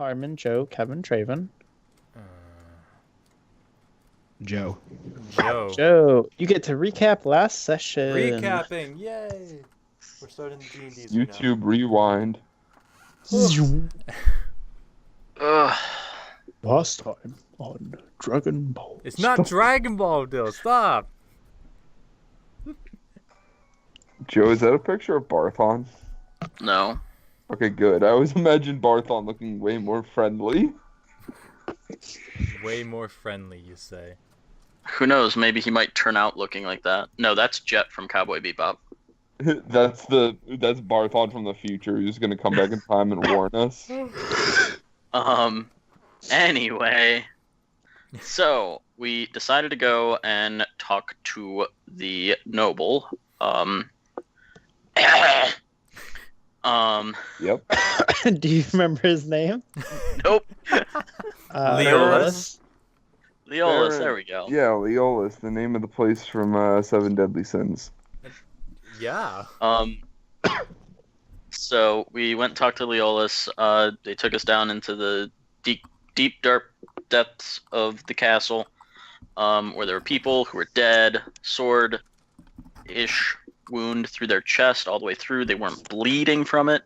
Harmon, Joe, Kevin, Traven. Joe. Joe, you get to recap last session. Recapping, yay! We're starting the D&D now. YouTube rewind. Ugh. Last time on Dragon Ball. It's not Dragon Ball, Dill. Stop. Joe, is that a picture of Barthon? No. Okay, good. I always imagined Barthon looking way more friendly. Way more friendly, you say. Who knows? Maybe he might turn out looking like that. No, that's Jet from Cowboy Bebop. That's Barthon from the future. He's gonna come back in time and warn us. Anyway, so we decided to go and talk to the noble. Yep. Do you remember his name? Nope. Leolas. Leolas, there we go. Yeah, Leolas, the name of the place from Seven Deadly Sins. Yeah. So we went and talked to Leolas. They took us down into the deep dark depths of the castle, where there were people who were dead, sword-ish wound through their chest all the way through. They weren't bleeding from it.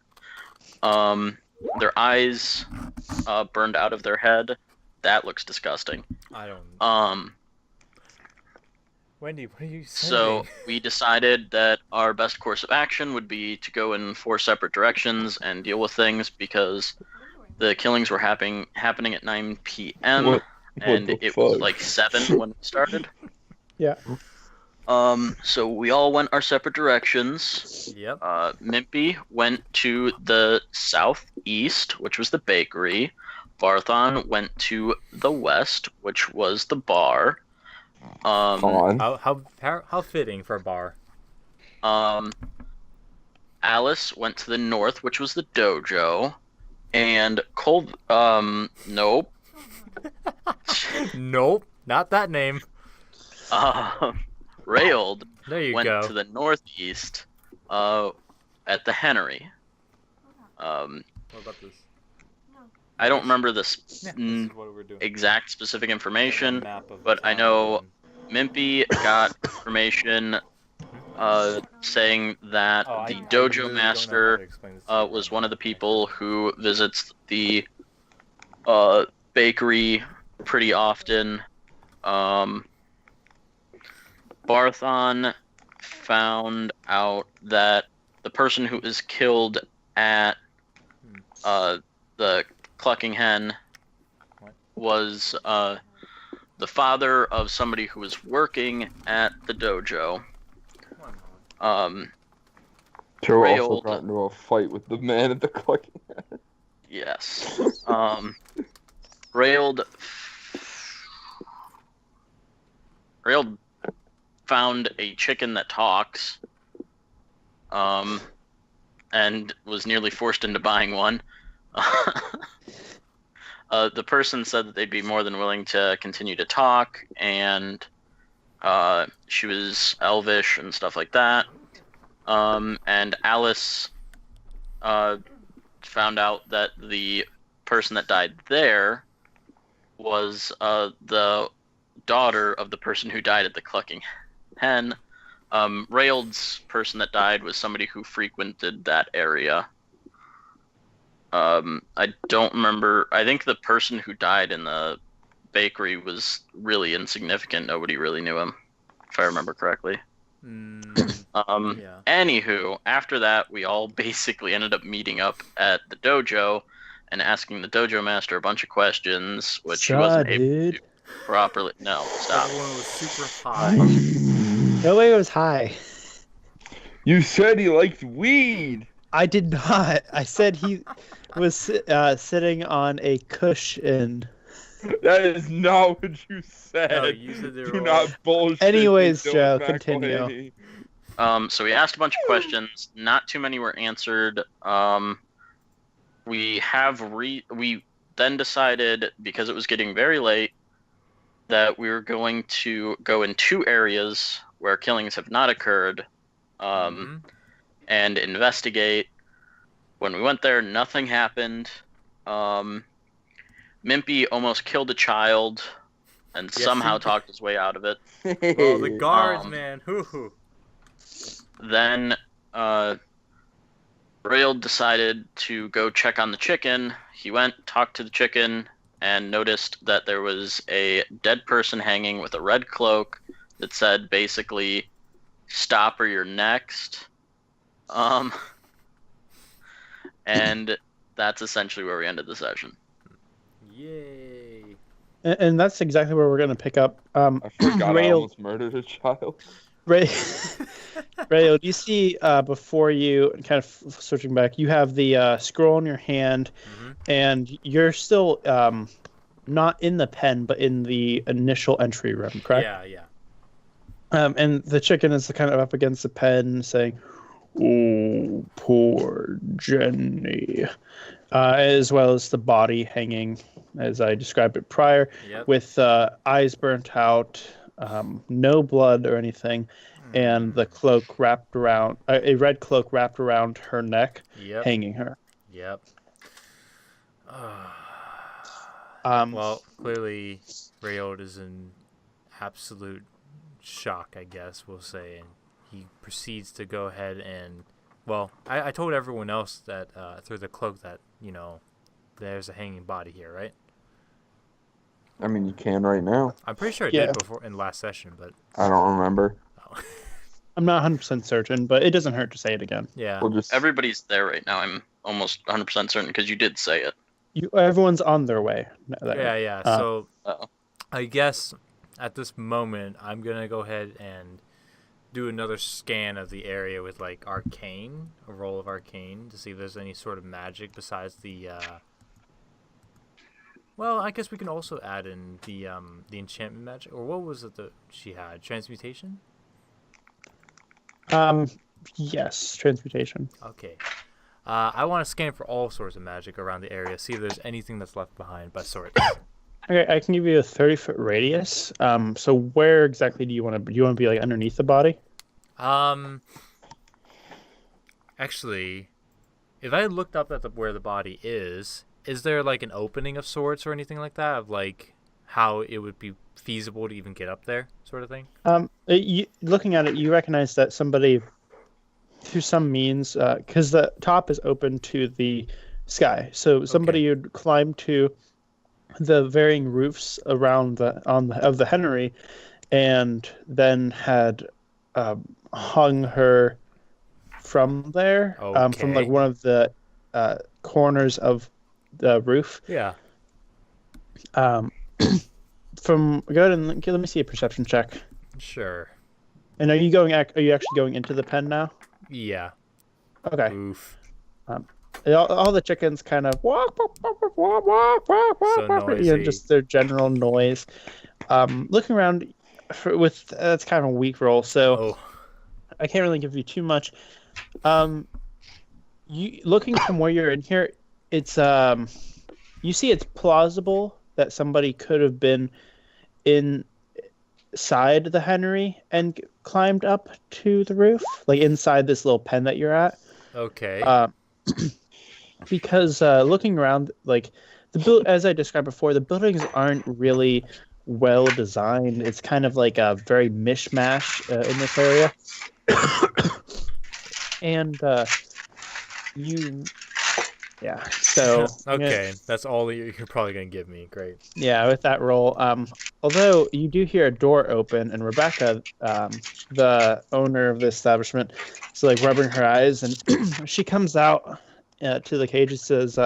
Their eyes burned out of their head. That looks disgusting. I don't. Wendy, what are you saying? So we decided that our best course of action would be to go in 4 separate directions and deal with things because the killings were happening at 9 p.m. What and the it was fuck? like 7 when we started. Yeah. So we all went our separate directions. Yep. Mimpy went to the southeast, which was the bakery. Barthon went to the west, which was the bar. Come on. How fitting for a bar. Alice went to the north, which was the dojo. And nope. Nope, not that name. Railed There you went go. to the northeast at the Henry. What about this? I don't remember This is what we're doing. exact specific information, Map of but the I town know we're in. Mimpy got information saying that Oh, the I dojo really don't know how master to explain this to you. was one of the people who visits the bakery pretty often. Barthon found out that the person who was killed at the Clucking Hen was the father of somebody who was working at the dojo. Joe also Railed. got into a fight with the man at the clucking. Yes. Railed found a chicken that talks, and was nearly forced into buying one. The person said that they'd be more than willing to continue to talk, and she was elvish and stuff like that. And Alice found out that the person that died there was the daughter of the person who died at the Clucking Hen. Railed's person that died was somebody who frequented that area. I don't remember. I think the person who died in the bakery was really insignificant. Nobody really knew him, if I remember correctly. Yeah. Anywho, after that, we all basically ended up meeting up at the dojo and asking the dojo master a bunch of questions, which he wasn't able to do properly. No, stop. Everyone was super high. No way it was high. You said he liked weed. I did not. I said he was sitting on a cushion. That is not what you said. No, you said they were Do all- not bullshit. Anyways, me, Joe, Dylan continue. McElhaney. So we asked a bunch of questions. Not too many were answered. We then decided, because it was getting very late, that we were going to go in 2 areas where killings have not occurred, and investigate. When we went there, nothing happened. Mimpy almost killed a child and Yes, somehow he- talked his way out of it. Oh, the guards, Um, man. Hoo-hoo. Then Rail decided to go check on the chicken. He went, talked to the chicken, and noticed that there was a dead person hanging with a red cloak that said basically, "Stop or you're next." And that's essentially where we ended the session. Yay. And that's exactly where we're going to pick up. I forgot I Rail, almost murdered a child. Ray, Rayo, do you see before you, kind of switching back, you have the scroll in your hand, and you're still not in the pen, but in the initial entry room, correct? Yeah. And the chicken is kind of up against the pen saying, "Oh, poor Jenny," as well as the body hanging, as I described it prior, with eyes burnt out, no blood or anything, and the cloak wrapped around, a red cloak wrapped around her neck, hanging her. Yep. Um, Well, clearly, Rayold is in absolute shock, I guess we'll say, and he proceeds to go ahead and, well, I told everyone else that through the cloak that, there's a hanging body here, right? I mean, you can right now. I'm pretty sure I did before in last session, but I don't remember. I'm not 100% certain, but it doesn't hurt to say it again. Yeah. We'll just Everybody's there right now. I'm almost 100% certain because you did say it. Everyone's on their way. There. Yeah. So Uh-oh. I guess at this moment, I'm going to go ahead and do another scan of the area with, like, Arcane, a roll of Arcane, to see if there's any sort of magic besides the... Well, I guess we can also add in the enchantment magic. Or what was it that she had? Transmutation? Yes, transmutation. Okay. I want to scan for all sorts of magic around the area, see if there's anything that's left behind by sorts. Okay, I can give you a 30-foot radius. So where exactly do you want to? Do you want to be like underneath the body? Actually, if I looked up at where the body is there like an opening of sorts or anything like that? Of like how it would be feasible to even get up there, sort of thing? Looking at it, you recognize that somebody, through some means, because the top is open to the sky, so somebody would climb to the varying roofs around of the hennery, and then had hung her from there, from like one of the corners of the roof. Yeah. Go ahead and let me see a perception check. Sure. And are you actually going into the pen now? Yeah. Okay. Oof. All the chickens kind of walk, noisy. just their general noise. Looking around that's kind of a weak roll, so I can't really give you too much. You looking from where you're in here, it's you see it's plausible that somebody could have been inside the hennery and climbed up to the roof, like inside this little pen that you're at. Okay. Because looking around, like as I described before, the buildings aren't really well designed. It's kind of like a very mishmash in this area. And so okay, that's all you're probably gonna give me. Great. Yeah, with that roll. Although you do hear a door open, and Rebecca, the owner of the establishment, is like rubbing her eyes, and she comes out to the cage and says,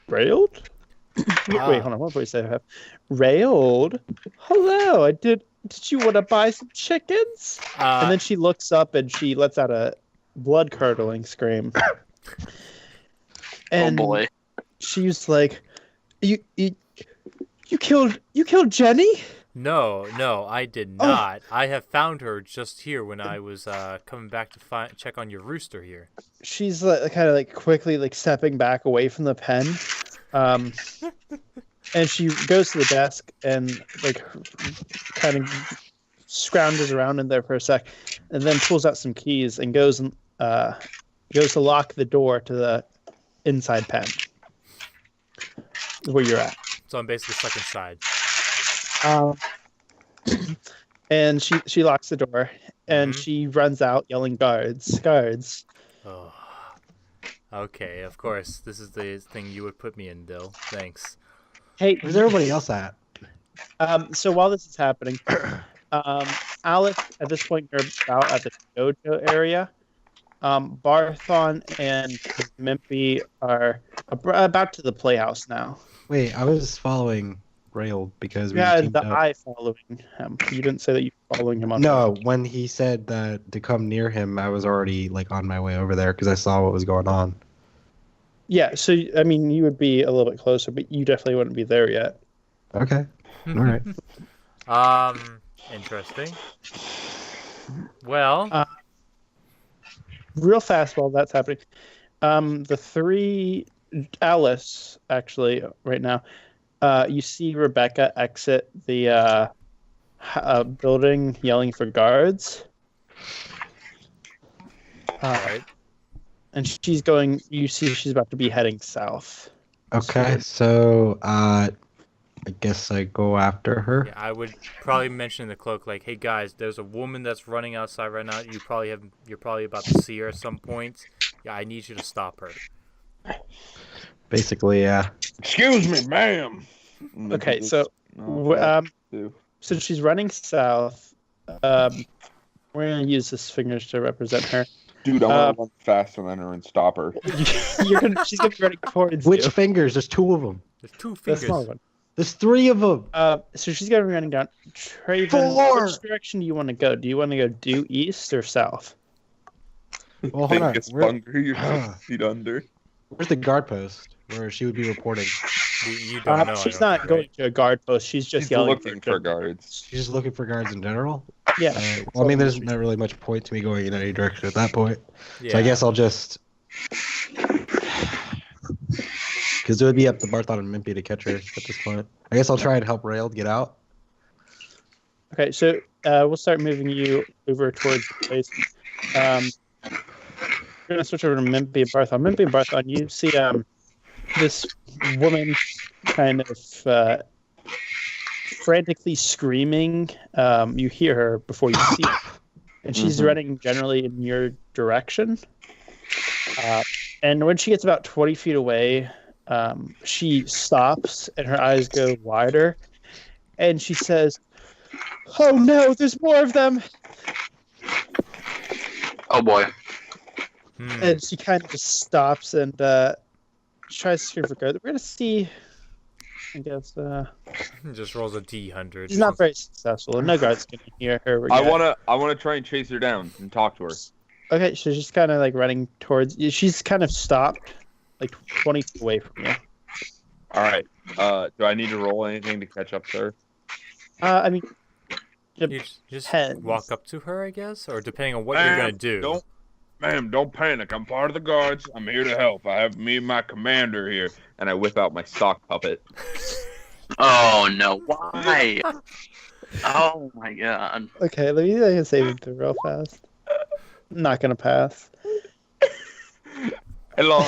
"Railed? Wait, hold on. What voice do I have? Railed? Hello. Did you want to buy some chickens?" And then she looks up and she lets out a blood-curdling scream. And oh boy! She's like, "You killed Jenny?" No, I did not. I have found her just here when I was coming back to check on your rooster here. She's kind of like quickly like stepping back away from the pen, and she goes to the desk and like kind of scrounges around in there for a sec, and then pulls out some keys and goes to lock the door to the inside pen where you're at. So I'm basically stuck inside. And she locks the door, and Mhm. she runs out yelling, "Guards! Guards!" Oh. Okay, of course. This is the thing you would put me in, Dill. Thanks. Hey, Where's everybody else at? so while this is happening, Alice, at this point, you're about at the dojo area. Barthon and Mimpy are about to the playhouse now. Wait, I was following Rail because we You had teamed the up. eye following him. You didn't say that you were following him on. No, when he said that to come near him, I was already like on my way over there because I saw what was going on. Yeah, so I mean, you would be a little bit closer, but you definitely wouldn't be there yet. Okay. All right. Interesting. Well, Real fast while that's happening. The three, Alice, actually, right now, you see Rebecca exit the building yelling for guards. right. And she's going, you see she's about to be heading south. Okay, so I guess I go after her. Yeah, I would probably mention in the cloak, like, hey guys, there's a woman that's running outside right now. You're probably about to see her at some point. Yeah, I need you to stop her. Basically, yeah. Excuse me, ma'am. And then Okay, he so just- do. since she's running south, we're gonna use this fingers to represent her. Dude, I want to run faster than her and stop her. She's gonna be running towards Which you. fingers? There's two of them. There's two The fingers. small one. There's three of them. So she's gonna be running down. Traven, Four! which direction do you want to go? Do you want to go due east or south? Well, hold on. Biggest bunger you're 6 feet under. Where's the guard post where she would be reporting? You don't know. She's I don't not think, going right? to a guard post. She's just She's yelling looking for guards. She's just looking for guards in general? Yeah. Well, I mean, there's not really much point to me going in any direction at that point. Yeah. So I guess I'll just... Because it would be up to Barthon and Mimpy to catch her at this point. I guess I'll try and help Rail get out. Okay, so we'll start moving you over towards the place. We're gonna switch over to Mimpy and Barthon. Mimpy and Barthon, you see this woman kind of frantically screaming. You hear her before you see her, and she's running generally in your direction. And when she gets about 20 feet away, she stops and her eyes go wider, and she says, "Oh no, there's more of them!" Oh boy. And she kind of just stops and tries to scream for guard. We're gonna see. I guess Just rolls a D100. she's not very successful. No guard's gonna hear her. I yet. wanna try and chase her down and talk to her. Okay, so she's kind of like running towards. She's kind of stopped, like 20 feet away from you. All right. Do I need to roll anything to catch up to her? I mean, You just Depends. walk up to her, I guess, or depending on what you're gonna do. Ma'am, don't panic. I'm part of the guards. I'm here to help. I have me and my commander here. And I whip out my sock puppet. Oh no! Why? Oh my god! okay, let me make a saving throw real fast. I'm not gonna pass. Hello,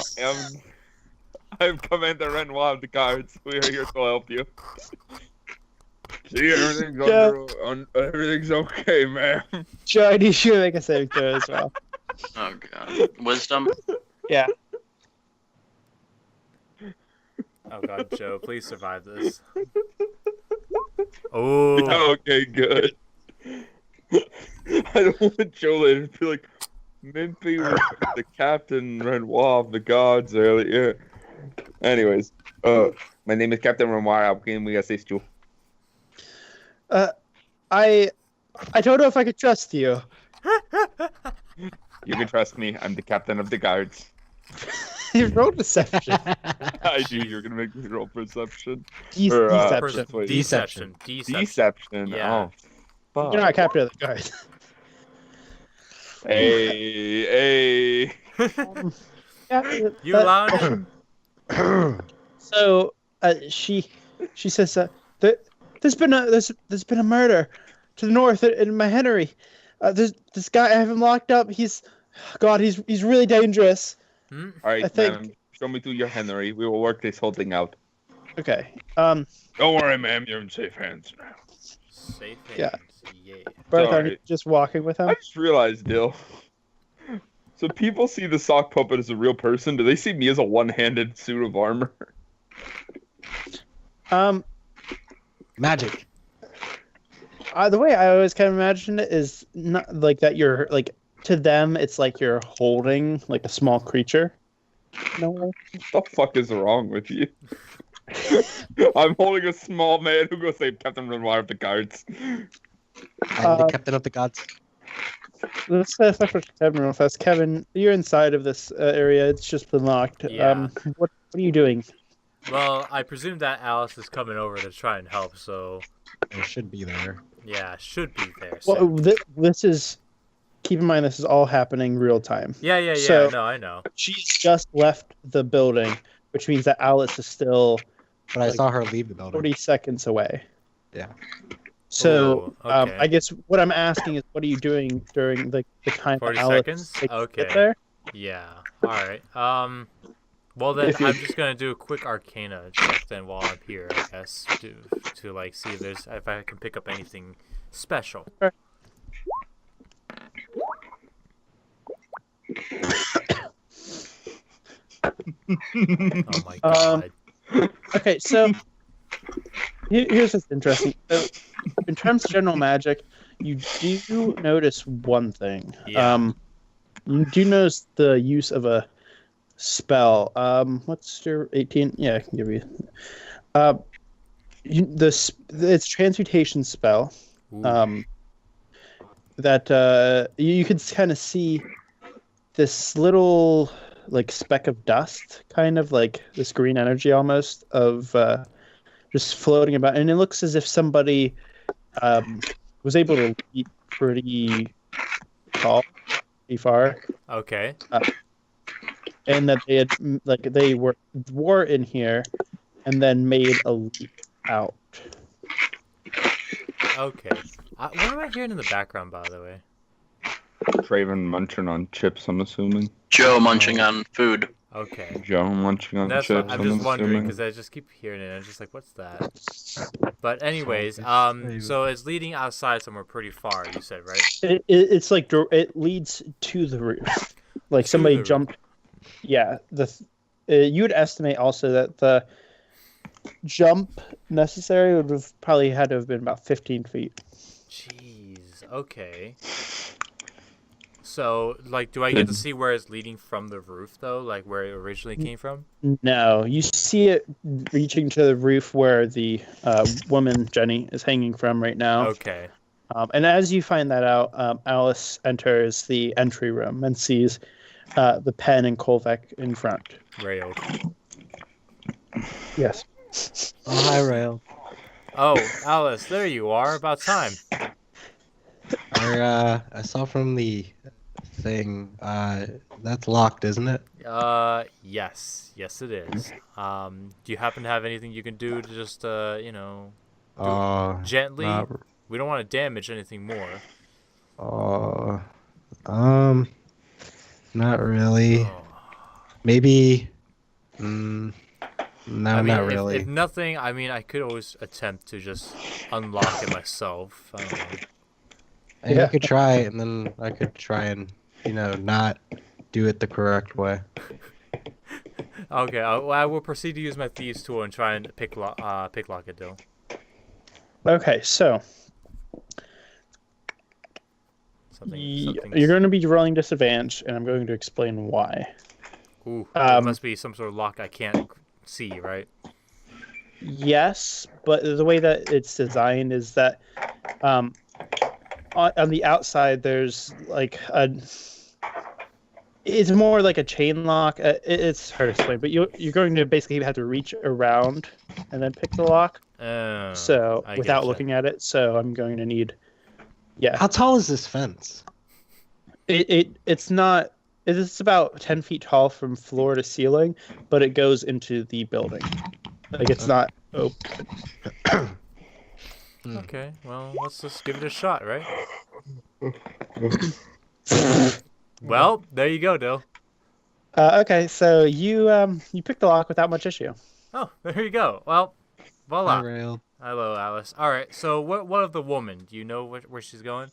I'm Commander Renoir of the guards. We are here to help you. See, everything's okay, ma'am. Joe, I need you to make a saving throw as well. Oh god! Wisdom. Yeah. Oh god, Joe, please survive this. Oh, Okay, good. I don't want Joe later to be like, Mimpy was the Captain Renoir of the guards earlier. Anyways, my name is Captain Renoir. How can we assist you? I don't know if I could trust you. You can trust me. I'm the captain of the guards. You rolled deception. I knew you were gonna make me roll perception. Deception. Wait. Deception. Deception. Yeah. Oh, fuck. You're not captain of the guard. Hey. Yeah, You allowed him? So she says there's been a murder to the north in my Henry. There's this guy. I have him locked up. He's really dangerous. All right, I think- ma'am. Show me to your Henry. We will work this whole thing out. Okay. Um, Don't worry, ma'am. You're in safe hands now. Safe hands. Yeah. Yeah. Bertha, are Sorry. you just walking with him? I just realized, Dill. So people see the sock puppet as a real person. Do they see me as a one-handed suit of armor? Magic. The way I always kind of imagine it is not like that. You're like to them, it's like you're holding like a small creature. No way. What the fuck is wrong with you? I'm holding a small man who goes say Captain Renoir of the guards. I'm the captain of the gods. Let's start with Kevin real fast. Kevin, you're inside of this area. It's just been locked. Yeah. What are you doing? Well, I presume that Alice is coming over to try and help, so It should be there. yeah, should be there. Well, this is. Keep in mind, this is all happening real time. Yeah. So- No, I know. She's just left the building, which means that Alice is still But I Like, saw her leave the building. 40 seconds away. Yeah. So, Ooh, okay. I guess what I'm asking is, what are you doing during the time 40 that Alice seconds? takes to Okay. get there? Yeah. All right. Well then, If you- I'm just gonna do a quick Arcana check then while I'm here, I guess, to like see if I can pick up anything special. Okay. Oh my god. Okay, so here's what's interesting. So, in terms of general magic, you do notice one thing. Yeah. You do notice the use of a spell. What's your 18? Yeah, I can give you. It's transmutation spell. Ooh. That you could kind of see this little like speck of dust, kind of like this green energy almost of just floating about, and it looks as if somebody was able to leap pretty tall, pretty far, Okay. and that they had they were in here, and then made a leap out. Okay. What am I hearing in the background, by the way? Craven munching on chips, I'm assuming. Joe munching on food. Okay. Joe munching on That's chips, I'm just wondering assuming. because I just keep hearing it. And I'm just like, what's that? But anyways, Salty. so it's leading outside somewhere pretty far. You said, right? It's like it leads to the roof, like To somebody the roof. jumped. Yeah, you would estimate also that the jump necessary would have probably had to have been about 15 feet. Jeez. Okay. So, like, do I get to see where it's leading from the roof, though? Like, where it originally came from? No, you see it reaching to the roof where the woman Jenny is hanging from right now. Okay. And as you find that out, Alice enters the entry room and sees the pen and Kolvek in front. Railed. Yes. Oh, hi, Rail. Oh, Alice, there you are. About time. I saw from the thing. That's locked, isn't it? Yes. Yes, it is. Do you happen to have anything you can do to just, gently? not, We don't want to damage anything more. not really. Oh. Maybe. No, I mean, not if- really. If nothing, I mean, I could always attempt to just unlock it myself. I don't know. And Yeah. you could try, and then I could try and, not do it the correct way. Okay, I will proceed to use my thieves tool and try and picklock it, Dill. Okay, so you're going to be rolling disadvantage, and I'm going to explain why. Ooh, there um, must be some sort of lock I can't see, right? Yes, but the way that it's designed is that on the outside there's like it's more like a chain lock. It's hard to explain, but you're going to basically have to reach around and then pick the lock. So I without getcha. looking at it, so I'm going to need. Yeah, How tall is this fence? it's not. It's about 10 feet tall from floor to ceiling, but it goes into the building. Like it's not open. Okay, well, let's just give it a shot, right? Well, there you go, Dill. Okay, so you picked the lock without much issue. Oh, there you go. Well, Voila. Rail. Hello, Alice. All right. So what of the woman? Do you know where she's going?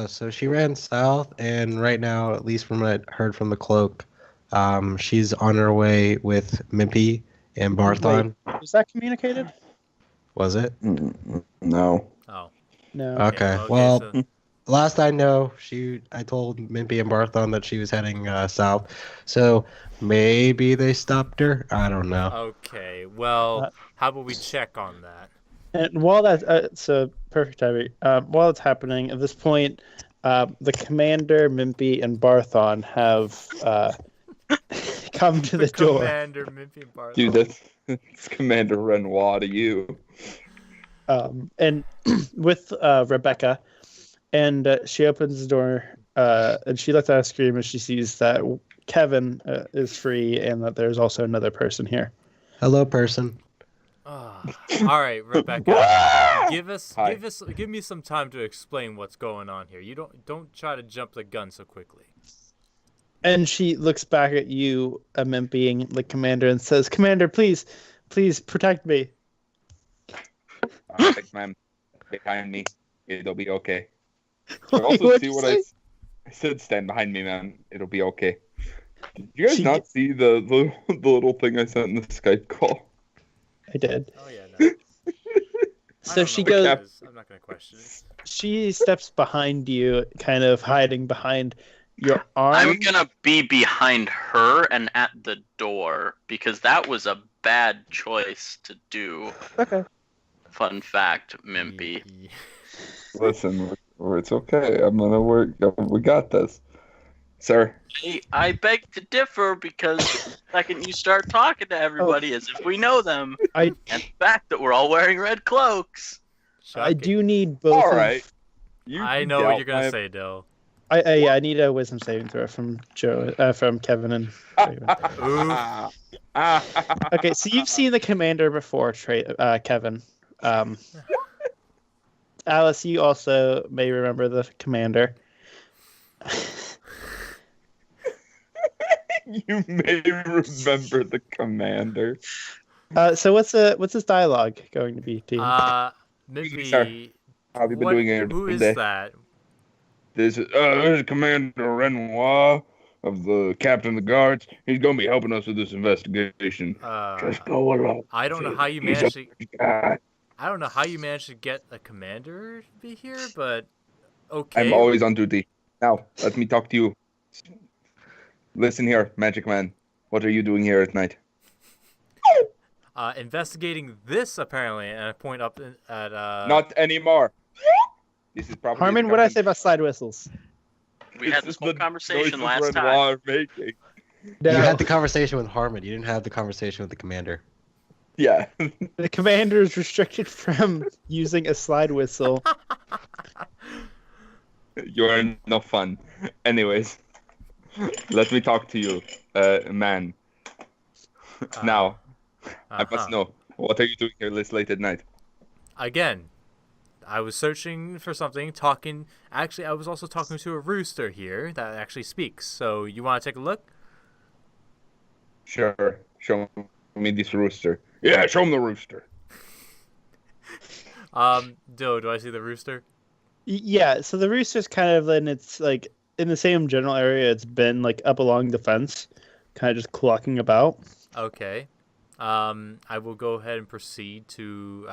So she ran south, and right now, at least from what I heard from the cloak, she's on her way with Mimpy and Barthon. Was that communicated? Was it? No. Oh. No. Okay. Okay, Well, so- last I know, I told Mimpy and Barthon that she was heading south. So maybe they stopped her. I don't know. Okay. Well, Uh, how about we check on that? And while that's so perfect timing. While it's happening, at this point, the commander, Mimpy, and Barthon have come to the door. Commander Mimpy Barth. Dude, that's Commander Renoir to you. And with Rebecca, and she opens the door, and she lets out a scream as she sees that Kevin is free, and that there's also another person here. Hello, person. All right, Rebecca. Hi. Give me some time to explain what's going on here. You don't try to jump the gun so quickly. And she looks back at you, being the commander, and says, "Commander, please protect me." Alright, ma'am. Behind me. It'll be okay. You also What'd see you what say? I said? Stand behind me, man. It'll be okay. Did you guys She- not see the little thing I sent in the Skype call? I did. Oh yeah. No. I So don't she know what goes. it is. I'm not gonna question it. She steps behind you, kind of hiding behind your arm. I'm gonna be behind her and at the door because that was a bad choice to do. Okay. Fun fact, Mimpy. Listen, it's okay. I'm gonna work. We got this, sir. I beg to differ because the second you start talking to everybody as if we know them, I and the fact that we're all wearing red cloaks. I Shocking. do need both. All of- right. I know what you're gonna say, Dill. I need a wisdom saving throw from from Kevin and. Oof. Okay, so you've seen the commander before, Kevin. Alice, you also may remember the commander. You may remember the commander. So what's this dialogue going to be, team? Sorry. Mimpy. How have you been What, doing here who is today? that? This is Commander Renoir of the Captain of the Guards. He's gonna be helping us with this investigation. Just go along. I don't know how you He's managed to. a guy. I don't know how you managed to get a commander to be here, but okay. I'm always on duty. Now, let me talk to you. Listen here, Magic Man. What are you doing here at night? Investigating this apparently, and I point up at Not anymore. This is probably Harmon, what did I say about slide whistles? We had this whole conversation last time. Renoir making. No, You had the conversation with Harmon. You didn't have the conversation with the commander. Yeah. the commander is restricted from using a slide whistle. You're no fun. Anyways, let me talk to you, man. Now, I uh-huh. must know. What are you doing here this late at night? Again, I was searching for something, talking. Actually, I was also talking to a rooster here that actually speaks. So you want to take a look? Sure. Show me this rooster. Yeah, show him the rooster. Do I see the rooster? Yeah, so the rooster's kind of in its like in the same general area it's been like up along the fence, kind of just clucking about. Okay. I will go ahead and proceed to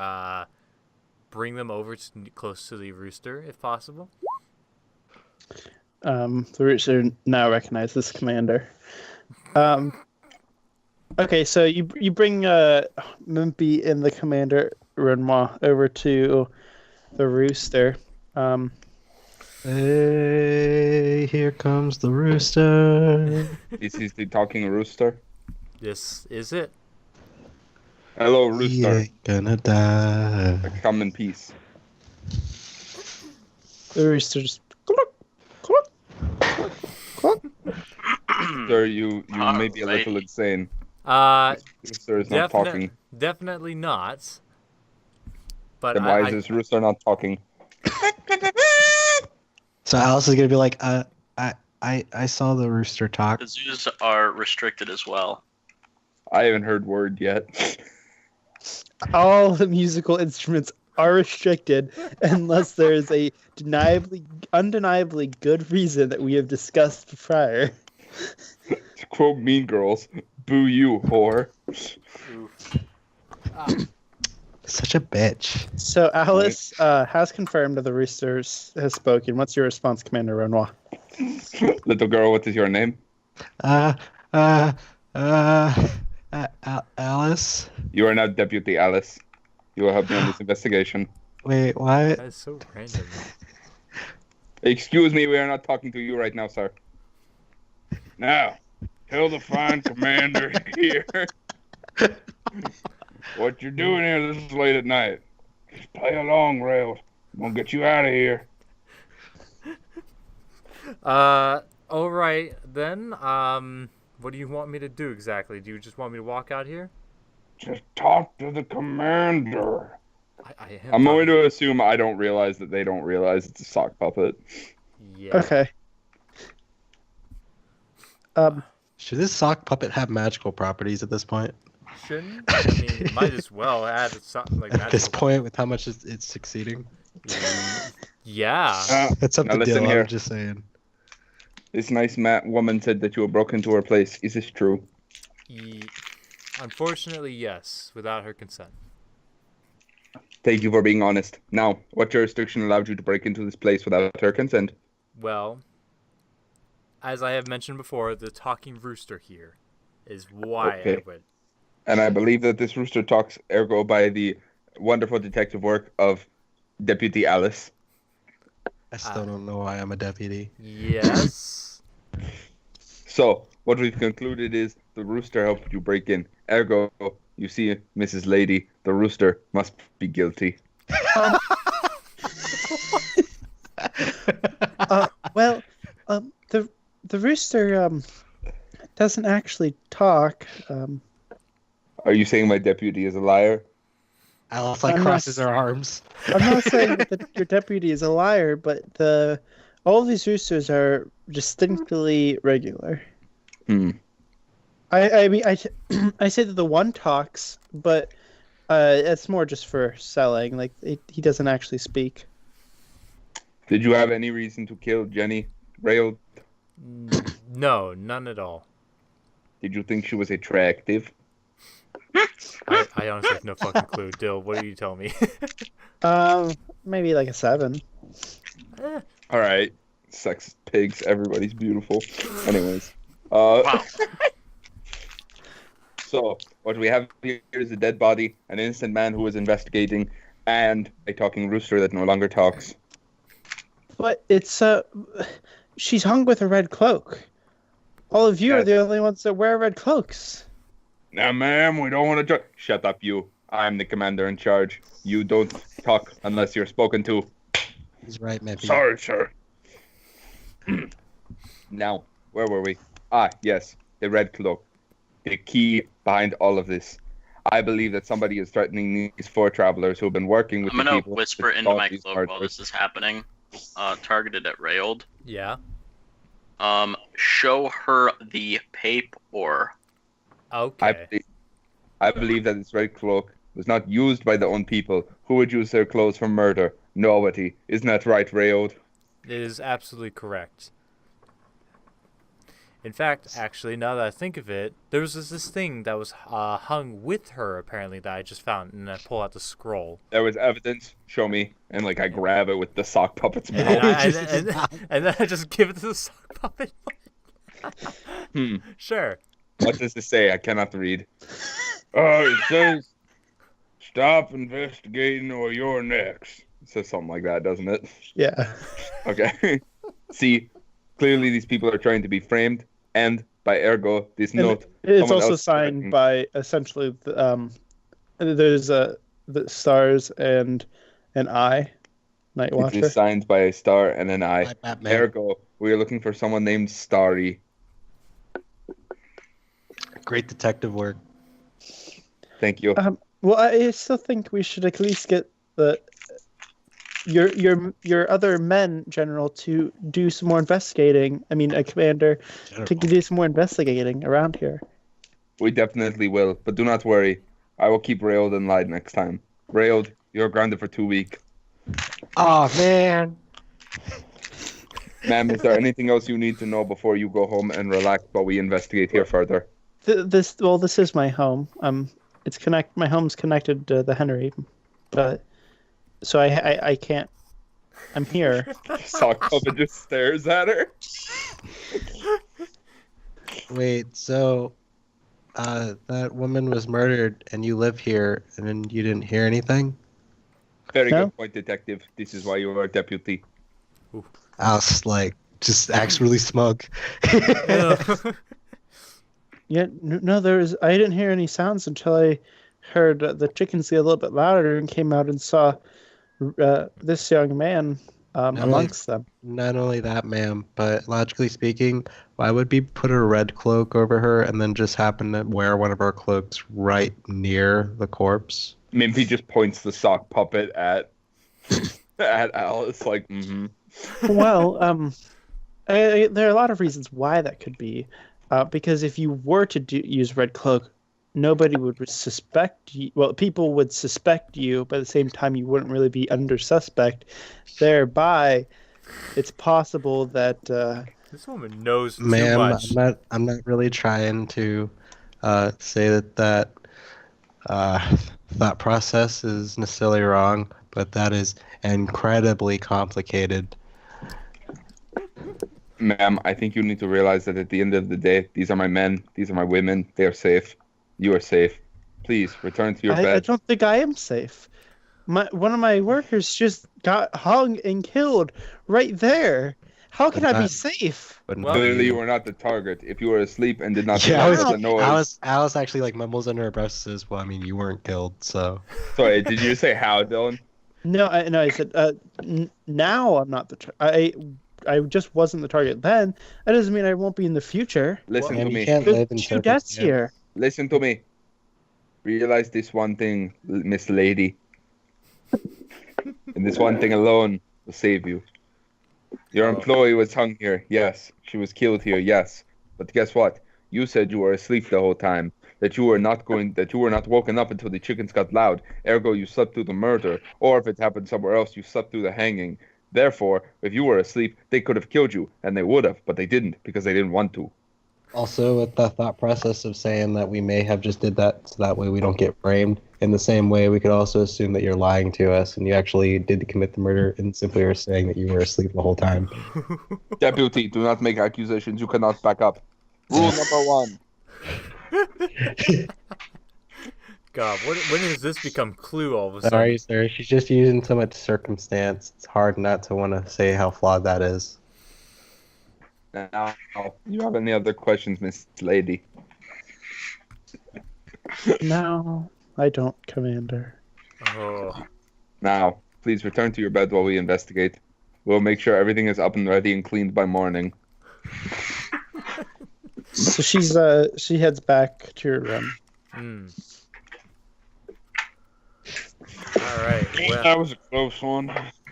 bring them over close to the rooster, if possible. The rooster now recognizes commander. Okay, so you bring Mimpy and the commander Renoir over to the rooster. Hey, here comes the rooster. This is the talking rooster. This is it. Hello, He rooster. ain't gonna die. Come in peace. The rooster just cluck, cluck, cluck, cluck. Sir, you may be a little insane. Rooster is not talking. Definitely not. But Then why is this rooster not talking? So Alice is gonna be like, I saw the rooster talk. The zoos are restricted as well. I haven't heard word yet. all the musical instruments are restricted unless there is a undeniably good reason that we have discussed prior. To quote Mean Girls, "Boo you, whore." Such a bitch. So Alice has confirmed that the roosters has spoken. What's your response, Commander Renoir? Little girl, what is your name? Alice? You are now Deputy Alice. You will help me on this investigation. Wait, what? That is so random. Excuse me, we are not talking to you right now, sir. Now, tell the fine commander here what you're doing here this late at night. Just play along, Rails. I'm gonna get you out of here. All right then. What do you want me to do exactly? Do you just want me to walk out here? Just talk to the commander. I'm going to assume I don't realize that they don't realize it's a sock puppet. Yeah. Okay. Should this sock puppet have magical properties at this point? Shouldn't? I mean, might as well add something like At this magical- point, with how much it's succeeding? Yeah. That's up now to listen Dill, here. I'm just saying. This nice woman said that you were broke into her place. Is this true? Unfortunately, yes, without her consent. Thank you for being honest. Now, what jurisdiction allowed you to break into this place without her consent? Well, as I have mentioned before, the talking rooster here is why Okay. I would. And I believe that this rooster talks ergo by the wonderful detective work of Deputy Alice. I still don't know why I'm a deputy. Yes. So, what we've concluded is the rooster helped you break in. Ergo, you see, Mrs. Lady, the rooster must be guilty. Well, the rooster doesn't actually talk. Are you saying my deputy is a liar? Alice like I'm not- crosses her arms. I'm not saying that your deputy is a liar, but all of these roosters are distinctly regular. I mean, I say that the one talks, but it's more just for selling. Like he doesn't actually speak. Did you have any reason to kill Jenny Rail? No, none at all. Did you think she was attractive? I honestly have no fucking clue. Dill, what are you telling me? Maybe like a 7. Eh, All right, sex pigs. Everybody's beautiful. Anyways, Wow. So what we have here is a dead body, an innocent man who was investigating, and a talking rooster that no longer talks. But it's she's hung with a red cloak. All of you are the only ones that wear red cloaks. Now, ma'am, we don't want to. Shut up, you. I'm the commander in charge. You don't talk unless you're spoken to. He's right, maybe. Sorry, sir. Now, where were we? Ah, yes, the red cloak. The key behind all of this. I believe that somebody is threatening these 4 travelers who have been working with I'm the gonna people. whisper to into solve my these cloak while murders. this is happening. Targeted at Rayold. yeah. Show her the paper. Okay. I believe that this red cloak was not used by their own people. Who would use their clothes for murder? Nobody. Isn't that right, Rayold? It is absolutely correct. In fact, actually, now that I think of it, there was this thing that was hung with her, apparently, that I just found, and I pull out the scroll. There was evidence. Show me. And like I grab it with the sock puppet's And then, mouth. and then I just give it to the sock puppet. Sure. What does this say? I cannot read. It says, "Stop investigating or you're next." It says something like that, doesn't it? Yeah. Okay. See, clearly these people are trying to be framed, and by ergo, this And note. It's someone also else- signed by essentially there's the stars and an eye, Night It Watcher. is signed by a star and an eye. By Batman. Ergo, we are looking for someone named Starry. Great detective work. Thank you. Well, I still think we should at least get your other men, General, to do some more investigating. I mean, a commander to do some more investigating around here. We definitely will, but do not worry. I will keep Railed in line next time. Railed, you're grounded for 2 weeks. Oh man. Ma'am, is there anything else you need to know before you go home and relax while we investigate here further? This is my home. My home's connected to the Henry, but so I can't. I'm here. Sock puppet just stares at her. Wait, so that woman was murdered and you live here and then you didn't hear anything? Very No? good point, detective. This is why you are a deputy. Alice like just acts really smug. Yeah, no, I didn't hear any sounds until I heard the chickens get a little bit louder and came out and saw this young man amongst them. Not only that, ma'am, but logically speaking, why would we put a red cloak over her and then just happen to wear one of our cloaks right near the corpse? Mimpy just points the sock puppet at Alice, like, Well, there are a lot of reasons why that could be. Because if you were to use red cloak, nobody would suspect you. Well, people would suspect you, but at the same time, you wouldn't really be under suspect. Thereby, it's possible that. This woman knows too Ma'am, much. I'm not really trying to say that thought process is necessarily wrong, but that is incredibly complicated. Ma'am, I think you need to realize that at the end of the day, these are my men, these are my women, they are safe. You are safe. Please, return to your bed. I don't think I am safe. One of my workers just got hung and killed right there. How can I be safe? But Well, Clearly, you were not the target. If you were asleep and did not yeah, pick up the noise... Alice actually like mumbles under her breath says, well, I mean, you weren't killed, so... Sorry, did you say how, Dylan? No, I said now I'm not the I just wasn't the target then. That doesn't mean I won't be in the future. Listen Ma'am, to you me. can't live in There's 2 deaths circumstance. here. Listen to me. Realize this one thing, Miss Lady. And this one thing alone will save you. Your employee was hung here, yes. She was killed here, yes. But guess what? You said you were asleep the whole time. That you were not woken up until the chickens got loud. Ergo, you slept through the murder. Or if it happened somewhere else, you slept through the hanging. Therefore, if you were asleep, they could have killed you, and they would have, but they didn't because they didn't want to. Also, with the thought process of saying that we may have just did that so that way we don't get framed, in the same way, we could also assume that you're lying to us and you actually did commit the murder and simply are saying that you were asleep the whole time. Deputy, do not make accusations you cannot back up. Rule number 1. God, when does this become Clue all of a sudden? Sorry, sir. She's just using so much circumstance. It's hard not to want to say how flawed that is. Now, you have any other questions, Miss Lady? No, I don't, Commander. Oh, Now, please return to your bed while we investigate. We'll make sure everything is up and ready and cleaned by morning. So she heads back to her room. All right. Well, That was a close one.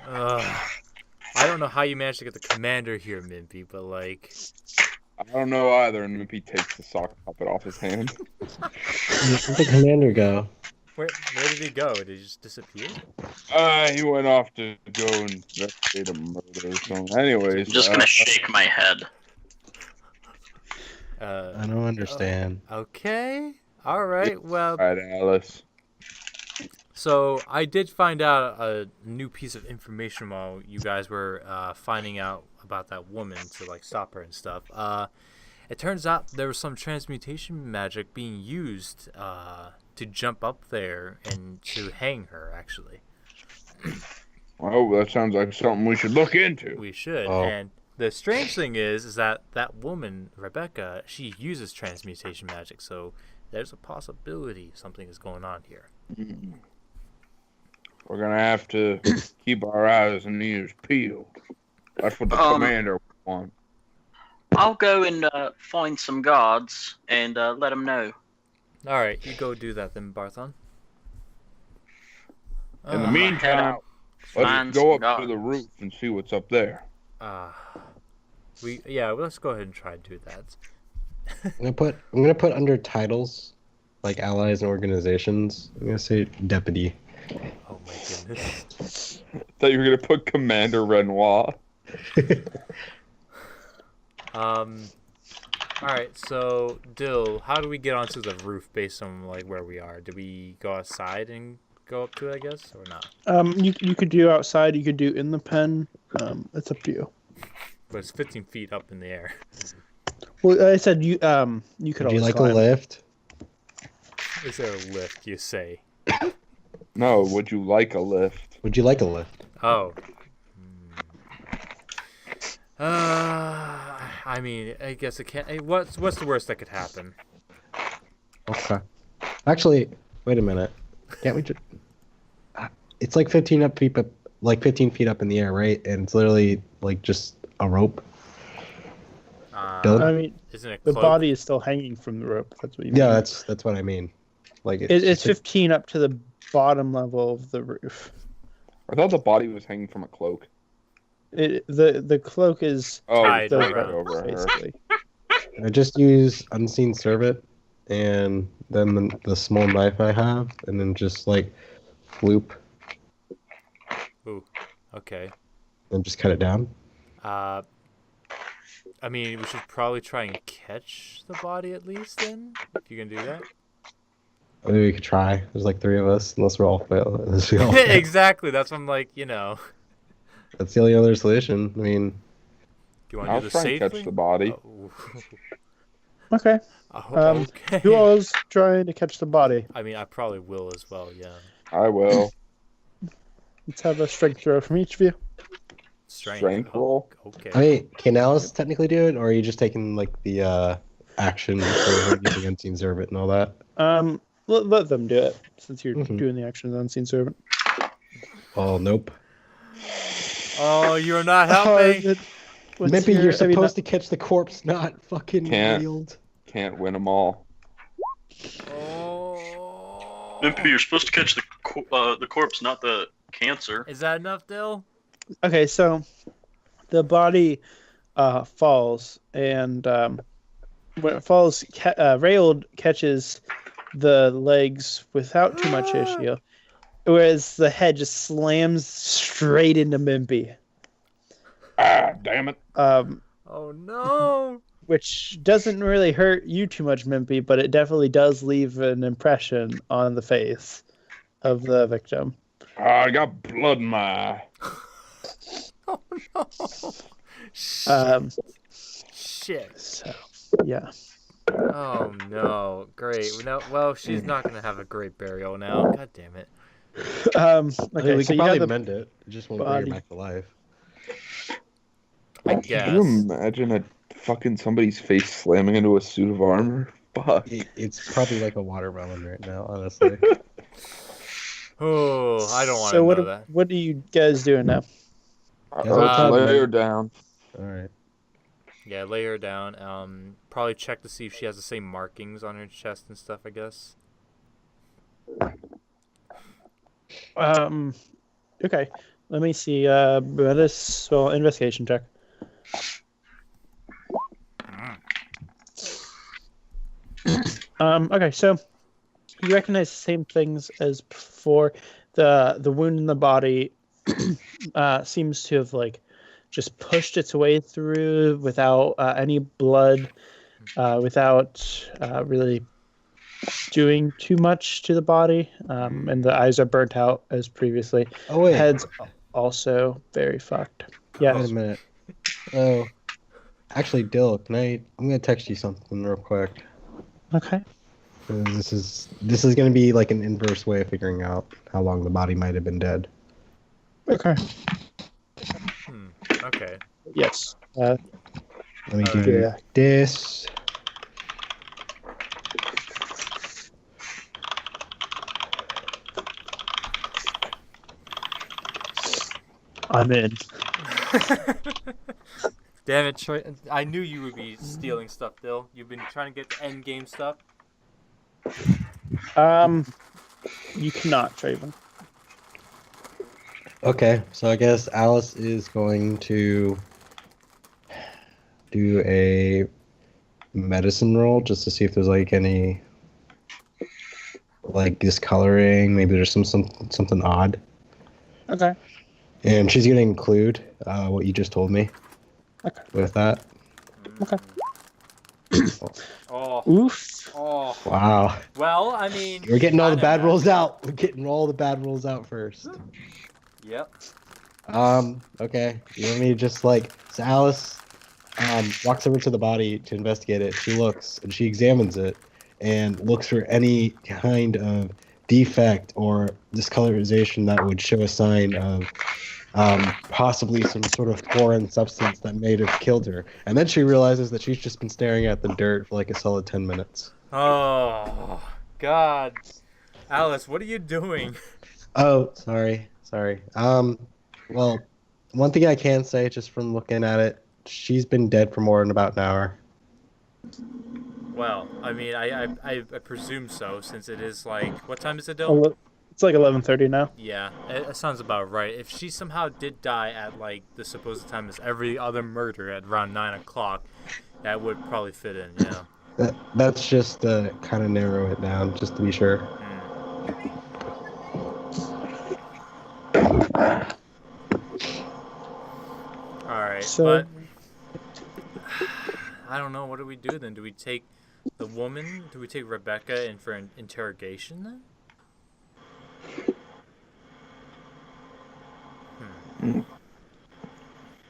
I don't know how you managed to get the commander here, Mimpy, but like, I don't know either, and Mimpy takes the sock puppet off his hand. Where'd the commander go? where did he go? Did he just disappear? He went off to go investigate a murder or something. Anyways, I'm just gonna shake my head. I don't understand. Okay. All right. Well, Alright, Alice. so I did find out a new piece of information while you guys were finding out about that woman to like stop her and stuff. It turns out there was some transmutation magic being used to jump up there and to hang her. Actually, Well, that sounds like something we should look into. we should. Oh. And the strange thing is that woman Rebecca, she uses transmutation magic, so there's a possibility something is going on here. We're gonna have to keep our eyes and ears peeled. That's what the commander wants. I'll go and find some guards and let them know. All right, you go do that then, Barthon. In the Uh, meantime, Find let's go some up to guards. the roof and see what's up there. let's go ahead and try to do that. I'm gonna put under titles, like allies and organizations, I'm gonna say deputy. Oh my goodness. Thought you were gonna put Commander Renoir. Alright, so Dill, how do we get onto the roof based on like where we are? Do we go outside and go up to it, I guess, or not? You could do outside. You could do in the pen. It's up to you. But it's 15 feet up in the air. Well, I said you could Would always you like climb. a lift? Is there a lift, you say? No, would you like a lift? Would you like a lift? Oh. I mean, I guess it can't. What's the worst that could happen? Okay. Actually, wait a minute. Can't we just? It's like 15 feet up in the air, right? And it's literally like just a rope. Dylan? I mean, Isn't it the cloak? body is still hanging from the rope. That's what you mean. Yeah, that's what I mean. Like It's 15 up to the bottom level of the roof. I thought the body was hanging from a cloak. The cloak is Tied the around. rope, over her. basically. I just use unseen servant, and then the small knife I have, and then just like loop Ooh, okay. and just cut it down. I mean, we should probably try and catch the body at least then, if you can do that. Maybe we could try. There's like 3 of us, unless we all fail. Unless we all fail. Exactly, that's what I'm like, you know. That's the only other solution. I mean, Do you want to I'll do the try and safely? catch the body. Oh. Okay. Okay. Who all is trying to catch the body? I mean, I probably will as well, yeah. I will. Let's have a strength throw from each of you. Strength roll? Okay. I mean, can Alice technically do it, or are you just taking like the action for her using unseen servant and all that? Let them do it, since you're Mhm. doing the action as unseen servant. Oh, nope. Oh, you're not helping. Maybe you're supposed to catch the corpse, not fucking Can't. wield. Can't win them all. Oh. Mimpy, you're supposed to catch the corpse, not the cancer. Is that enough, Dill? Okay, so the body falls, and when it falls, Rayold catches the legs without too much issue, whereas the head just slams straight into Mimpy, Ah, damn it. Oh no! which doesn't really hurt you too much, Mimpy, but it definitely does leave an impression on the face of the victim. Ah, I got blood in my eye. Oh no! Shit. So, yeah. Oh no! Great. No, well, she's not gonna have a great burial now. God damn it. I mean, Okay, we so could you probably have the mend it. It just won't bring body. her back to life. I Can guess. you imagine a fucking somebody's face slamming into a suit of armor? Fuck. It's probably like a watermelon right now, honestly. Oh, I don't want So to know that. what are you guys doing now? Let's lay her down. All right. Yeah, lay her down. Probably check to see if she has the same markings on her chest and stuff, I guess. Okay. Let me see. Investigation check. Okay, so you recognize the same things as before. The wound in the body seems to have like just pushed its way through without any blood, without really doing too much to the body, and the eyes are burnt out as previously. Oh wait. Head's also very fucked. Yes. Wait a minute. Oh, actually, Dill, I'm gonna text you something real quick. Okay. This is gonna be like an inverse way of figuring out how long the body might have been dead. Okay. Okay. Yes. Let me do Yeah. this. I'm in. Damn it, Troy. I knew you would be stealing stuff, Dill. You've been trying to get the end game stuff. You cannot, Trayvon. Okay, so I guess Alice is going to do a medicine roll just to see if there's like any like discoloring. Maybe there's something odd. Okay. And she's gonna include what you just told me. Okay. With that. Okay. Oh. Oof. Oh. Wow. Well, I mean. We're getting all the kinda bad bad. rolls out. We're getting all the bad rolls out first. Yep. Okay. You want me to just like so Alice walks over to the body to investigate it. She looks and she examines it and looks for any kind of defect or discolorization that would show a sign of possibly some sort of foreign substance that may have killed her. And then she realizes that she's just been staring at the dirt for like a solid 10 minutes. Oh, God. Alice, what are you doing? Oh, sorry. Well, one thing I can say just from looking at it, she's been dead for more than about an hour. Well, I mean, I presume so, since it is like, what time is it, Dill? Oh, it's like 11:30 now. Yeah, it sounds about right. If she somehow did die at like the supposed time as every other murder at around 9 o'clock, that would probably fit in, yeah. That's just to kind of narrow it down, just to be sure. Alright, So- but I don't know, what do we do then? Do we take the woman? Do we take Rebecca in for an interrogation then?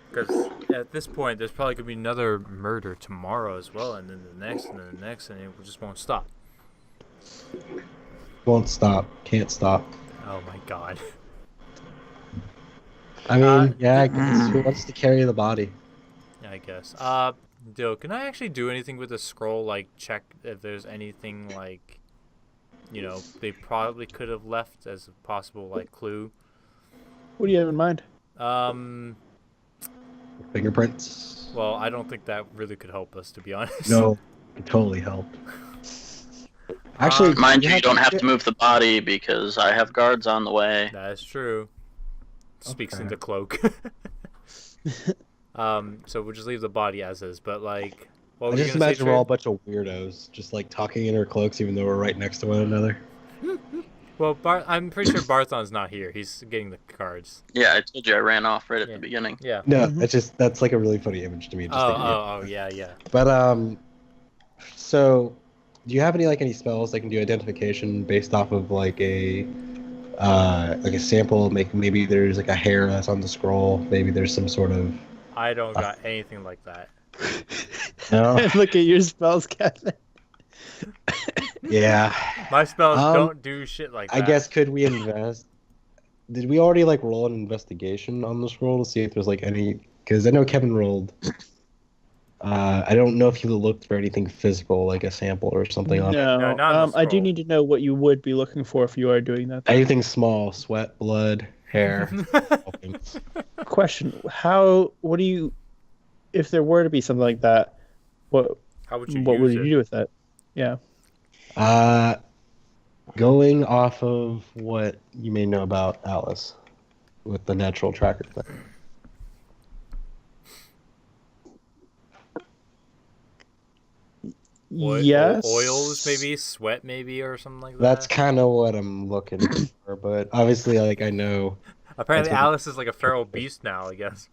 Because at this point, there's probably going to be another murder tomorrow as well, and then the next, and then the next, and it just won't stop. Won't stop. Can't stop. Oh my god. I mean, yeah, I guess who wants to carry the body? Yeah, I guess. Dill, can I actually do anything with the scroll? Like, check if there's anything, like, you know, they probably could have left as a possible, like, clue. What do you have in mind? Fingerprints? Well, I don't think that really could help us, to be honest. No, it totally helped. Actually, Mind you, you don't have to move the body because I have guards on the way. That is true. Speaks Okay. into cloak. So we'll just leave the body as is, but like, what I were you just gonna say, imagine we're all a Trey? bunch of weirdos, just like talking in our cloaks, even though we're right next to one another. Well, I'm pretty sure Barthon's not here. He's getting the cards. Yeah, I told you I ran off right at Yeah. the beginning. Yeah. No, Mhm. that's like a really funny image to me. Just thinking of it. Oh, yeah. But so do you have any spells that can do identification based off of like a sample? Maybe there's like a hair that's on the scroll. Maybe there's some sort of. I don't got anything like that. No. Look at your spells cabinet. Yeah. My spells Um, don't do shit like that. I guess could we invest? Did we already like roll an investigation on the scroll to see if there's like any? Because I know Kevin rolled. I don't know if he looked for anything physical, like a sample or something on it. No, not on the I do scroll. need to know what you would be looking for if you are doing that. Anything small, sweat, blood, hair. all things. Question: What do you, if there were to be something like that, what How would you what would use you it? do with that? Yeah. Going off of what you may know about Alice with the natural tracker thing. Yes. Oils, maybe sweat, maybe, or something like that. That's kind of what I'm looking for, but obviously, like I know. Apparently, that's what- Alice is like a feral beast now. I guess.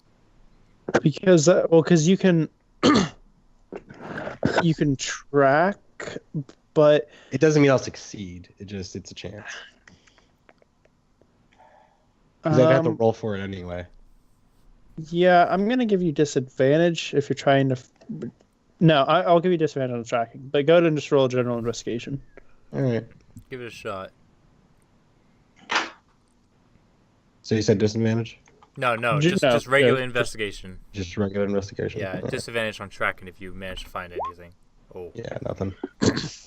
Because because you can track, but It doesn't mean I'll succeed. It's a chance. 'Cause I'd have to roll for it anyway. yeah, I'm gonna give you disadvantage if you're trying to. No, I'll give you disadvantage on tracking, but go ahead and just roll a general investigation. All right. Give it a shot. So you said disadvantage? No, Just- just no, regular yeah, investigation. Just regular investigation. Yeah, All right. disadvantage on tracking if you manage to find anything. Oh, Yeah, nothing.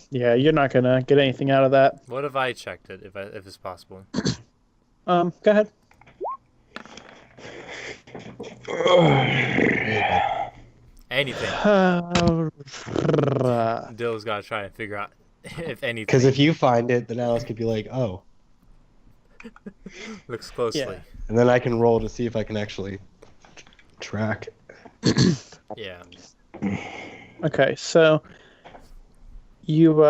Yeah, you're not gonna get anything out of that. what if I checked it? If it's possible. Go ahead. Anything. Dill's got to try and figure out if anything. Because if you find it, then Alice could be like, oh. Looks closely. Yeah. And then I can roll to see if I can actually track. Yeah. Okay, so you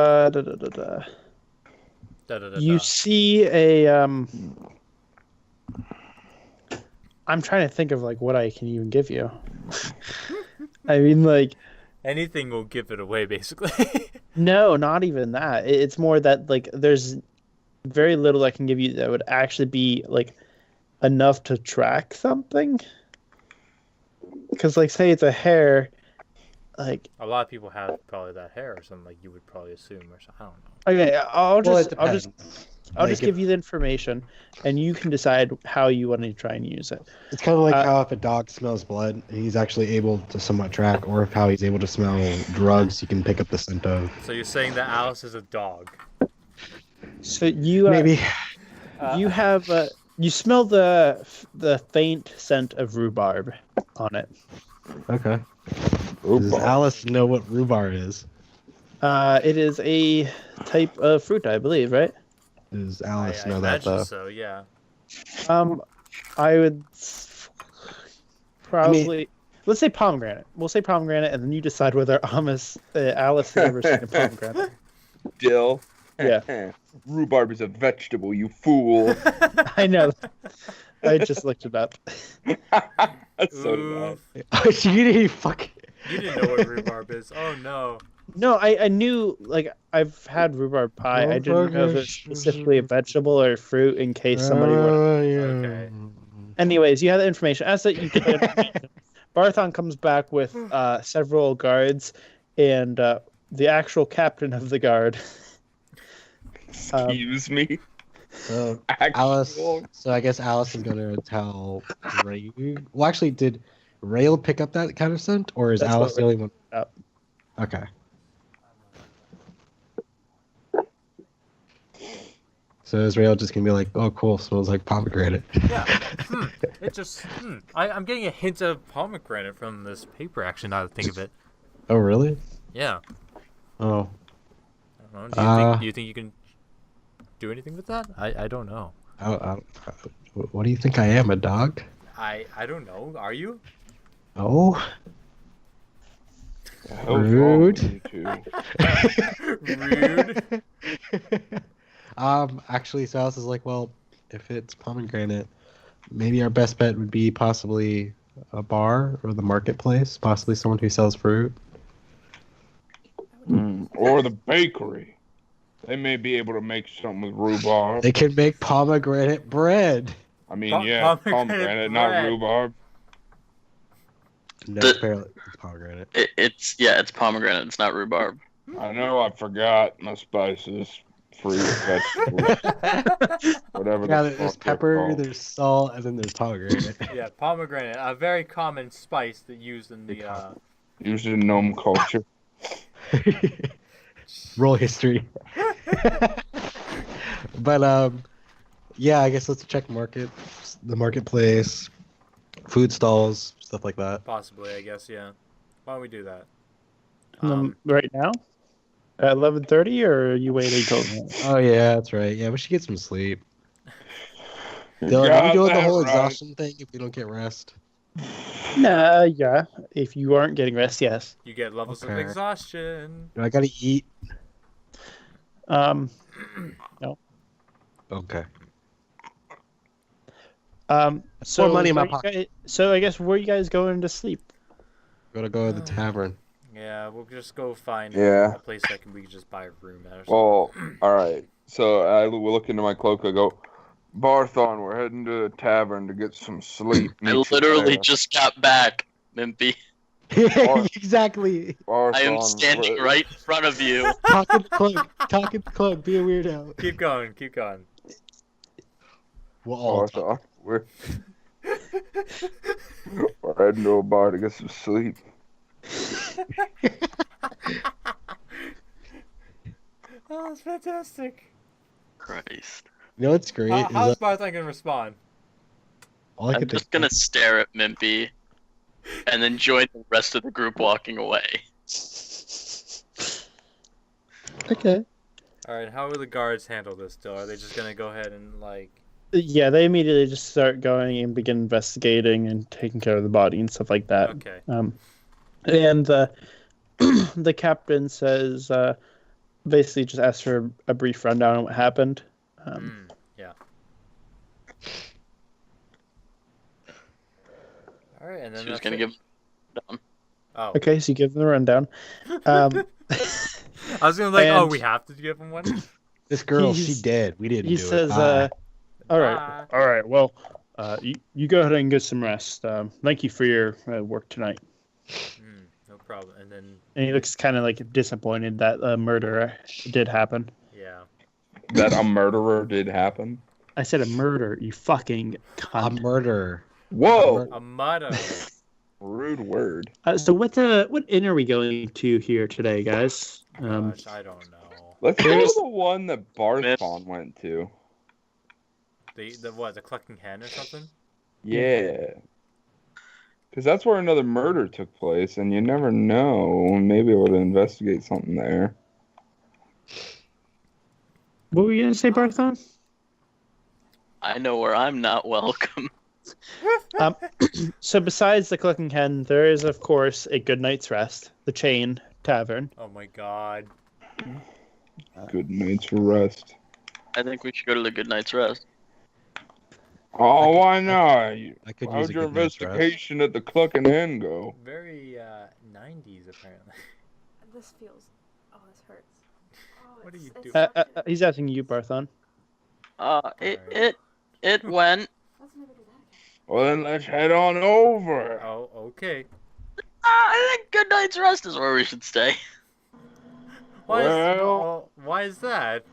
You see a I'm trying to think of like what I can even give you. I mean, like Anything will give it away, basically. no, not even that. It's more that like there's very little I can give you that would actually be like enough to track something. Because like say it's a hair, like A lot of people have probably that hair or something, like you would probably assume, or something. I don't know. okay, I'll Well, it I'll just depends. I'll Like, just give you the information, and you can decide how you want to try and use it. It's kind of like Uh, how if a dog smells blood, he's actually able to somewhat track, or if how he's able to smell drugs, you can pick up the scent of. So you're saying that Alice is a dog? So you Maybe. you have you smell the faint scent of rhubarb on it. Okay. Does Rhubarb. Alice know what rhubarb is? It is a type of fruit, I believe, right? Does I Alice know that imagine though? so. Yeah. I would probably let's say pomegranate. We'll say pomegranate, and then you decide whether Alice has ever seen a pomegranate. Dill. Yeah. Rhubarb is a vegetable, you fool. I know. I just looked it up. So did I. Oof. You fuck. You didn't know what rhubarb is. Oh no. No, I knew, like, I've had rhubarb pie. I didn't know if it's specifically a vegetable or a fruit in case somebody would. Okay. Anyways, you have the information. As that you get the information, Barthon comes back with several guards and the actual captain of the guard. Excuse me. So Actual. Alice. So I guess Alice is gonna tell Ray. Well, actually, did Rail pick up that kind of scent, or is That's Alice what the only one? up. Okay. So is Rail just gonna be like, "Oh, cool, smells like pomegranate"? Yeah. It just. I'm getting a hint of pomegranate from this paper. Actually, now that I think of it. Oh, really? Yeah. Oh, I don't know. Do you think you can do anything with that? I don't know. what do you think I am, a dog? I don't know. Are you? Oh, The hell's wrong with rude. you two? Rude. Actually, so Alice is like, well, if it's pomegranate, maybe our best bet would be possibly a bar or the marketplace, possibly someone who sells fruit. Or the bakery. They may be able to make something with rhubarb. They can make pomegranate bread. I mean, Pomegranate pomegranate, not bread. rhubarb. No, The- apparently it's pomegranate. It's pomegranate. It's not rhubarb. I know I forgot my spices, fruit, vegetables, whatever Yeah, the there's fuck they're pepper, called. there's salt, and then there's pomegranate. Yeah, pomegranate, a very common spice that used in the. Used in gnome culture. Roll history. But yeah, I guess let's check the marketplace, food stalls, stuff like that. Possibly, I guess. Yeah. Why don't we do that? Right now? At 11:30, or are you waiting till? Oh yeah, that's right. Yeah, we should get some sleep. Dylan, are Got we doing the that whole right. exhaustion thing if we don't get rest? Nah, yeah. If you aren't getting rest, yes. You get levels of Okay. exhaustion. Do I gotta eat? No. Okay. So more money in my where you pocket. guys- so I guess where you guys going to sleep? Gotta go to the tavern. Yeah, we'll just go find Yeah. a place that we can just buy a room at or something. Well, alright. So I will look into my cloak. I go, Barthon, we're heading to the tavern to get some sleep. I Meet you literally there." just got back, Mimpy. Exactly. I am Barthon, standing we're- right in front of you. Talking to cloak. Be a weirdo. Keep going, keep going. We'll all talk. Barthon, we're heading to a bar to get some sleep. Oh, that's fantastic. Christ. You know what's great? is How's that Barthon gonna respond? all I I'm could just think gonna stare at Mimpy and then join the rest of the group walking away. Okay. Alright, how will the guards handle this still? Are they just gonna go ahead and, like... Yeah, they immediately just start going and begin investigating and taking care of the body and stuff like that. Okay. And the captain says, basically just asked for a brief rundown on what happened. Yeah. All right, and then She was that's gonna it. give. Down. Oh, Okay, so you give them the rundown. Um, I was gonna like, oh, and- we have to give him one. This girl, He's- she dead. We didn't he do says, it. Bye. "All right, Bye. all right. Well, you go ahead and get some rest. Thank you for your work tonight." No problem. And then And he looks kind of like disappointed that murder did happen. yeah. That a murderer did happen. I said a murder, you fucking A cunt. murder. Whoa! A motto. Rude word. So what inn are we going to here today, guys? Gosh, I don't know. Let's go There's- to the one that Barthon went to. The what? The clucking hen or something? Yeah. Because that's where another murder took place, and you never know. We may be able to investigate something there. What were you gonna say, Barthon? I know where I'm not welcome. So besides the Clucking Hen, there is of course a Good Night's Rest, the Chain Tavern. Oh my god. Good night's rest. I think we should go to the Good Night's Rest. Oh, why not? I could use How'd a your good night's rest. investigation at the Cluck and Hen go? Very 90s apparently. This feels. Oh, this hurts. Oh, What are you it's doing? such a- He's asking you, Barthon. It went. Let's never do that again. Well, then let's head on over. Oh, okay. I think Good Night's Rest is where we should stay. Why is that?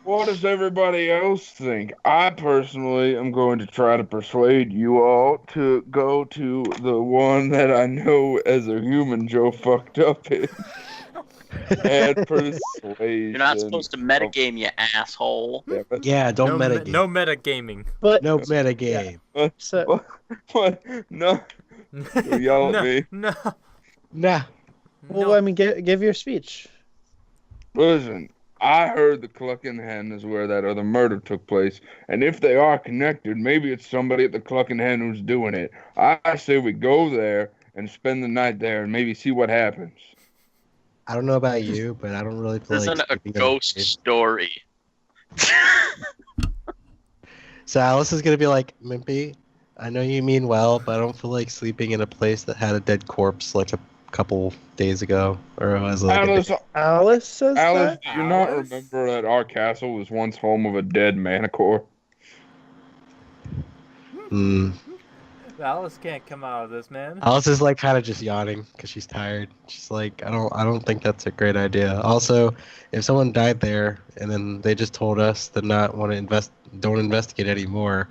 What does everybody else think? I personally am going to try to persuade you all to go to the one that I know as a human Joe fucked up in. And persuasion. You're not supposed to metagame, you asshole. Yeah, don't no, metagame. no metagaming. But No metagame. so What? No. Don't yell at me. No. Nah. well, No. I mean, give your speech. Listen, I heard the Clucking Hen is where that other murder took place, and if they are connected, maybe it's somebody at the Clucking Hen who's doing it. I say we go there and spend the night there and maybe see what happens. I don't know about you, but I don't really feel This like isn't a sleeping in ghost place. story. So Alice is gonna be like, Mimpy, I know you mean well, but I don't feel like sleeping in a place that had a dead corpse like a couple days ago, or it was like. Alice says Alice, that. do you not Alice? remember that our castle was once home of a dead manicore? Alice can't come out of this, man. Alice is like kind of just yawning because she's tired. She's like, I don't think that's a great idea. Also, if someone died there and then they just told us to not want to don't investigate anymore,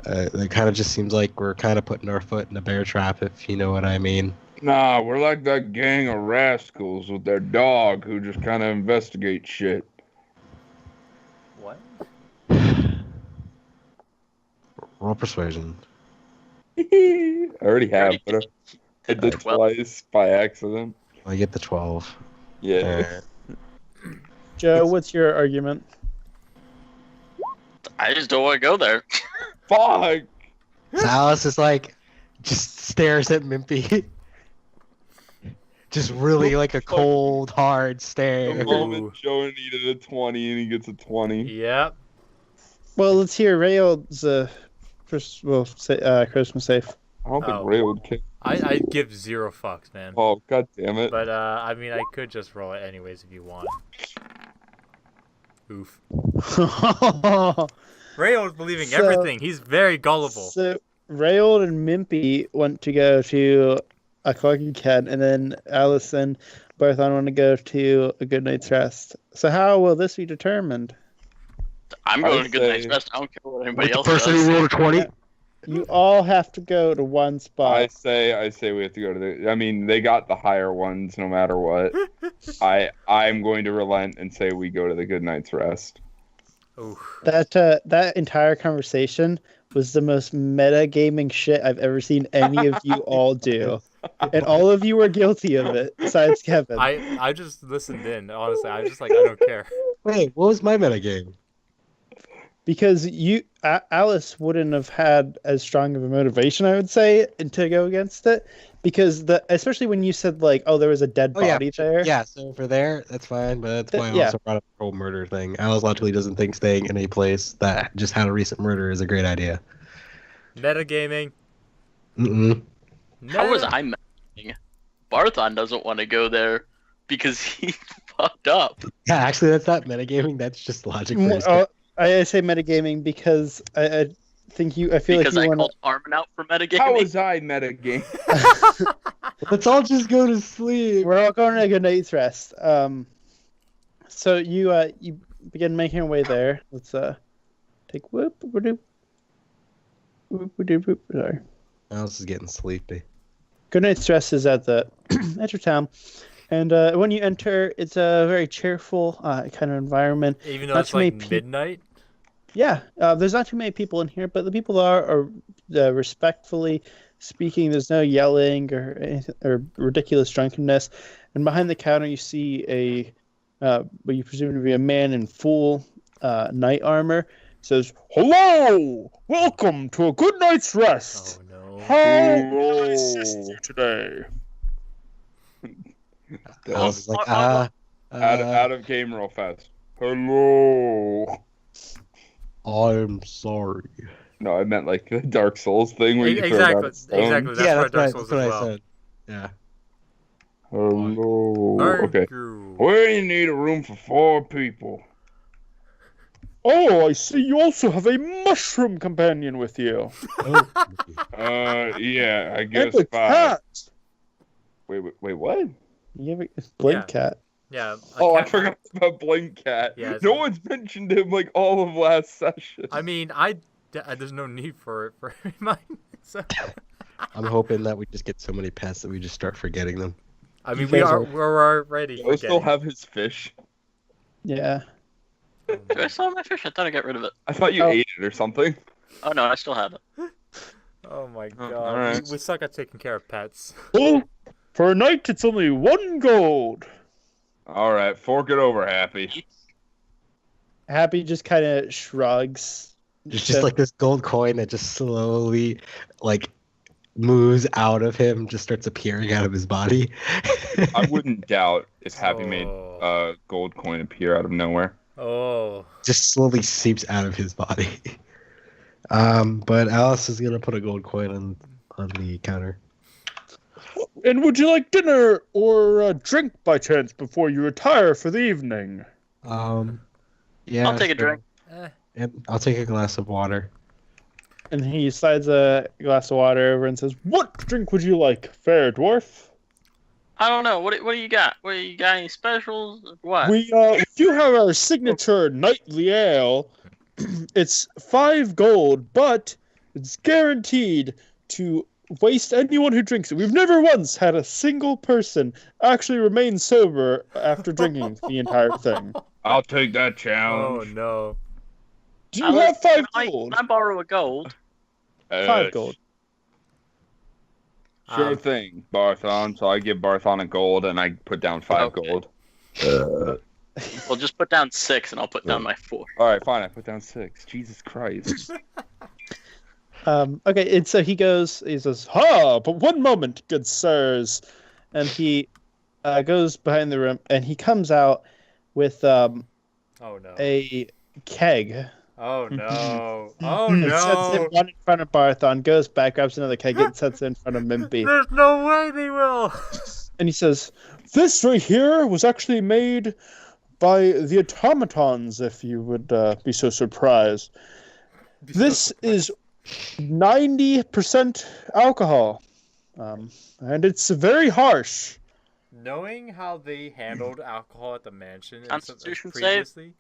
it kind of just seems like we're kind of putting our foot in a bear trap, if you know what I mean. Nah, we're like that gang of rascals with their dog who just kind of investigate shit. What? Roll persuasion. I already have, but I did 12. twice by accident. I get the 12. Yeah. Joe, what's your argument? I just don't want to go there. Fuck! So Alice is like, just stares at Mimpy. Just really like a cold, hard The stare. moment Joe needed a 20 and he gets a 20. Yep. Well, let's hear Rayold's Christmas safe. I don't think Oh. Ray would kick. I give 0 fucks, man. Oh, god damn it. But I mean, I could just roll it anyways if you want. Oof. Rayold's believing So- everything. He's very gullible. So Rayold and Mimpy want to go to a Clucking Hen, and then Alice and Barthon want to go to a Good Night's Rest. So how will this be determined? I'm I going would to Good Night's say- Rest. I don't care what anybody With the else person does. who rolled a 20? You all have to go to one I spot. say we have to go to the. I mean, they got the higher ones no matter what. I'm going to relent and say we go to the Good Night's Rest. Oof. That entire conversation was the most metagaming shit I've ever seen any of you all do, and all of you were guilty of it, besides Kevin. I just listened in. Honestly, I was just like, I don't care. Wait, what was my metagame? because Alice wouldn't have had as strong of a motivation, I would say, to go against it, because especially when you said like, oh, there was a dead body there. Yeah, so for there, that's fine, but that's why I Yeah. also brought up the whole murder thing. Alice logically doesn't think staying in a place that just had a recent murder is a great idea. Metagaming. Mm-mm. How was I messing? Barthon doesn't want to go there because he fucked up. Yeah, actually, that's not metagaming. That's just logic. For his I say metagaming because I think I feel Because like I you want called Armin out for How metagaming. was I metagame? Let's all just go to sleep. We're all going to a good night's rest. So you begin making your way there. Let's take sorry. Alice is getting sleepy. Good night's rest is at the at your town, and when you enter, it's a very cheerful kind of environment. Even though Not it's too many like midnight. Yeah, there's not too many people in here, but the people are respectfully speaking. There's no yelling or ridiculous drunkenness. And behind the counter, you see what you presume to be a man in full knight armor. It says, "Hello, welcome to a good night's rest. Oh no. How can I assist you today?" Alice is like, out of game real fast. Hello. I'm sorry. No, I meant like the Dark Souls thing where you throw down a stone. Exactly. That's Yeah, what Dark right, Souls that's as what I well. said. Yeah. Hello. Okay. Argue. We need a room for 4 people. Oh, I see you also have a mushroom companion with you. Yeah, I guess And a 5. cat. Wait, what? You have a blink Yeah. cat. Yeah. I forgot about Blink Cat. Yeah, No one's mentioned him like all of last session. I mean, there's no need for it for mine. So. I'm hoping that we just get so many pets that we just start forgetting them. I mean, You guys we're already Do I still forgetting. have his fish? Yeah. Do I still have my fish? I thought I got rid of it. I thought you ate it or something. Oh no, I still have it. Oh my god. alright. We suck at taking care of pets. Oh, for a night, it's only 1 gold. All right, fork it over, Happy. Happy just kind of shrugs. There's just like this gold coin that just slowly, like, moves out of him, just starts appearing out of his body. I wouldn't doubt if Happy made Oh. a gold coin appear out of nowhere. Oh. Just slowly seeps out of his body. But Alice is gonna put a gold coin on the counter. And would you like dinner or a drink by chance before you retire for the evening? Yeah. I'll take a drink. And I'll take a glass of water. And he slides a glass of water over and says, "What drink would you like, fair dwarf?" I don't know. What do you got? What you got? Any specials? What? We do have our signature nightly ale. It's 5 gold, but it's guaranteed to waste anyone who drinks it. We've never once had a single person actually remain sober after drinking the entire thing. I'll take that Oh challenge. no. Do you have 5 Can gold? I borrow a gold? 5 gold. Sure thing, Barthon. So I give Barthon a gold, and I put down 5 Okay. gold. Well, just put down 6, and I'll put down my 4. All right, fine. I put down 6. Jesus Christ. Okay, and so he says, "Ha, but one moment, good sirs." And he goes behind the room, and he comes out with Oh no. a keg. Oh no. Oh And sets it no. one in front of Barthon, goes back, grabs another keg, and sets it in front of Mimpy. There's no way they will. And he says, "This right here was actually made by the automatons, if you would be so surprised. This is 90% alcohol, and it's very harsh." Knowing how they handled alcohol at the mansion Constitution save? previously.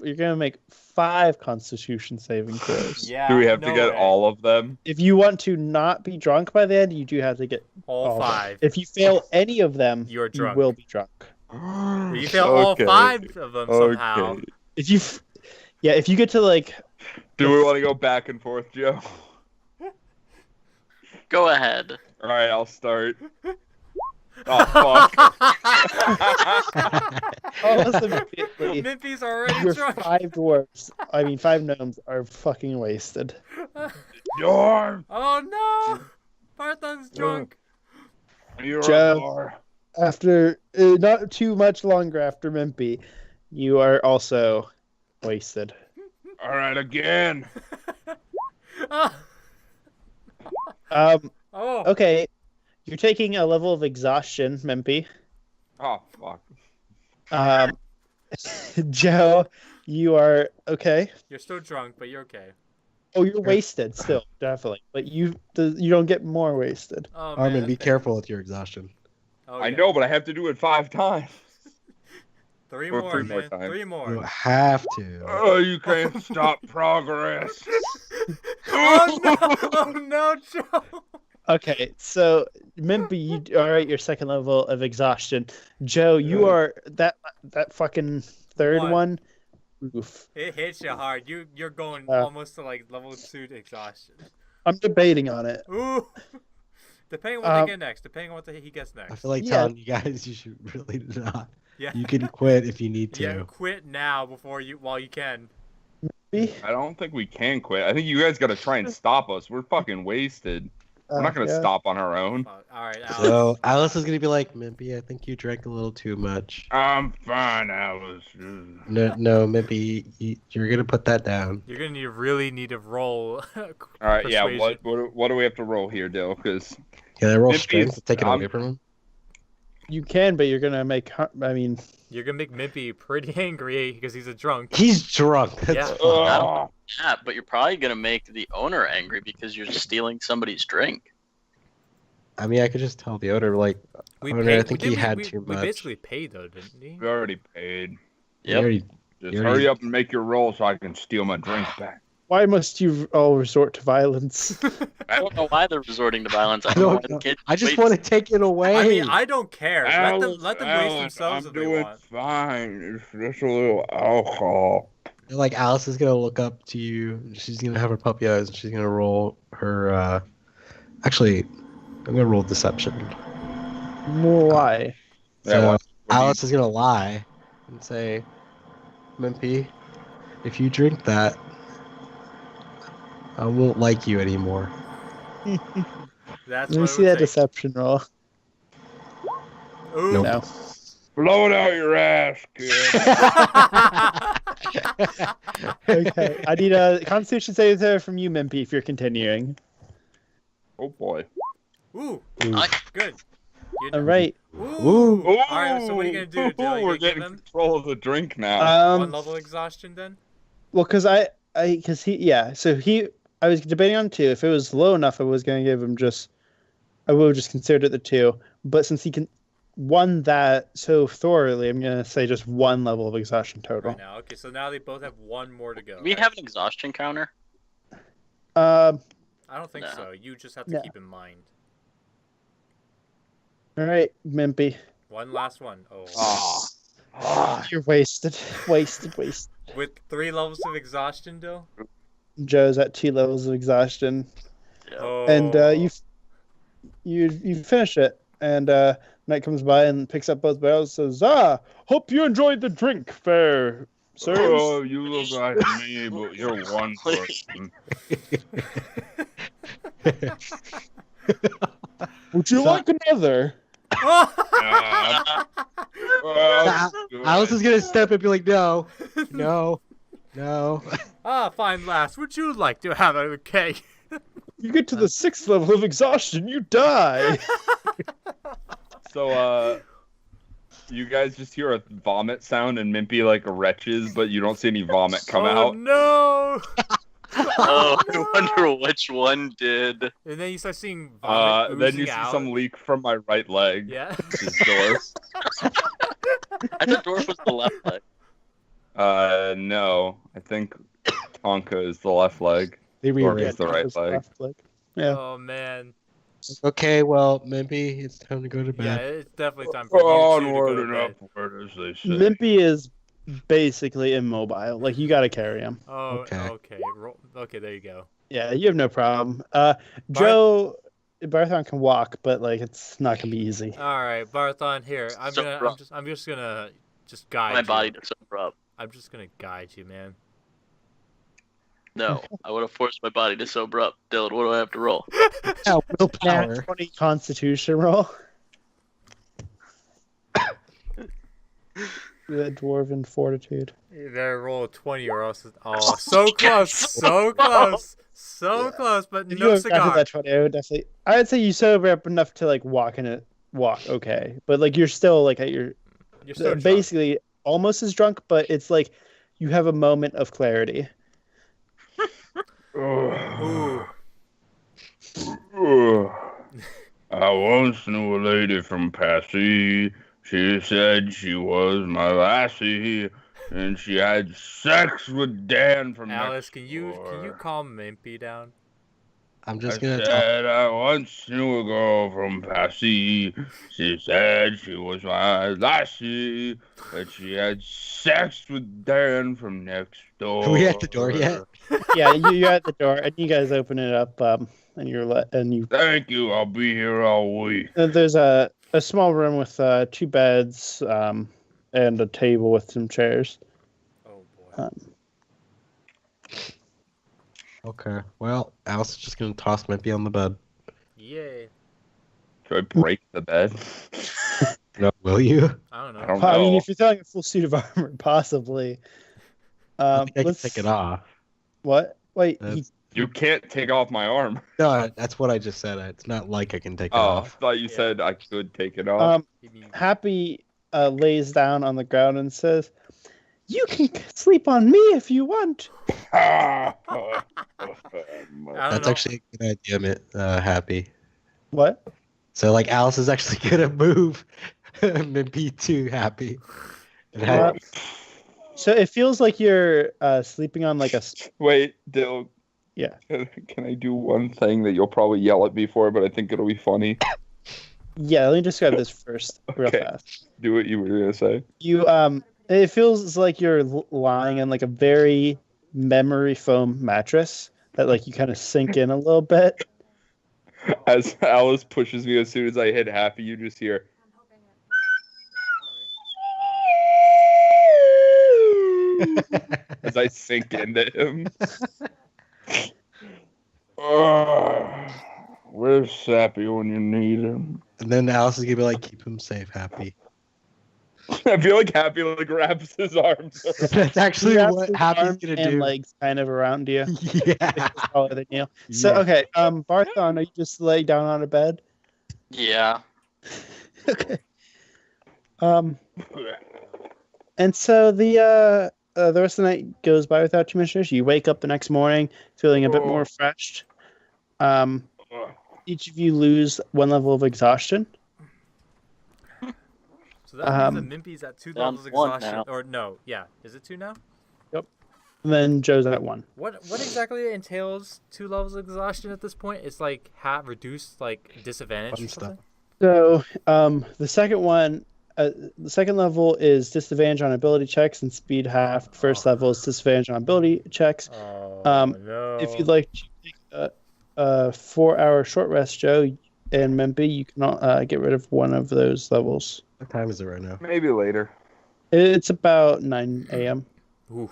You're going to make 5 Constitution saving throws. Yeah. Do we have to no get way. all of them? If you want to not be drunk by the end, you do have to get all all of them. 5? If you fail any of them, You're you drunk. will be drunk. You fail all Okay. 5 of them somehow. Okay. If you, if you get to like, Do we want to go back and forth, Joe? Go ahead. All right, I'll start. Oh fuck! Almost immediately, Mimpy's already your drunk. 5 dwarves, I mean 5 gnomes, are fucking wasted. Dorm, Oh no! Barthon's drunk. you're Joe. a door. After not too much longer after Mimpy, you are also wasted. All right, again. Ah. Oh. Okay, you're taking a level of exhaustion, Mimpy. Oh fuck! Joe, you are okay. You're still drunk, but you're okay. Oh, you're wasted still, definitely. But you don't get more wasted. Oh, Armin, man. be careful with your exhaustion. Oh, I yeah. know, but I have to do it 5 times. 3 Or more, 3 more man. times. 3 You more. have to. Oh, you can't stop progress. Oh no! Oh no, Joe! Okay, so Mimpy, you are at your second level of exhaustion. Joe, you are that fucking third One. one. Oof. It hits you hard. You're going Uh. almost to like level 2 exhaustion. I'm debating on it. Ooh. Depending on what they get next. Depending on what he gets next. I feel like Yeah. telling you guys you should really not. Yeah. You can quit if you need to. Yeah, quit now while you can. Me? I don't think we can quit. I think you guys got to try and stop us. We're fucking wasted. We're not gonna Yeah. stop on our own. All right, Alex. So Alice is gonna be like, Mimpy, I think you drank a little too much. I'm fine, Alice. No, Mimpy, you're gonna put that down. You're gonna really need to roll. All right, yeah. persuasion. What do we have to roll here, Dill? Because Can I roll Mimpy strength is- to take it I'm- away from him? You can, but you're gonna make. I mean, You're gonna make Mimpy pretty angry because he's a drunk. He's drunk. That's Yeah. fine. oh, Yeah, but you're probably gonna make the owner angry because you're stealing somebody's drink. I mean, I could just tell the owner, like, We owner, paid. I think he didn't had we, too we much. basically paid though, didn't we? we already paid. You Yep. already- Just You already- hurry up and make your roll so I can steal my drink back. why must you all resort to violence? I don't know why they're resorting to violence. I I don't know why don't the know. kid I just waits. want to take it away. I mean, I don't care. Alice, let them waste Alice, themselves I'm if they doing want. fine. It's just a little alcohol. Like, Alice is gonna look up to you. She's gonna have her puppy eyes, and she's gonna roll her. Actually, I'm gonna roll deception. Why? So Yeah, what do you- Alice is gonna lie and say, Mimpy, if you drink that, I won't like you anymore. That's Let me what see it that would take. deception roll. Ooh. Nope. No. Blow it out your ass, kid. Okay, I need a Constitution saving throw from you, Mimpy, if you're continuing. Oh boy. Ooh. I- Good. You All right. Ooh. Ooh. All right. So what are you gonna do? Dylan? You We're gonna give getting him control of the drink now. one level exhaustion then? Well, because I was debating on 2. If it was low enough, I was going to give him I would have just considered it the 2. But since he won that so thoroughly, I'm going to say just 1 level of exhaustion total. Right now. Okay. So now they both have one more to go. We right? have an exhaustion counter. All I don't think No. so. You just have to No. keep in mind. right, Mimpy. One last one. Oh. You're wasted. Wasted. With 3 levels of exhaustion, Dill. Joe's at 2 levels of exhaustion. Oh. And you finish it. And Knight comes by and picks up both barrels and says, hope you enjoyed the drink, fair sirs. Oh, you look like me, but you're one person. Would you like another? Well, Alice is gonna step and be like, no, no, no. Fine lass. Would you like to have a cake? You get to the 6th level of exhaustion, you die. So, you guys just hear a vomit sound and Mimpy like retches, but you don't see any vomit come Oh out. no! Oh, I wonder which one did. And then you start seeing vomit Then you oozing see out. some leak from my right leg. Yeah. Which is Dwarf. I thought Dwarf was the left leg. No. I think Tonka is the left leg. They Or rearrange. is the right It's leg. left leg. Yeah. Oh man. Okay, well, Mimpy, it's time to go to Yeah, bed. it's definitely time for you two to Onward go and to bed. upward, as they say. Mimpy is basically immobile. Like, you gotta carry him. Oh, Okay. okay. Okay, there you go. Yeah, you have no problem. Joe, Barthon can walk, but like it's not gonna be easy. All right, Barthon, here. I'm just gonna guide My you. body to sober up. I'm just gonna guide you, man. No, I would have forced my body to sober up. Dylan, what do I have to roll? Yeah, willpower. 20 Constitution roll. The dwarven fortitude. You better roll a 20 or else. Oh, so close, so close, so close, but If no you cigar. that 20, I would say you sober up enough to like walk okay, but like you're still like at your You're still drunk. basically almost as drunk, but it's like you have a moment of clarity. Ooh. I once knew a lady from Passy. She said she was my lassie, and she had sex with Dan from Alice, next can you door. calm Mimpy down? I'm I just gonna talk. said I once knew a girl from Passy. She said she was my lassie, but she had sex with Dan from next door. Are we at the door yet? Yeah, you're at the door, and you guys open it up, and you. Thank you. I'll be here all week. There's a small room with 2 beds, and a table with some chairs. Oh boy. Okay. Well, Alice is just gonna toss Mimpy on the bed. Yay. Should I break the bed? No, will you? I don't know. I don't I mean, know. if you're throwing a full suit of armor, possibly. I think I can Let's take it off. What? Wait, That's- You can't take off my arm. No, that's what I just said. It's not like I can take it Oh, I off. thought you Yeah. said I could take it off. He means- Happy lays down on the ground and says, "You can sleep on me if you want." I don't That's know. actually a good idea, Happy. What? So, like, Alice is actually gonna move Mimpy to Happy. And Uh, So it feels like you're sleeping on like a. Wait, Dill. Yeah. Can I do one thing that you'll probably yell at me for, but I think it'll be funny? Yeah, let me describe this first, real Okay. fast. Do what you were gonna say. You it feels like you're lying on like a very memory foam mattress that like you kind of sink in a little bit. As Alice pushes me, as soon as I hit Happy, you just hear. As I sink into him. Where's Sappy when you need him? And then Alice is gonna be like, keep him safe, Happy. I feel like Happy like wraps his arms. That's actually Wraps what his Happy's arms gonna and do. legs kind of around you. Yeah. It's taller than you. So Yeah. okay, Barthon, are you just laying down on a bed? Yeah. Okay. And so the rest of the night goes by without too much issue. You wake up the next morning feeling a bit more refreshed. Each of you lose 1 level of exhaustion. So that means that Mimpy's at 2 Down levels of 1 exhaustion. now. Or no, yeah. Is it 2 now? And then Joe's at 1. What exactly entails 2 levels of exhaustion at this point? It's like reduced like disadvantage Fun or something? So the second one, the second level is disadvantage on ability checks and speed half. First level is disadvantage on ability checks. Oh no. If you'd like to take a 4-hour short rest, Joe and Mempi, you can get rid of 1 of those levels. What time is it right now? Maybe later. It's about 9 a.m. Oof.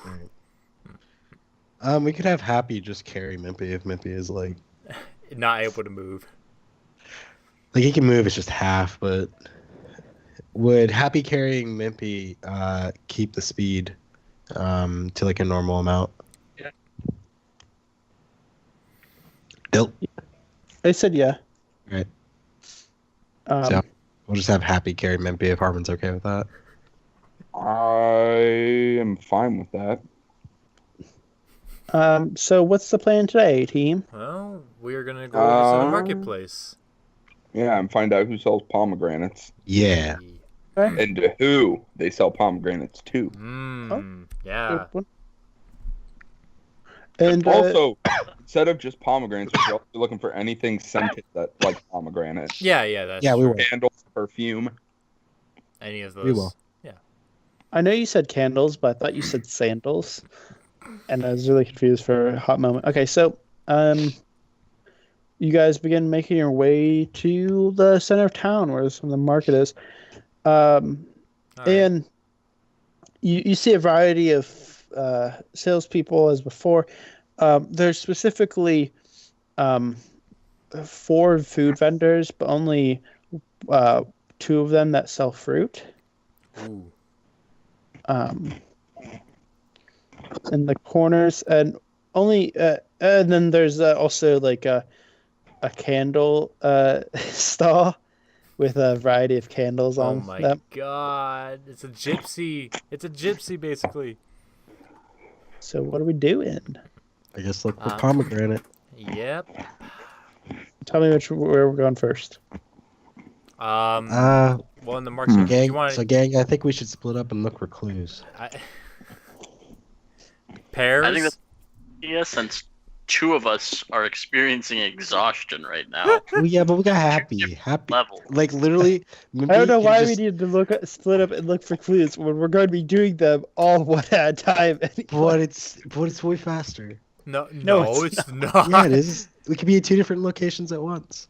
We could have Happy just carry Mimpy if Mimpy is like Not able to move. he can move, it's just half, but would Happy carrying Mimpy keep the speed to like a normal amount? Yeah. Dill. I said yeah. Right. Um, We'll just have Happy carry Mimpy if Harmon's okay with that. I am fine with that. So what's the plan today, team? Well, we are gonna go over to the Um, marketplace. Yeah, and find out who sells pomegranates. Yeah. And to who they sell pomegranates to. Yeah. Good one. And Also, instead of just pomegranates, we're also looking for anything scented that like pomegranate. Yeah, that's Yeah, we true. will. Candles, perfume. Any of those. We will. I know you said candles, but I thought you said sandals, and I was really confused for a hot moment. Okay, so you guys begin making your way to the center of town where some of the market is. Um, All right. and you see a variety of salespeople as before. There's specifically 4 food vendors, but only 2 of them that sell fruit. Ooh. In the corners, and only and then there's also like a candle stall with a variety of candles Oh on my them. god. It's a gypsy. It's a gypsy, basically. So what are we doing? I guess look for pomegranate. Yep. Tell me where we're going first. Well, in the market, Gang, you want so gang, I think we should split up and look for clues. Pairs? I think that's since 2 of us are experiencing exhaustion right now. Oh yeah, but we got happy. Level. Like literally. I don't know why we need to split up and look for clues when we're going to be doing them all one at a time. Anyway. But it's way faster. No, No, it's not. Yeah, it is. We could be at 2 different locations at once.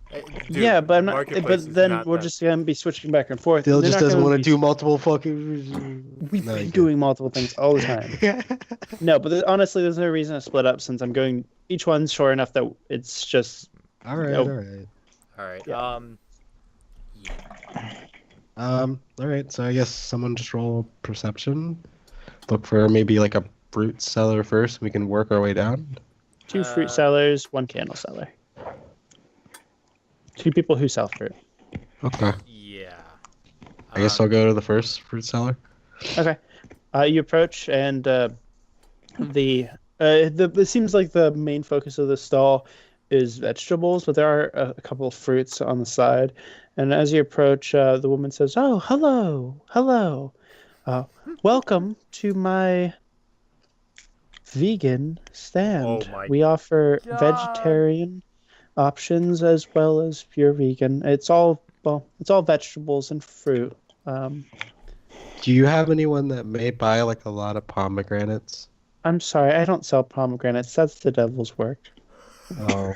Dude, Yeah, but I'm not. Marketplace is But then not we're that- just gonna be switching back and forth. Phil and they're just not doesn't gonna want to be- do multiple fucking. We've No, been you doing multiple things all the time. No, but honestly, there's no reason to split up since I'm going. Each one's short enough that it's just. All right, Nope. all right. All right. Yeah. All right. So I guess someone just roll perception. Look for maybe like a fruit seller first. We can work our way down. 2 fruit sellers, 1 candle seller. 2 people who sell fruit. Okay. Yeah. I guess I'll go to the first fruit seller. Okay. You approach, and it seems like the main focus of the stall is vegetables, but there are a couple of fruits on the side. And as you approach, the woman says, "Oh, hello. Welcome to my vegan stand. Oh my we offer God. vegetarian options as well as pure vegan. It's all vegetables and fruit. Do you have anyone that may buy like a lot of pomegranates? I'm sorry, I don't sell pomegranates. That's the devil's work." Oh.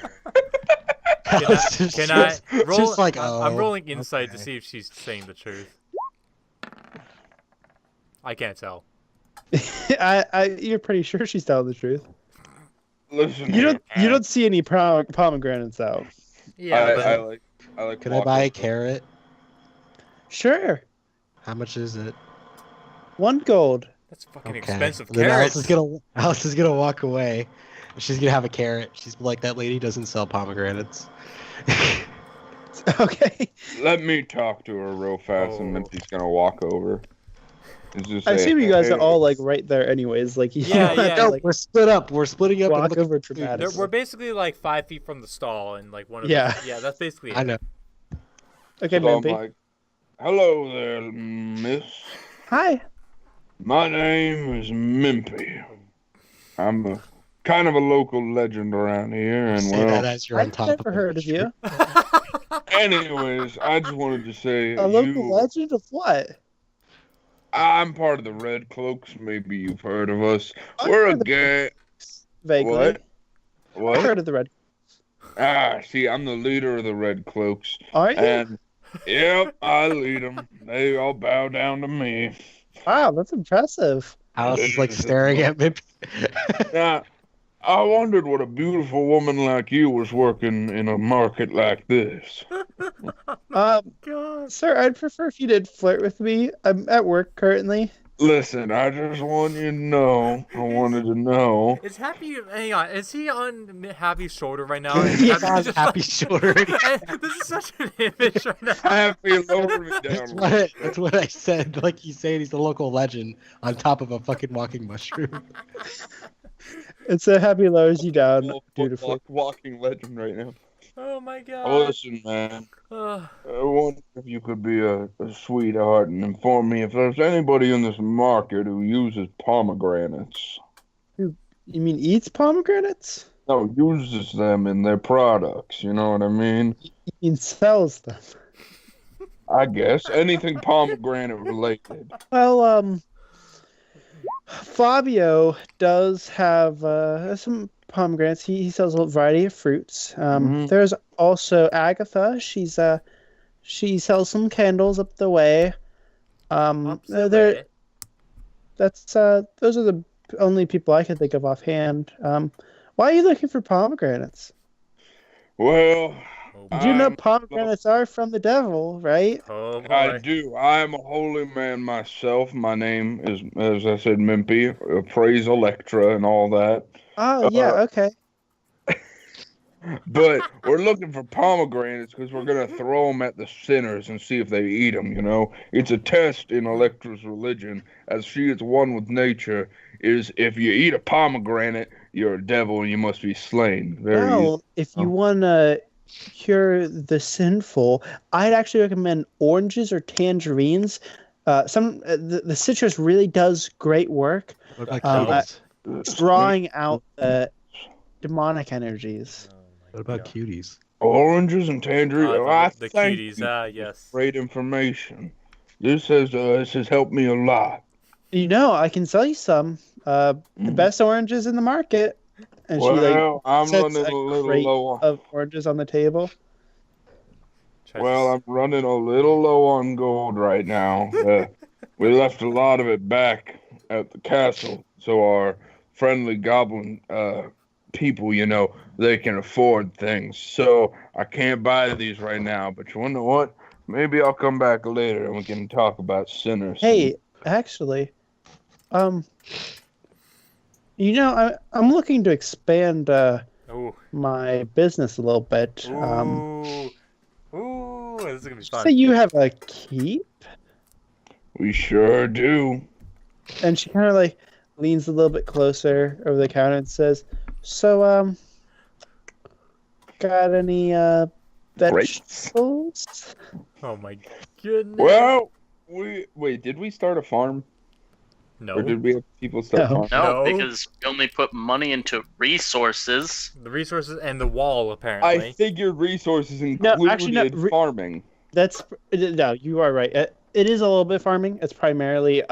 Can I roll? Just like, I'm rolling oh, insight to okay. see if she's saying the truth. I can't tell. You're pretty sure she's telling the truth. Listen, You here, don't see any pomegranates out. Yeah, but I like. Can I buy a carrot? Sure, How much is it? 1 gold. that's fucking Okay. expensive Then carrots. Alice is gonna walk away. She's gonna have a carrot. She's like, that lady doesn't sell pomegranates. Okay. Let me talk to her real fast, and then Oh. she's gonna walk over. And just I say, assume you guys are "Hey, all like right there, anyways. Like, you Yeah, don't have yeah. to, No, like, we're split up. We're splitting up. and walk looking over for food. dramatically. We're basically like 5 feet from the stall, and like one of Yeah. yeah, that's basically it. I know. Okay, so I'm Mimpy. like, hello there, miss. Hi. My name is Mimpy. I'm a kind of a local legend around here, and Say that well, as you're on I've top never of heard of you. anyways, I just wanted to say A local legend of what? I'm part of the Red Cloaks. Maybe you've heard of us. I've We're a heard of gang. Vaguely. What? I've What? heard of the red. See, I'm the leader of the Red Cloaks, Are you? and yep, I lead them. They all bow down to me. Wow, that's impressive. Alice is like staring at me. Now, I wondered what a beautiful woman like you was working in a market like this. God. Sir, I'd prefer if you did flirt with me. I'm at work currently. Listen, I just want you to know. I wanted to know. Is Happy? Hang on. Is he on Happy's shoulder right now? And He's Happy on just- Happy's shoulder. This is such an image right now. I have to lower me That's down. what I said. Like he's saying he's a local legend on top of a fucking walking mushroom. It's a happy lowers you down beautifully. Walking legend right now. Oh my god. Listen, man. Ugh. I wonder if you could be a sweetheart and inform me if there's anybody in this market who uses pomegranates. You mean eats pomegranates? No, uses them in their products. You know what I mean? You mean sells them? I guess anything pomegranate related. Well, Fabio does have some pomegranates. He sells a variety of fruits. Mhm. There's also Agatha. She sells some candles up the way. Up the There way. that's those are the only people I can think of offhand. Why are you looking for pomegranates? Well, Oh You know boy. pomegranates are from the devil, right? Oh I boy. do. I am a holy man myself. My name is, as I said, Mimpy. Praise Electra and all that. Oh yeah, okay. But we're looking for pomegranates because we're gonna throw them at the sinners and see if they eat them. You know, it's a test in Electra's religion, as she is one with nature. Is if you eat a pomegranate, you're a devil and you must be slain. Very easy. Well, if you want to cure the sinful, I'd actually recommend oranges or tangerines. The citrus really does great work What about Um, I- cuties? drawing out the demonic energies. Oh my What about God. cuties? Oranges and tangerines. Oh, I The thank cuties. you. Yes. Great information. This has helped me a lot. You know, I can sell you some. The best oranges in the market. And she Well, I'm sets running a a little crate low on. of oranges on the table. Well, I'm running a little low on gold right now. We left a lot of it back at the castle, so our friendly goblin people, you know, they can afford things. So I can't buy these right now, but you know what? Maybe I'll come back later and we can talk about sinners. Hey, actually, you know, I'm looking to expand Ooh. my business a little bit. Ooh. Ooh. This is gonna be So fun. you have a keep, We sure do. and she kind of like leans a little bit closer over the counter and says, "So, got any Grapes. vegetables?" Oh my goodness. Well, did we start a farm? No. Or did we have people start No. farming? No, No. because we only put money into resources. The resources and the wall I apparently. figured resources No, included actually, no, farming. No, you are right. It is a little bit farming. It's primarily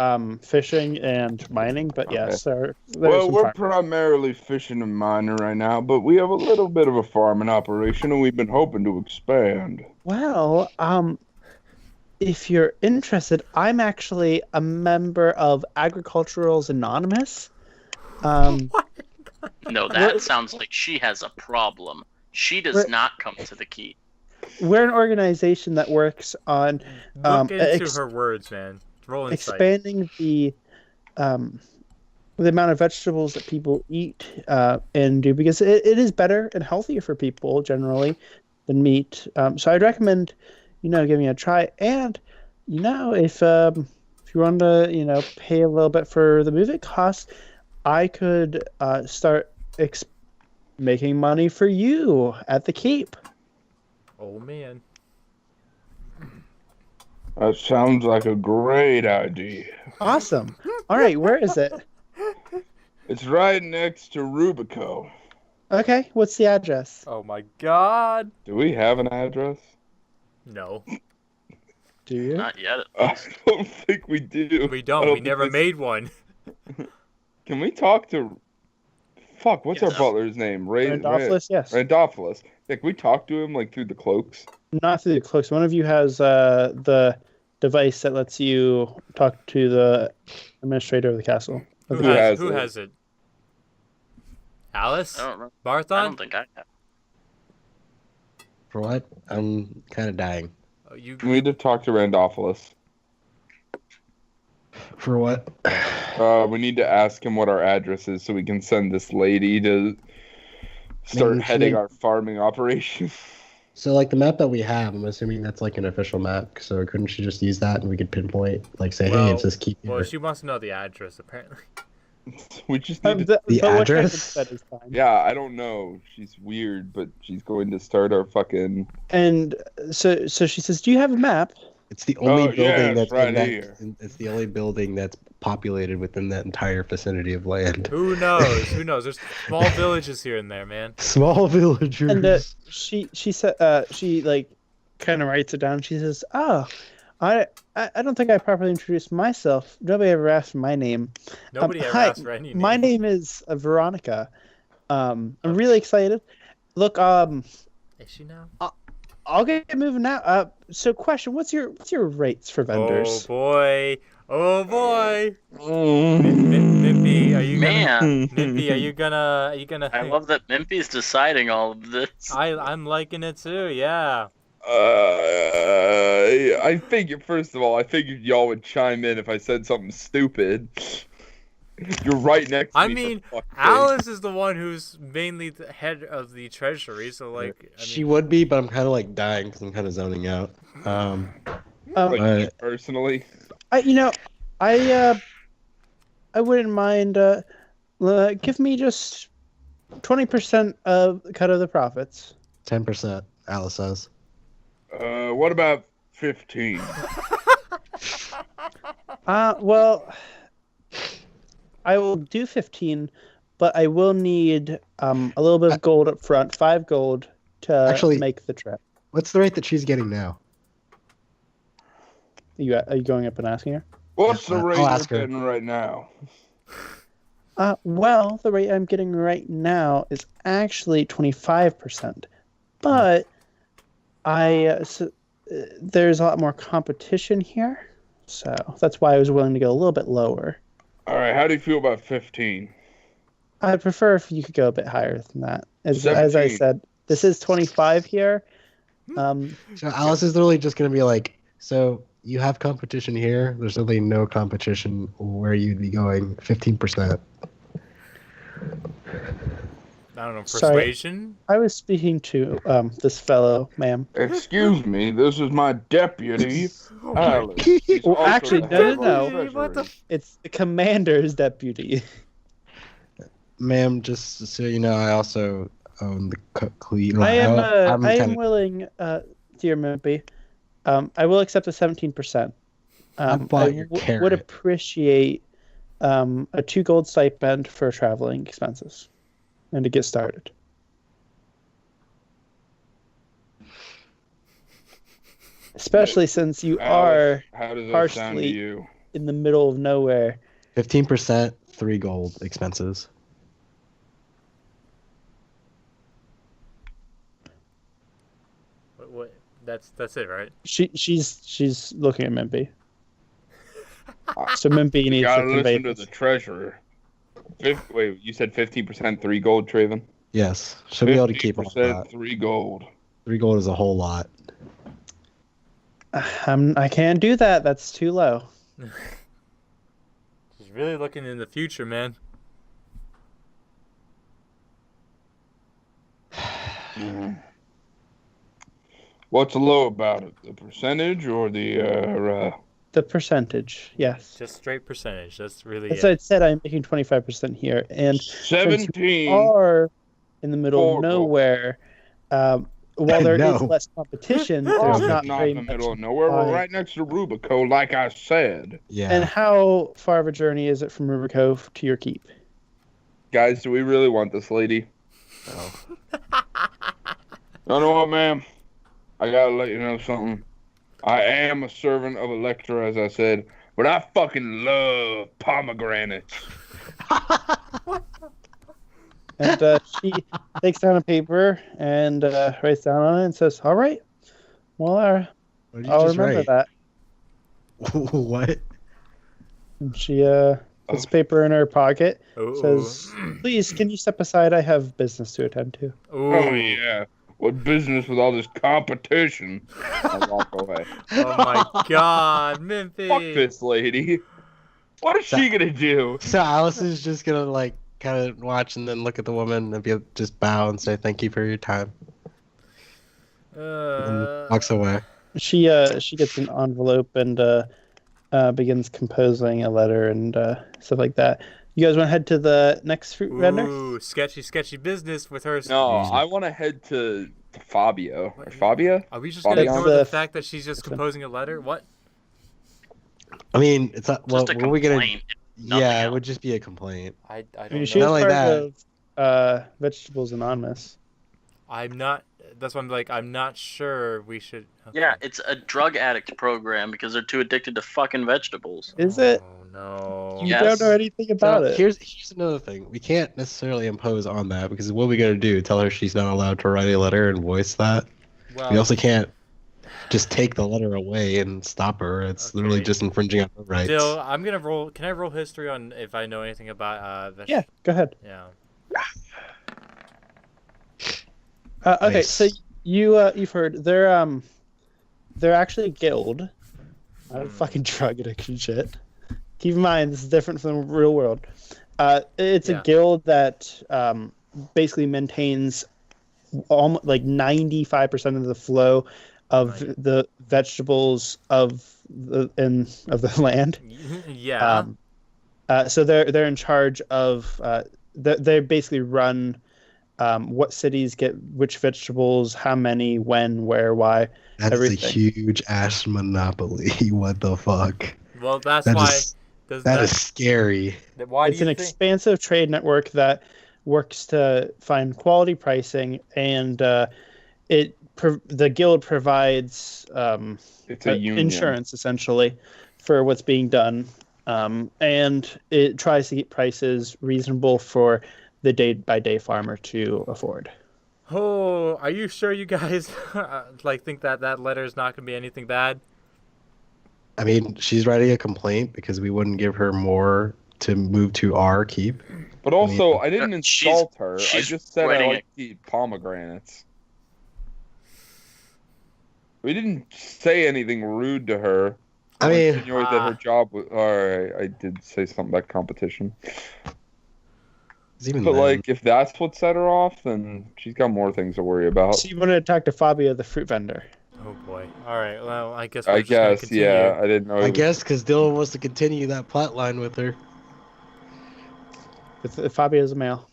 fishing and mining, but yes, there's Well, some we're farming. primarily fishing and mining right now, but we have a little bit of a farming operation, and we've been hoping to expand. Well, if you're interested, I'm actually a member of Agriculturals Anonymous. No, that sounds like she has a problem. She does We're- not come to the key. We're an organization that works on Look into her words, man. Roll insight. expanding the amount of vegetables that people eat and do, because it is better and healthier for people generally than meat. So I'd recommend, giving it a try. And if you want to pay a little bit for the move it costs, I could start making money for you at the keep. Oh man. That sounds like a great idea. Awesome. All right, where is it? It's right next to Rubico. Okay, what's the address? Oh my God. Do we have an address? No. Do you? Not yet. I don't think we do. We I don't. We think never it's- made one. Can we talk to... Fuck, what's our Yes. butler's name? Randolphus, yes. Randolphus. Can we talk to him, like, through the cloaks? Not through the cloaks. One of you has the device that lets you talk to the administrator of the castle. Who Who has who it? has it? Alice? I don't know. I Barthon? don't think I have. For what? I'm kind of dying. Oh, you We need to talk to Randolphus. For what? We need to ask him what our address is so we can send this lady to start Maybe- heading maybe- our farming operation. So, like, the map that we have, I'm assuming that's, like, an official map. So, couldn't she just use that and we could pinpoint, like, say, hey, it's this keep Well, here? she wants to know the address apparently. We just need to... The but what kind of address? that is fine. Yeah, I don't know. She's weird, but she's going to start our fucking... And so she says, "Do you have a map?" It's the only Oh, building yes, that's right in that, here. it's the only building that's populated within that entire vicinity of land. Who knows? Who knows? There's small villages here and there, man. Small villagers. And she said she like kind of writes it down. She says, "Oh, I don't think I properly introduced myself. Nobody ever asked for my name. Nobody ever hi, asked for any My name. name is Veronica. I'm really excited. Look, Is she now? I'll get moving now. So question, what's your rates for vendors? Oh boy. Mm. Mimpy, are you Man, Mimpy, are you gonna? I love that Mimpy's deciding all of this. I'm liking it too. Yeah. I figured, first of all, I figured y'all would chime in if I said something stupid. You're right next to I me. mean, for fuck's sake. Alice is the one who's mainly the head of the treasury, so like, I mean, She would be, but I'm kind of like dying because I'm kind of zoning out. Like But- you personally. I wouldn't mind. Give me just 20% of cut of the profits. 10%, Alice says. What about 15? Well, I will do 15, but I will need a little bit of gold up front, 5 gold to Actually- make the trip. What's the rate that she's getting now? Are you going up and asking her? What's the I'll rate you're ask her. getting right now? Well, the rate I'm getting right now is actually 25%, but there's a lot more competition here, so that's why I was willing to go a little bit lower. All right, how do you feel about 15? I'd prefer if you could go a bit higher than that. As I 17. said, this is 25 here. So Alice is literally just going to be like, so you have competition here. There's really no competition where you'd be going 15%. I don't know, Sorry. persuasion. I was speaking to this fellow, ma'am. Excuse me, this is my deputy, Alice. She's Well, also actually, the head of no. our What the treasury. It's the commander's deputy. Ma'am, just so you know, I also own the clean. I am kinda- willing, dear Mimpy. I will accept the 17%. I bought your would carrot. appreciate a 2 gold stipend for traveling expenses and to get started. Especially since you Alice, are how does that sound to partially- you? in the middle of nowhere. 15%, 3 gold expenses. What? That's it, right? She's looking at Mimpy. So Mimpy You needs to gotta convey listen to the treasurer. Wait, you said 15% 3 gold, Traven? Yes, she'll be able to keep all 15% that. 3 gold. 3 gold is a whole lot. I can't do that. That's too low. She's really looking in the future, man. What's low about it? The percentage or the The percentage, yes. Just straight percentage. That's really As it. I said, I'm making 25% here, and since you 17? are in the middle Four of gold. nowhere, while there is No. less competition, We're there's not not very in the much. middle of nowhere. We're right next to Rubico, like I said. Yeah. And how far of a journey is it from River Cove to your keep? Guys, do we really want this lady? You know what, ma'am? I gotta let you know something. I am a servant of Electra, as I said, but I fucking love pomegranates. And she takes down a paper and writes down on it and says, "All right, well, What did you I'll just remember write? that." What? And she puts paper in her pocket, Ooh. says, "Please, can you step aside? I have business to attend to." Ooh. Oh, yeah. What business with all this competition? I walk away. Oh my God, Mimpy. Fuck this lady. What is she gonna do? So Alice is just gonna like kind of watch and then look at the woman and just bow and say thank you for your time. And walks away. She gets an envelope and begins composing a letter and stuff like that. You guys want to head to the next fruit vendor? Ooh, sketchy business with her. No, I want to head to Fabio. Or Fabia? Are we just gonna That's ignore the the- fact that she's just composing a letter? What? I mean, it's not. Well, Just a what are we gonna? complaint. Nothing Yeah, it else. would just be a complaint. I I don't mean, know. she Not was only part that- of Vegetables Anonymous. I'm not. That's why I'm like, I'm not sure we should. Okay. Yeah, it's a drug addict program because they're too addicted to fucking vegetables. Is it? Oh, no. You Yes. don't know anything about So it. here's another thing. We can't necessarily impose on that because what are we gonna do? Tell her she's not allowed to write a letter and voice that? We Well, also can't just take the letter away and stop her. It's literally Okay. just infringing on her rights. Dill, I'm gonna roll. Can I roll history on if I know anything about Yeah, go ahead. Yeah. Okay, Nice. so you've heard they're actually a guild. Fucking drug addiction shit. Keep in mind this is different from the real world. It's Yeah. a guild that basically maintains almost like 95% of the flow of Right. the vegetables of the land. Yeah. So they're in charge of they basically run what cities get which vegetables, how many, when, where, why. That's everything. a huge ass monopoly. What the fuck? Well, that's That why. is Does that is scary. Why It's do an you think? expansive trade network that works to find quality pricing, and the guild provides It's a union. insurance essentially for what's being done, and it tries to keep prices reasonable for the day-by-day farmer to afford. Oh, are you sure you guys think that letter is not gonna be anything bad? I mean, she's writing a complaint because we wouldn't give her more to move to our keep. But also, I She's- didn't insult her. I she's just said I writing like to eat pomegranates. We didn't say anything rude to her. I mean, Insinuate that her job was. Alright, I did say something about competition. even But, then, like, if that's what set her off, then she's got more things to worry about. She wanted to talk to Fabio, the fruit vendor. Oh boy. All right. Well, I guess we're I just gonna guess, continue. yeah. I didn't know. I guess because Dylan wants to continue that plot line with her. With Fabio's a male.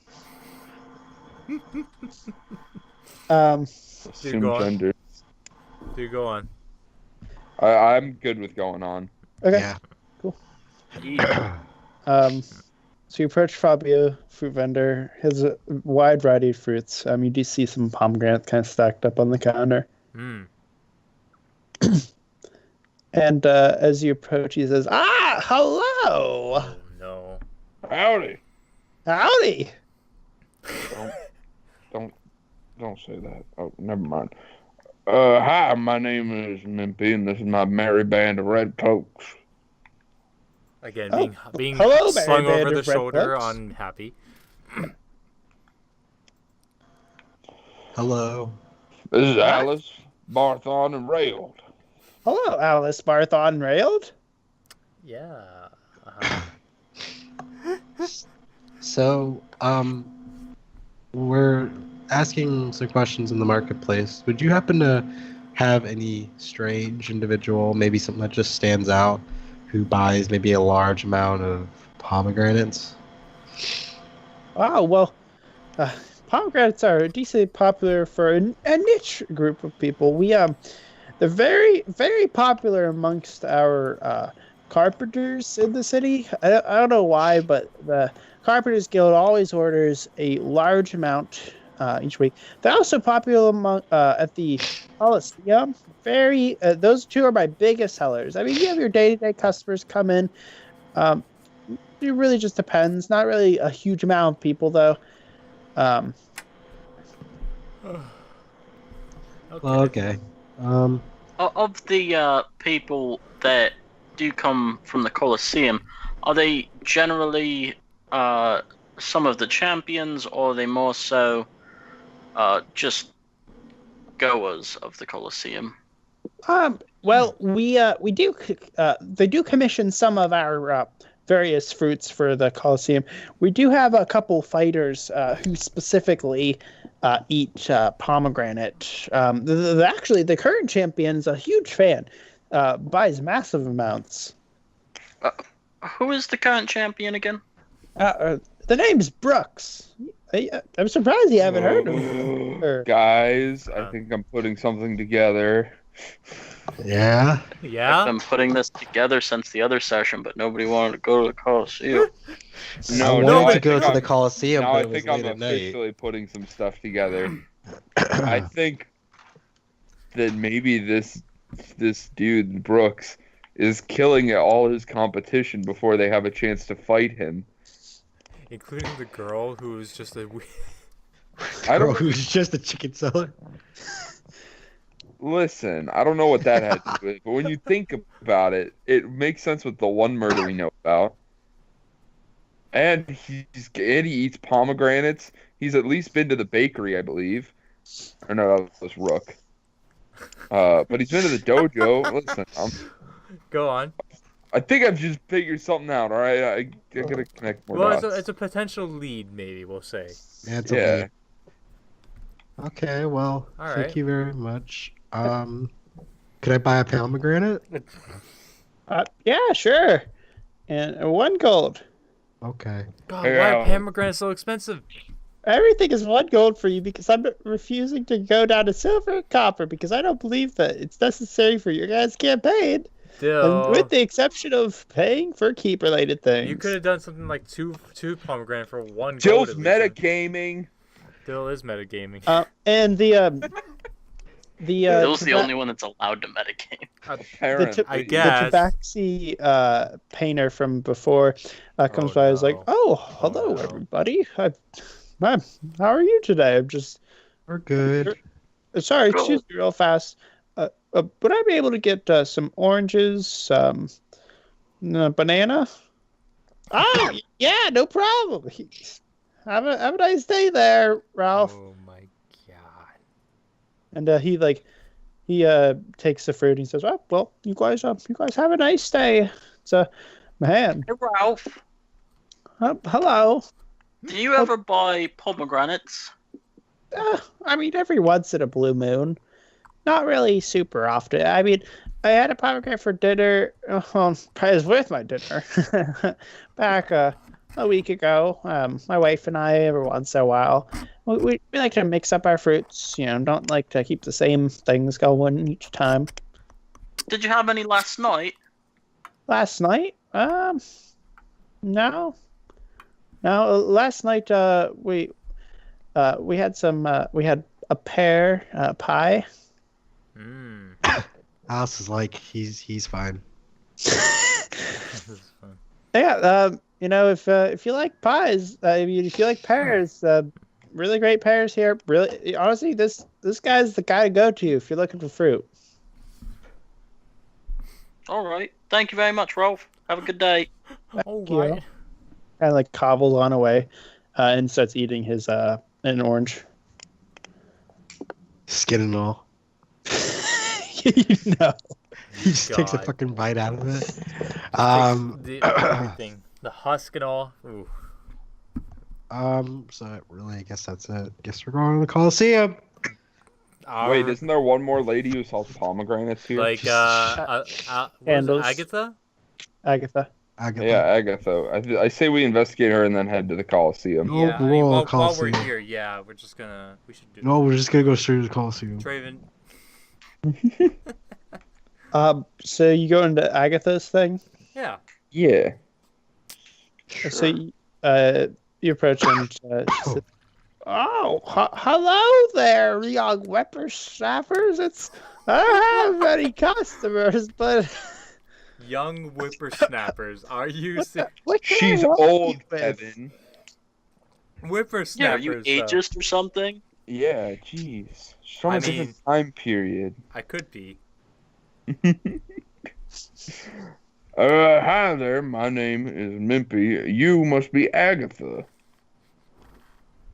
Assume go on. gender. Do go on. I'm good with going on. Okay. Yeah. So you approach Fabio, fruit vendor. He has a wide variety of fruits. You do see some pomegranates kind of stacked up on the counter. Hmm. And as you approach, he says, "Ah, hello, Oh no. Howdy. howdy." Don't say that. Oh, never mind. Hi, my name is Mimpy, and this is my merry band of red cloaks. Again, Oh, being hello, slung Mary over Band the of Red shoulder Cloaks. on Happy. Hello. This is What? Alice, Barthon, and Railed. Hello, Alice Barthon Railed. Yeah. So, we're asking some questions in the marketplace. Would you happen to have any strange individual, maybe something that just stands out, who buys maybe a large amount of pomegranates? Oh, well, pomegranates are decently popular for a niche group of people. They're very, very popular amongst our carpenters in the city. I don't know why, but the Carpenters Guild always orders a large amount each week. They're also popular among at the Colosseum. Those two are my biggest sellers. I mean, you have your day-to-day customers come in. It really just depends. Not really a huge amount of people, though. Okay. Of the people that do come from the Colosseum, are they generally some of the champions, or are they more so just goers of the Colosseum? Well, we do they do commission some of our various fruits for the Colosseum. We do have a couple fighters who specifically eat pomegranate. Actually, the current champion's a huge fan. Buys massive amounts. Who is the current champion again? The name's Brooks. I'm surprised you haven't heard of her. Guys, I think I'm putting something together. Yeah. Yeah. I've been putting this together since the other session, but nobody wanted to go to the Colosseum. No, I no, wanted I to go think to I'm- the Colosseum, Now but I it was think I'm late at night. officially putting some stuff together. I think that maybe this dude Brooks is killing all his competition before they have a chance to fight him. Including the girl who was just a. I Girl don't who's just a chicken seller. listen. I don't know what that had to do with it, but when you think about it, it makes sense with the one murder we know about. And he eats pomegranates. He's at least been to the bakery, I believe. Or no, that was Rook. But he's been to the dojo. Listen, Go on. I think I've just figured something out. All right, I gotta connect more Well, dots. it's a potential lead, maybe we'll say. Yeah, it's a Yeah. lead. Okay, well, All thank right. you very much. Could I buy a pomegranate? Yeah, sure. And 1 gold. Okay. God, Yeah. why are pomegranates so expensive? Everything is 1 gold for you because I'm refusing to go down to silver and copper because I don't believe that it's necessary for your guys' campaign. Still, With the exception of paying for keep-related things. you could have done something like two pomegranate for 1 gold. Jill's at least. metagaming. Still is metagaming. And the Bill's the only one that's allowed to metagame. Apparently. I the guess. tabaxi painter from before comes by and is like, no. "Oh, hello, no. everybody. How are you today? I'm just We're good. sorry, excuse me, real fast. Would I be able to get some oranges, some banana? Oh, yeah, no problem. Have a nice day there, Ralph." Oh my god. And he takes the fruit and he says, "Oh, well, you guys have a nice day." It's man. Hey, Ralph, Hello. do you ever buy pomegranates? I mean, every once in a blue moon. Not really super often. I mean, I had a pomegranate for dinner. It was with my dinner back a week ago. My wife and I, every once in a while, we like to mix up our fruits. Don't like to keep the same things going each time. Did you have any last night? Last night, no. Last night, we had a pear pie. Mm. Alice is like, he's fine. This is fun. Yeah, if you like pies, if you like pears, really great pears here. Really, honestly, this guy's the guy to go to if you're looking for fruit. All right. Thank you very much, Ralph. Have a good day. All you. right. Kind of like cobbles on away, and starts eating his an orange. Skin and all. You know. He just takes a God. fucking bite out of it. Everything. The husk and all. Ooh. So really, I guess that's it. Guess we're going to the Colosseum. Wait, isn't there one more lady who sells pomegranates here? Like, what was it, Candles. Agatha? Agatha. Agatha. Yeah, Agatha. I say we investigate her and then head to the Colosseum. No, Yeah, I we're mean, all while we're Colosseum. here, yeah, we should do No, we're just gonna go straight to the Colosseum. Traven. So you go into Agatha's thing. Yeah. Yeah. So you approach and she said, "Oh, hello there, young whippersnappers. I don't have many customers, but Young whippersnappers. Are you what can I She's help you old, with?" Evan. whippersnappers? Yeah, are you though. ageist or something? Yeah, jeez. She's from I a different mean- time period. I could be. Hi there, my name is Mimpy. You must be Agatha.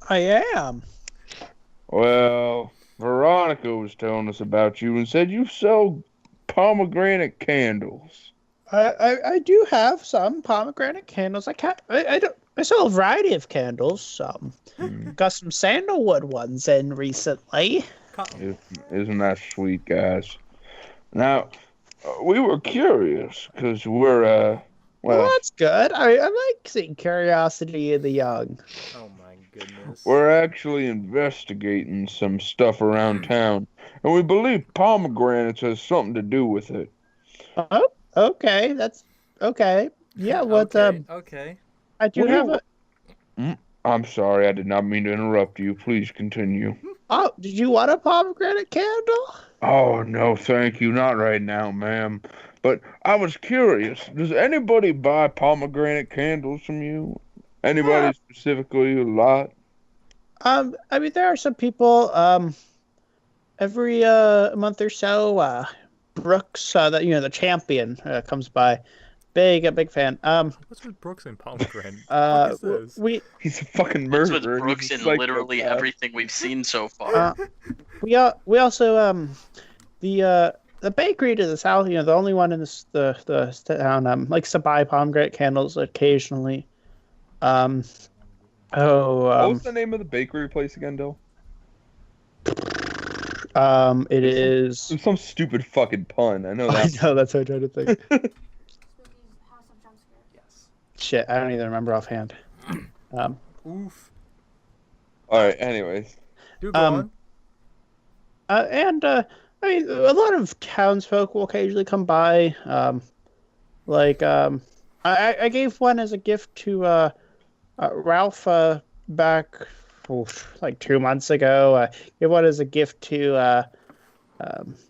I am. Well, Veronica was telling us about you and said you sell pomegranate candles. I do have some pomegranate candles. I sell a variety of candles. Got some sandalwood ones in recently. Isn't that sweet, guys? Now, we were curious because we're, Well, well, that's good. I like seeing curiosity in the young. Oh my goodness. we're actually investigating some stuff around town, and we believe pomegranates has something to do with it. Oh, okay. That's okay. Yeah. What? Okay. I do What have do a. I'm sorry, I did not mean to interrupt you. Please continue. Oh, did you want a pomegranate candle? Oh, no, thank you. Not right now, ma'am. But I was curious. Does anybody buy pomegranate candles from you? Anybody specifically a lot? I mean, there are some people. Every month or so, Brooks, the champion, comes by. A big fan. What's with Brooks and pomegranate? What is this? He's a fucking What's murderer. with Brooks He's in a literally psychopath. everything we've seen so far? we also the bakery to the south, the only one in the town, likes to buy pomegranate candles occasionally. What was the name of the bakery place again, Dill? It is. It was some stupid fucking pun. I know I that. know, that's what I'm trying to think. Spooky's House of Jump Scare. Yes. Shit, I don't even remember offhand. Oof. All right. Anyways, Do go on. I mean, a lot of townsfolk will occasionally come by. I gave one as a gift to Ralph back like 2 months ago. I gave one as a gift to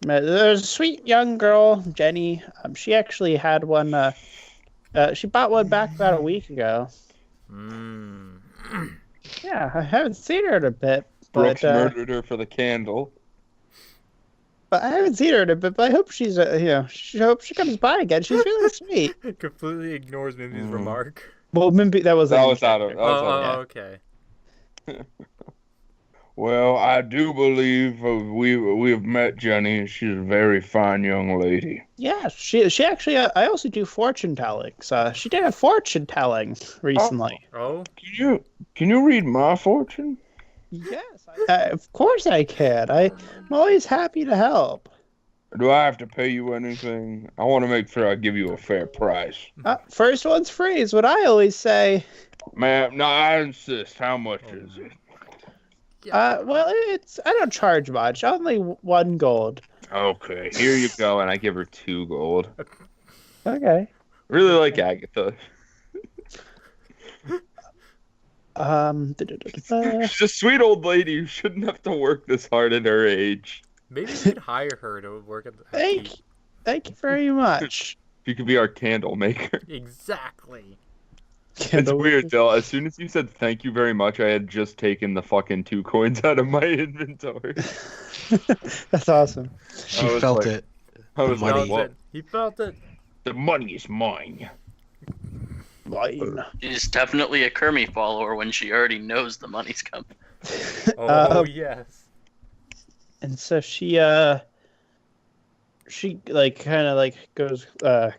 there's a sweet young girl, Jenny. She actually had one. She bought one back about a week ago. Yeah, I haven't seen her in a bit. Brooks But, murdered her for the candle. but I haven't seen her in a bit. But I hope she's she hope she comes by again. She's really sweet. Completely ignores Mimi's remark. Well, maybe that was That was out of. That was out of. Okay. Well, I do believe we have met Jenny, and she's a very fine young lady. Yeah, she actually. I also do fortune tellings. She did a fortune telling recently. Oh. Can you read my fortune? Yes, of course I can. I'm always happy to help. Do I have to pay you anything? I want to make sure I give you a fair price. First one's free is what I always say. Ma'am, no, I insist. How much is it? Well, I don't charge much. Only 1 gold. Okay, here you go, and I give her 2 gold. Okay. Really like Agatha. She's a sweet old lady who shouldn't have to work this hard at her age. Maybe we could hire her to work at the. Thank you very much. She could be our candle maker. Exactly. It's weird, Del. As soon as you said thank you very much, I had just taken the fucking 2 coins out of my inventory. That's awesome. She I was felt like- it. I was money. like, what? He felt it. The money is mine. Mine. She's definitely a Kermie follower when she already knows the money's coming. Oh yes. And so she like kind of like goes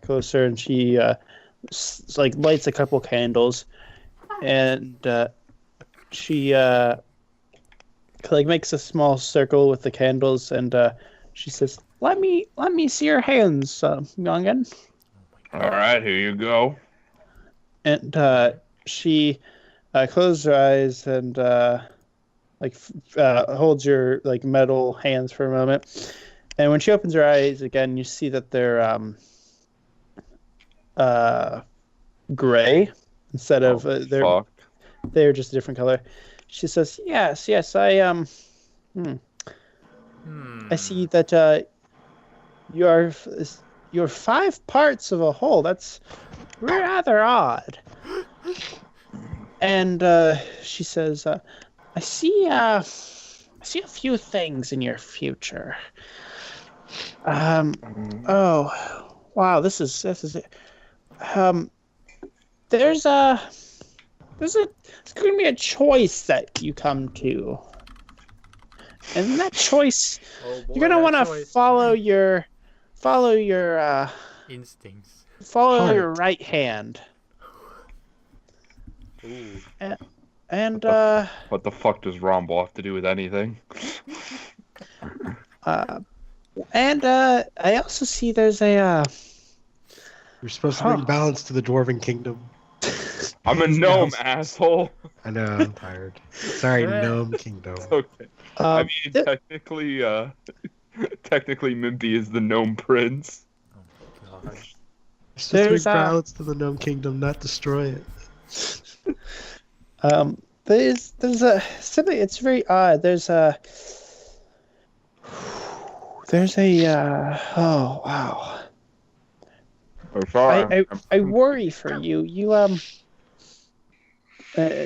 closer, and she like lights a couple candles, and she like makes a small circle with the candles, and she says, let me see your hands, youngin." All right, here you go. And she closes her eyes and holds your like metal hands for a moment, and when she opens her eyes again, you see that they're gray instead of they're just a different color. She says, yes, I I see that you're 5 parts of a whole. That's rather odd. And she says, I see a few things in your future. Oh, wow, this is it. There's going to be a choice that you come to, and that choice, you're going to want to follow your instincts. follow your right hand. Ooh. And What the fuck does Rombo have to do with anything? I also see there's a You're supposed to bring balance to the Dwarven Kingdom. I'm a gnome, asshole. I know, I'm tired. Sorry, Gnome Kingdom. Okay. I mean, th- technically, Mimpy is the gnome prince. Oh my gosh. You're supposed to bring There's, balance to the Gnome Kingdom, not destroy it. there's a simply, it's very odd. There's a oh wow. Oh, sorry. I worry for you. You and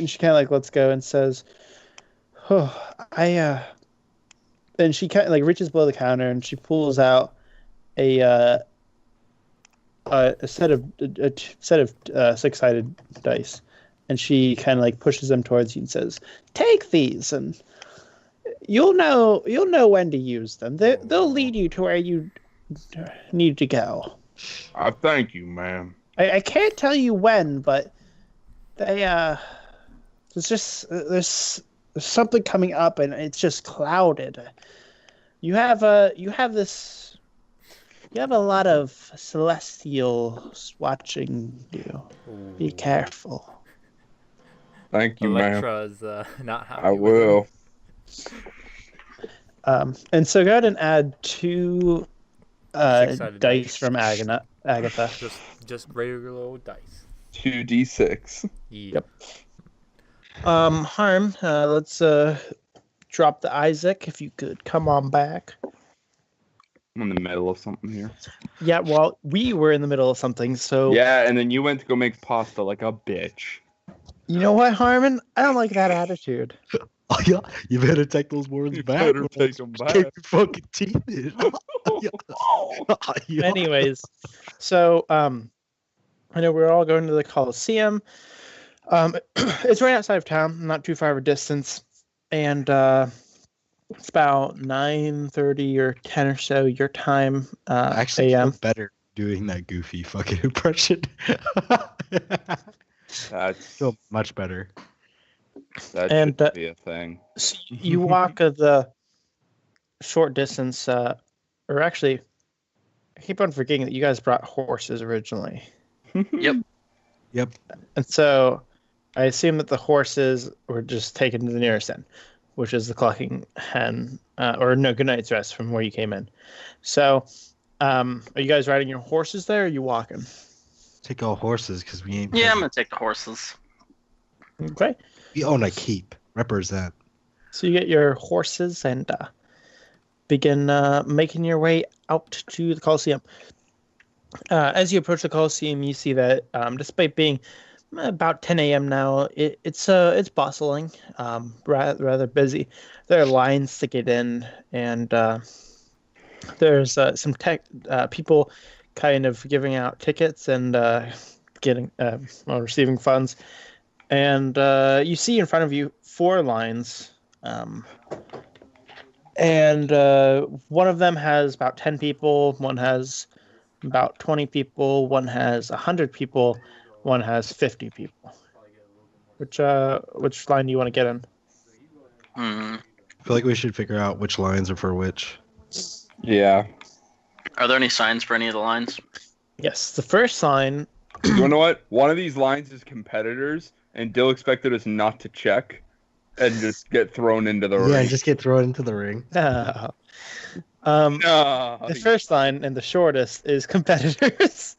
she kind of like lets go and says, "Oh, I." Then she kind of like reaches below the counter and she pulls out a set of six-sided dice, and she kind of like pushes them towards you and says, "Take these, and you'll know when to use them. They'll lead you to where you need to go. I thank you, ma'am. I can't tell you when, but they there's something coming up, and it's just clouded. You have a lot of celestials watching you. Be careful." Thank you, ma'am. Electra's not happy. I with him. will. And so go ahead and add 2 Six-sided dice from Agatha. Just regular old dice. 2d6. Yeah. Yep. Harm, let's drop the Isaac if you could come on back. I'm in the middle of something here. Yeah, well, we were in the middle of something, so Yeah, and then you went to go make pasta like a bitch. you know what, Harmon? I don't like that attitude. Oh, yeah, you better take those words You back. better or take I'll 'em kick back. your fucking teeth in. Yeah. Anyways, so I know we're all going to the Colosseum. It's right outside of town, not too far of a distance, and it's about 9:30 or 10 or so your time. I actually feel a.m. better doing that goofy fucking impression. That's Feel much better. that And, should be a thing. So you walk the short distance, or actually, I keep on forgetting that you guys brought horses originally. Yep. Yep. And so I assume that the horses were just taken to the nearest inn, which is the Clucking Hen, or no, Good Night's Rest from where you came in. So are you guys riding your horses there, or are you walking? Take all horses because we ain't. Yeah, I'm gonna take the horses. Okay. We own a keep. Represent. So you get your horses and begin making your way out to the Colosseum. As you approach the Colosseum, you see that despite being about 10 a.m. now, it's bustling, rather busy. There are lines to get in, and there's some people kind of giving out tickets and receiving funds. And you see in front of you 4 lines, and one of them has about 10 people, one has about 20 people, one has 100 people, one has 50 people. Which line do you want to get in? Hmm. I feel like we should figure out which lines are for which. Yeah. Are there any signs for any of the lines? Yes, the first sign. You know what? One of these lines is competitors, and Dill expected us not to check and just get thrown into the Yeah, ring. just get thrown into the ring. No. No. The first line and the shortest is competitors.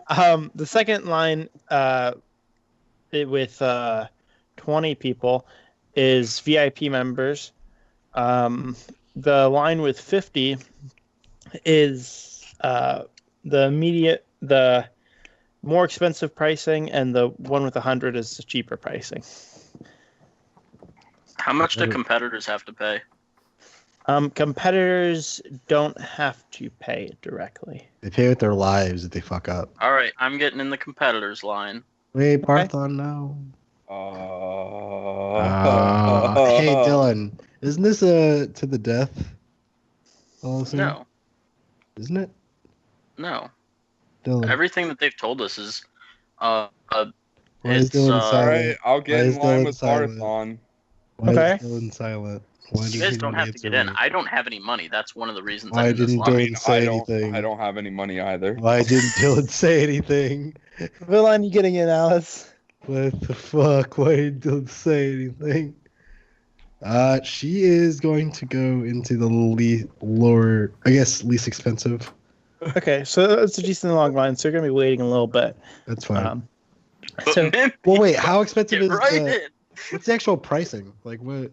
The second line with 20 people is VIP members. The line with 50 is the more expensive pricing, and the one with 100 is the cheaper pricing. How much do competitors have to pay? Competitors don't have to pay it directly. They pay with their lives if they fuck up. All right, I'm getting in the competitors line. Wait, Parthon, no. Hey, Hey, Dylan, isn't this a to the death policy? No, Isn't it? no. Dylan. Everything that they've told us is, Why is it's Dylan All silent? right, I'll get Why in is line Dylan with silent? Parthon. Why Okay. is Dylan silent? Why you did guys he don't not have to get answer in. me? I don't have any money. That's one of the reasons Why I'm in this didn't line. Dylan say anything? I don't have any money either. Why didn't Dylan say anything? What line are you getting in, Alice? What the fuck? Why didn't Dylan say anything? She is going to go into the lower, I guess, least expensive. Okay, so it's a decent long line, so you're gonna be waiting a little bit. That's fine. But So man, Well, wait, how expensive get is right the, in. what's the actual pricing? Like, what?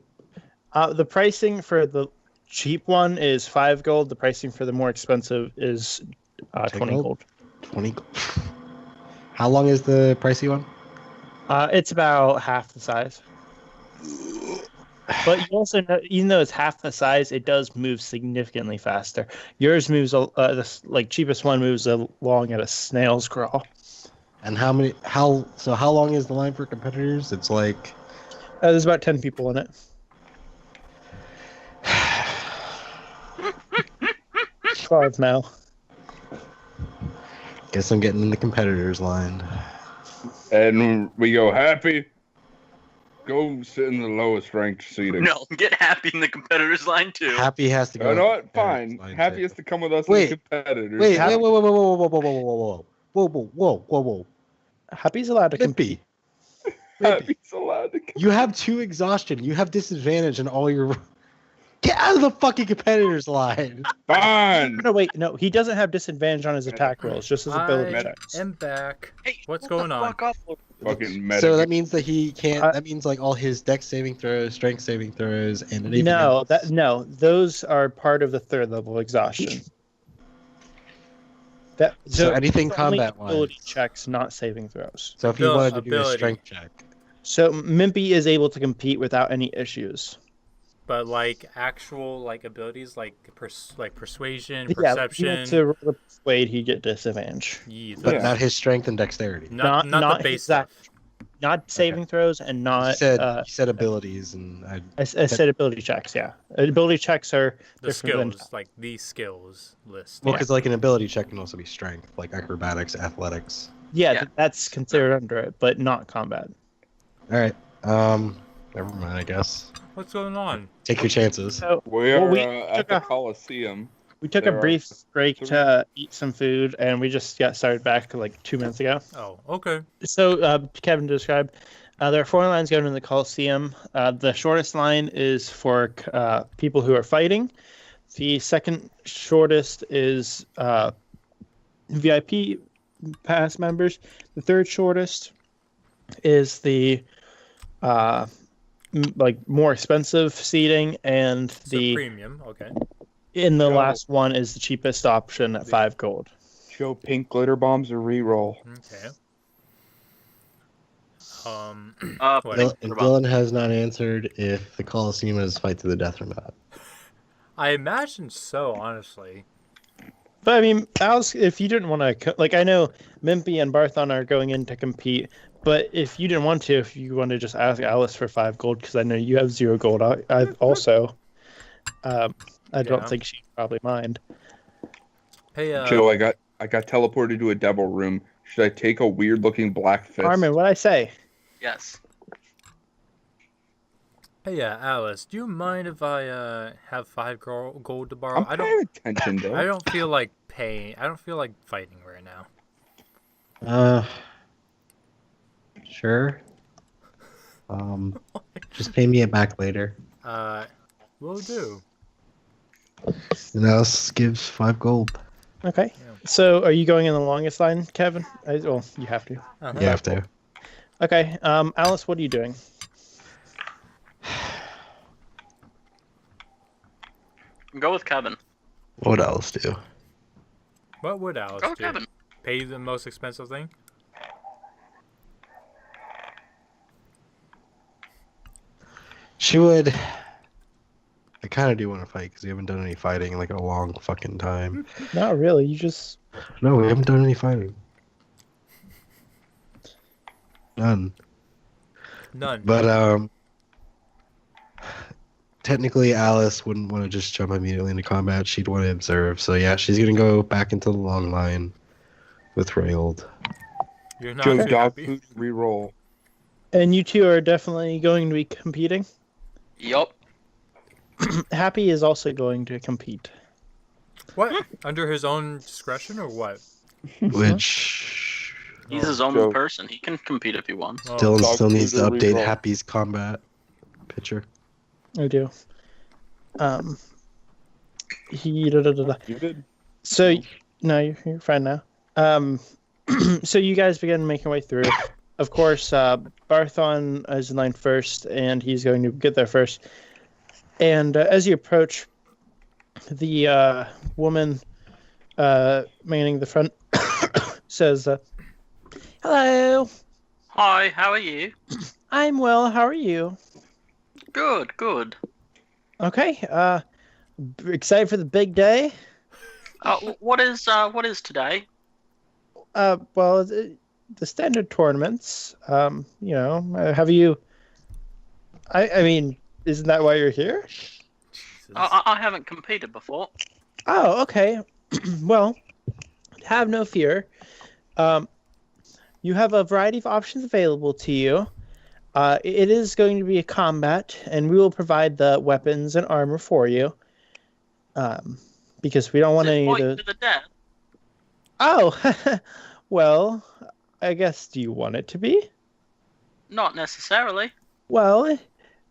the pricing for the cheap one is 5 gold. The pricing for the more expensive is 20 gold. 20. How long is the pricey one? It's about half the size. But you also know, even though it's half the size, it does move significantly faster. Yours moves, the cheapest one moves along at a snail's crawl. And how long is the line for competitors? It's like There's about 10 people in it. Five now. Guess I'm getting in the competitors line. And we go, Happy, go sit in the lowest ranked seating. No, get Happy in the competitors line too. Happy has to go. You know what? in the Fine. competitors line Happy too. has to come with us Wait. in the competitors. Wait, whoa. Happy's allowed to compete. Happy's allowed to come. You have 2 exhaustion. You have disadvantage in all your. Get out of the fucking competitors line. Fine. No, wait, no, he doesn't have disadvantage on his attack rolls, just his ability I checks. am back. Hey, What's hold going the on? fuck up. Fucking medic. So that means that he can't. Uh, that means like all his dex saving throws, strength saving throws, and anything No, else. those are part of the 3rd level exhaustion. So anything it's only combat-wise. ability checks, not saving throws. So if he wanted to do a Ability. strength check, So Mimpy is able to compete without any issues. But like actual like abilities like persuasion, Yeah, if he perception. went to roll to persuade, he'd get disadvantage. Yeah, but Yeah. not his strength and dexterity. not the base his stuff. Not saving throws and You not. said abilities, and I said ability checks. Yeah, ability checks are The different skills, like the skills list. well, because like an ability check can also be strength, like acrobatics, athletics. Yeah, Yeah. that's considered under it, but not combat. All right. Never mind. I guess What's going on? take your chances. So We are we at took the a- Coliseum. we took There a are brief break 3 to eat some food, and we just got started back like 2 minutes ago. Oh, okay. So, Kevin described, there are 4 lines going in the Colosseum. The shortest line is for people who are fighting. The second shortest is VIP pass members. The third shortest is the more expensive seating, and So the premium. Okay. in the Yo. last one is the cheapest option at 5 gold. Show pink glitter bombs a reroll. Okay. What? And Dylan has not answered if the Colosseum is fight to the death or not. I imagine so, honestly. But I mean, Alice, if you didn't want to, I know Mimpy and Barthon are going in to compete, but if you didn't want to, if you want to just ask Alice for 5 gold, because I know you have 0 gold, I also, I Yeah. don't think she'd probably mind. Hey, Joe, I got teleported to a devil room. Should I take a weird looking black fist? Armin, what'd I say? Yes. hey, Alice. Do you mind if I have 5 gold to borrow? I'm paying attention, though. I don't feel like paying. I don't feel like fighting right now. Sure. Just pay me it back later. Will do. And Alice gives 5 gold. Okay. Yeah. So, are you going in the longest line, Kevin? Well, you have to. Uh-huh. You have to. Okay. Alice, what are you doing? Go with Kevin. What would Alice do? What would Alice Go with do? Kevin. Pay the most expensive thing? She would. I kind of do want to fight because we haven't done any fighting in like a long fucking time. Not really. You just. No, we haven't done any fighting. None. None. But technically Alice wouldn't want to just jump immediately into combat. She'd want to observe. So yeah, she's gonna go back into the long line with Rayold. You're not Joe, too dog happy? food reroll. And you two are definitely going to be competing. Yup. Happy is also going to compete. What? Under his own discretion or what? Which He's his own Joe. person. He can compete if he wants. Oh. Dylan Dog still needs to food update reroll. Happy's combat picture. I do. He. You did? So no, you're fine now. So you guys begin making your way through. Of course, Barthon is in line first, and he's going to get there first. And as you approach, the woman manning the front, says, "Hello, Hi, how are you? I'm well. How are you? Good, good. Okay. Excited for the big day? What is today? Well, the standard tournaments. Have you? I mean, isn't that why you're here? Jesus. I haven't competed before. Oh, okay. Well, have no fear. You have a variety of options available to you. It is going to be a combat, and we will provide the weapons and armor for you. Because we don't want Is it any of fight the. to the death? Oh, well, I guess. Do you want it to be? Not necessarily. Well,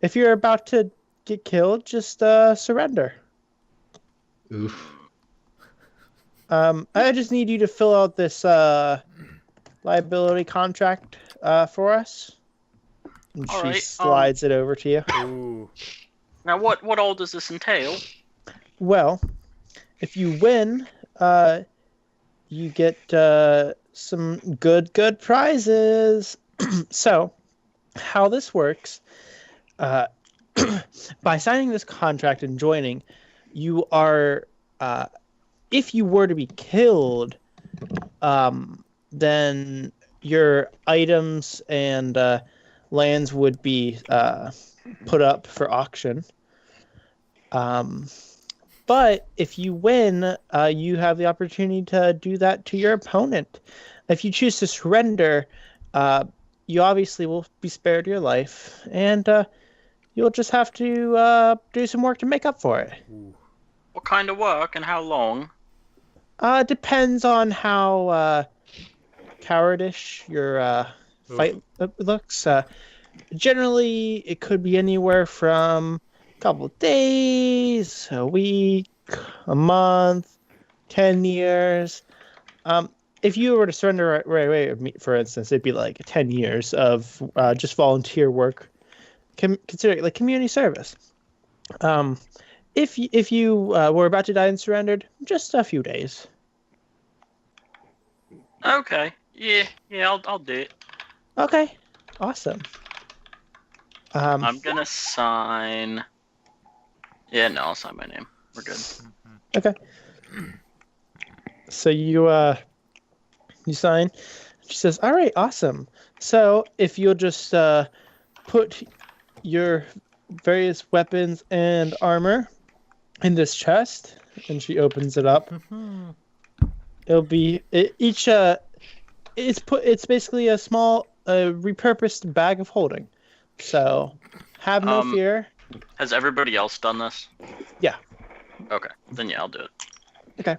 if you're about to get killed, just surrender. Oof. I just need you to fill out this liability contract for us. And All she right, slides it over to you. Ooh. Now, what all does this entail? Well, if you win, you get some good prizes. So, how this works, by signing this contract and joining, you are, if you were to be killed, then your items and lands would be put up for auction. But if you win, you have the opportunity to do that to your opponent. If you choose to surrender, you obviously will be spared your life, and you'll just have to do some work to make up for it. Ooh. What kind of work and how long? Depends on how cowardish your fight looks. Generally, it could be anywhere from a couple days, a week, a month, 10 years. If you were to surrender right away, for instance, it'd be like 10 years of just volunteer work. Consider it like community service. If you were about to die and surrendered, just a few days. Okay. Yeah, I'll do it. Okay, awesome. I'm gonna sign. Yeah, no, I'll sign my name. We're good. Okay. So you sign. She says, "All right, awesome. So if you'll just put your various weapons and armor in this chest," and she opens it up. It'll be each. It's basically a small repurposed bag of holding. So have no fear. Has everybody else done this? Yeah. Okay, then yeah, I'll do it. Okay.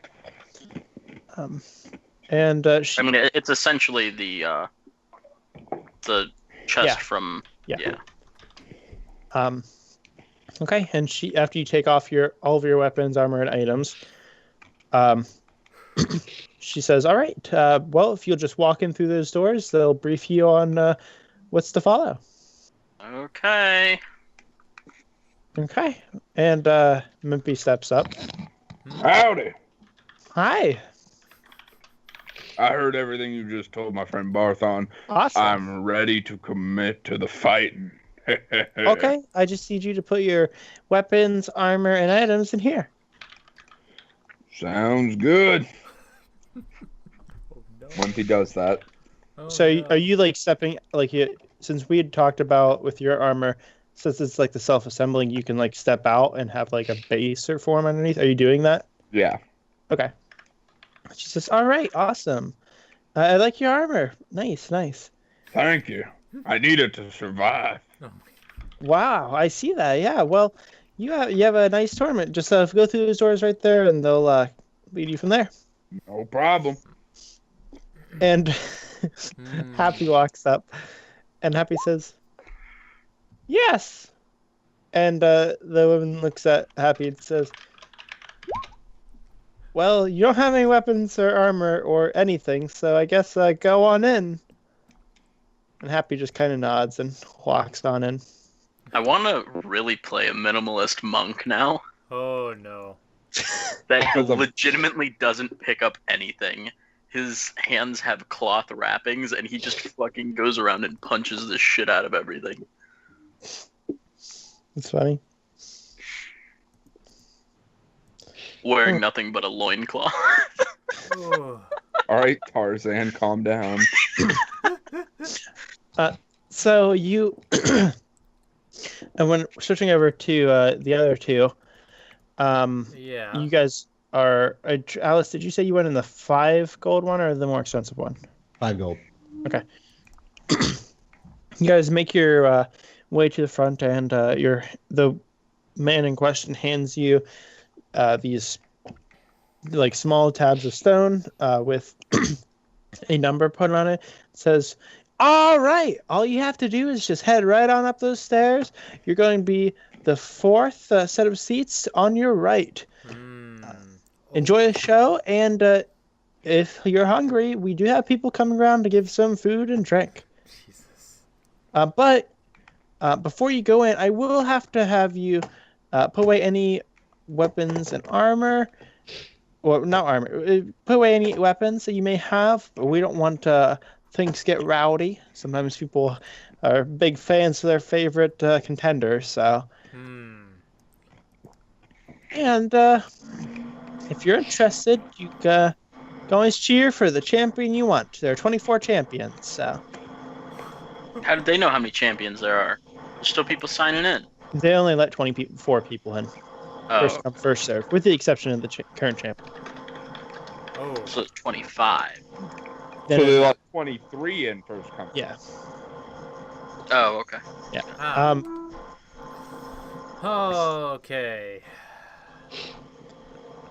And she, I mean, it's essentially the chest Yeah. from Yeah. Okay, and after you take off all of your weapons, armor, and items, she says, "All right. Well, if you'll just walk in through those doors, they'll brief you on what's to follow." Okay. Okay, and Mimpy steps up. Howdy. Hi. I heard everything you just told my friend Barthon. Awesome. I'm ready to commit to the fighting. Okay, I just need you to put your weapons, armor, and items in here. Sounds good. Oh, no. Once he does that. Oh, So no. are you like stepping since we had talked about with your armor, since it's like the self-assembling, you can like step out and have like a base or form underneath. Are you doing that? Yeah. Okay. She says, "All right, awesome. I like your armor. Nice. Thank you. I need it to survive. Oh, Wow, I see that. Yeah. Well, you have a nice tournament. Just go through those doors right there, and they'll lead you from there." No problem. And Happy walks up, and Happy says, "Yes." And the woman looks at Happy and says, "Well, you don't have any weapons or armor or anything, so I guess go on in." And Happy just kind of nods and walks on in. I want to really play a minimalist monk now. Oh no. that Because of- legitimately doesn't pick up anything. His hands have cloth wrappings, and he just fucking goes around and punches the shit out of everything. It's funny. Wearing nothing but a loincloth. Oh. All right, Tarzan, calm down. So you, and when switching over to the other two, Yeah. you guys are. Alice, did you say you went in the 5 gold one or the more expensive one? 5 gold. You guys make your way to the front, and the man in question hands you these like small tabs of stone with a number put on it. It says, "All right, all you have to do is just head right on up those stairs. You're going to be the 4th set of seats on your right. Enjoy the show, and if you're hungry, we do have people coming around to give some food and drink. Jesus. But before you go in, I will have to have you put away any weapons and armor, or not armor. Put away any weapons that you may have. We don't want things to get rowdy. Sometimes people are big fans of their favorite contenders. So, and if you're interested, you can always cheer for the champion you want. There are 24 champions. So How did they know how many champions there are? There's still people signing in. they only let 24 people in. Oh, First come, first served, with the exception of the current champion. Oh. so it's 25. Then So they let 23 in first come. yeah. Oh, okay. Ah. Okay.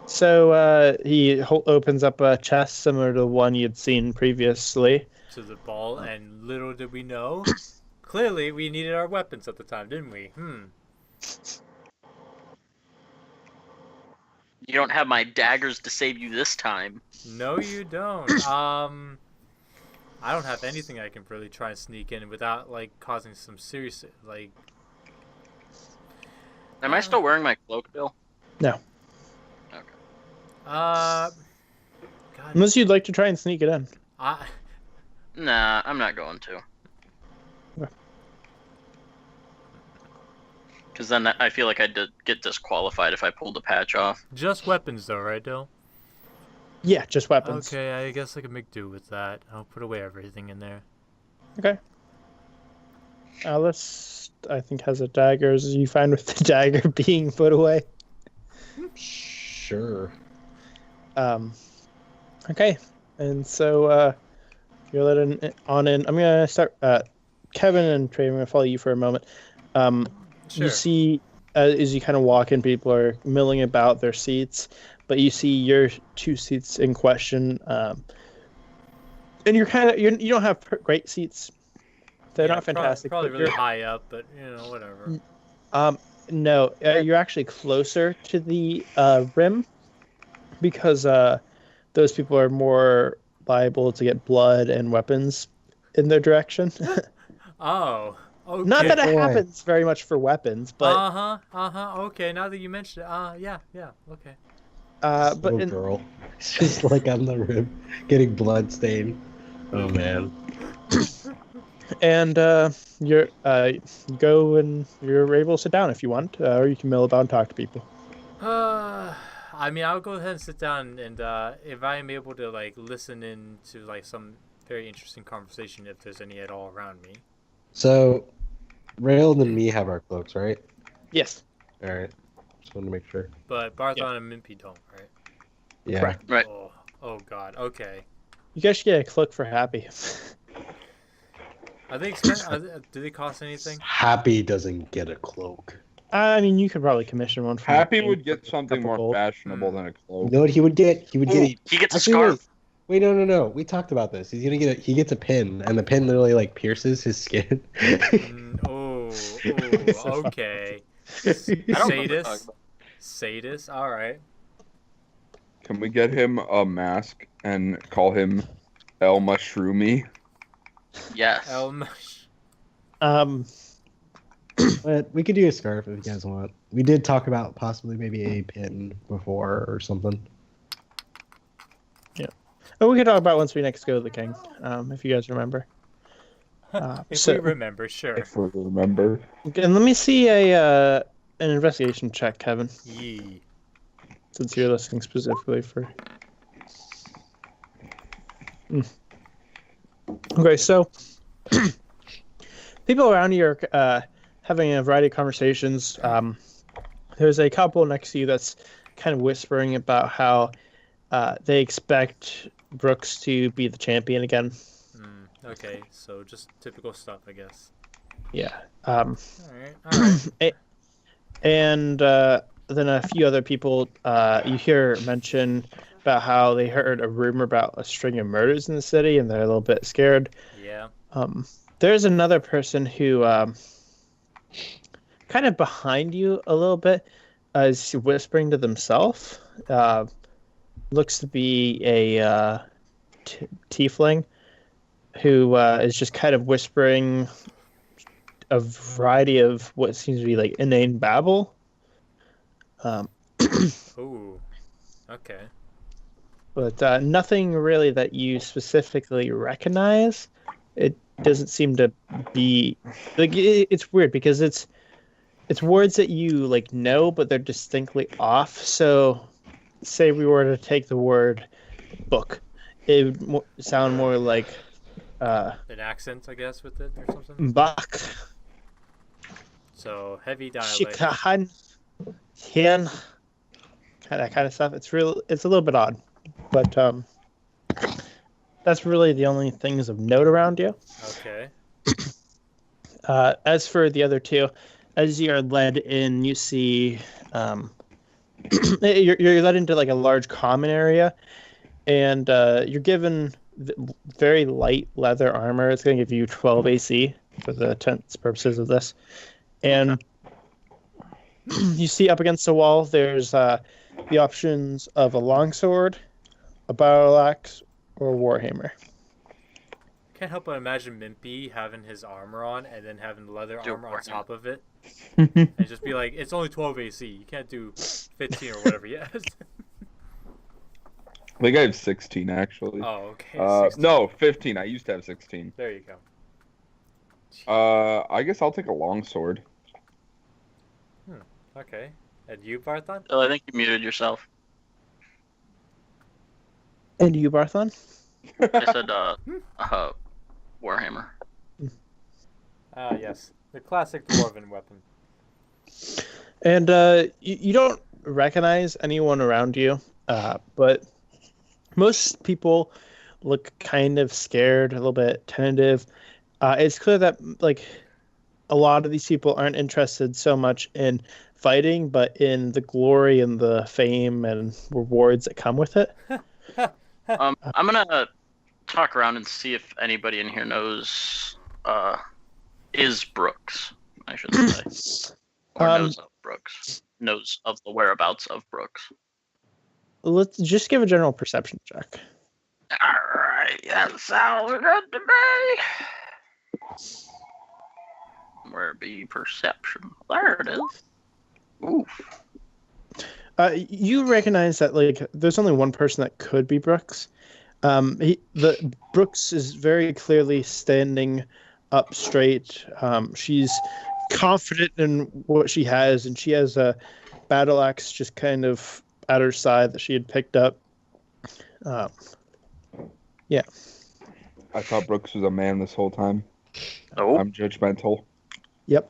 So he opens up a chest similar to the one you'd seen previously. To the ball, and little did we know, clearly we needed our weapons at the time, didn't we? You don't have my daggers to save you this time. No, you don't. I don't have anything I can really try and sneak in without like causing some serious like. Am I still wearing my cloak, Bill? No. God. Unless you'd like to try and sneak it in. Nah, I'm not going to. Okay. Because then I feel like I'd get disqualified if I pulled the patch off. Just weapons though, right, Dill? Yeah, just weapons. Okay, I guess I can make do with that. I'll put away everything in there. Okay. Alice, I think, has a dagger. Are you fine with the dagger being put away? Sure. Okay. And so you're let on in. I'm going to start. Kevin and Trey, I'm going to follow you for a moment. Sure. You see, as you kind of walk in, people are milling about their seats, but you see your 2 seats in question. And you're kind of, you don't have great seats. They're not fantastic. Probably but really you're- high up, but you know, whatever. No, you're actually closer to the rim because those people are more liable to get blood and weapons in their direction. Oh, okay. Not that it Boy. happens very much for weapons, but Okay, now that you mentioned it, yeah, okay. but Little in, girl. She's like on the rib, getting blood stained. Oh man. and you're you go and you're able to sit down if you want, or you can mill about and talk to people. I mean, I'll go ahead and sit down, and if I am able to like listen in to like some very interesting conversation, if there's any at all around me. So, Rail and me have our cloaks, right? Yes. All right. Just wanted to make sure. But Barthon and Mimpy don't, right? Yeah. Correct. Right. Oh God. Okay. You guys should get a cloak for Happy. Are they do they cost anything? Happy doesn't get a cloak. I mean, you could probably commission one. From Happy the would game get for a something couple more gold. fashionable than a You cloak. know what he would get? He would get. He gets a Actually, scarf. Wait, no. We talked about this. He gets a pin, and the pin literally like pierces his skin. Okay. I don't remember talking Sadist. about- Sadist. All right. Can we get him a mask and call him El Mushroomy? Yes. Um, But we could do a scarf if you guys want. We did talk about possibly maybe a pin before or something. Oh, we can talk about once we next go to the king, if you guys remember. If So- we remember, sure. If we remember. And let me see an investigation check, Kevin, Yee. since you're listening specifically for. Okay, so people around you are having a variety of conversations. There's a couple next to you that's kind of whispering about how they expect Brooks to be the champion again. Okay, so just typical stuff, I guess. Yeah. All right. And then a few other people you hear mention about how they heard a rumor about a string of murders in the city, and they're a little bit scared. Yeah. There's another person who kind of behind you a little bit is whispering to themselves. Looks to be a tiefling who is just kind of whispering a variety of what seems to be like inane babble. Ooh. Okay. But nothing really that you specifically recognize. It doesn't seem to be like it's weird because it's words that you like know, but they're distinctly off. So, say we were to take the word book, it would sound more like An accent, I guess, with it or something. Bach, So heavy dialect. Shikahan, Hien, that kind of stuff. It's a little bit odd, but that's really the only things of note around you. Okay. As for the other two, as you are led in, you see you're led into like a large common area, and you're given very light leather armor. It's going to give you 12 AC for the tense purposes of this. And you see up against the wall, there's the options of a longsword, a battle axe, or a warhammer. Can't help but imagine Mimpy having his armor on and then having the leather Do armor on Warhammer. top of it. And just be like, it's only 12 AC. You can't do 15 or whatever yet. I think I have 16 actually. Oh, okay. 16. No, 15. I used to have 16. There you go. I guess I'll take a longsword. Okay. And you, Barthon? Oh, I think you muted yourself. And you, Barthon? I said Warhammer. Ah, yes. The classic dwarven weapon. And you don't recognize anyone around you, but most people look kind of scared, a little bit tentative. It's clear that like a lot of these people aren't interested so much in fighting, but in the glory and the fame and rewards that come with it. I'm gonna talk around and see if anybody in here knows is Brooks, I should say. Or knows of Brooks. Knows of the whereabouts of Brooks. Let's just give a general perception check. Alright, that sounds good to me. Where be perception? There it is. Oof. You recognize that like there's only one person that could be Brooks. Brooks is very clearly standing up straight. She's confident in what she has, and she has a battle axe just kind of at her side that she had picked up. Yeah. I thought Brooks was a man this whole time. Oh. I'm judgmental. Yep.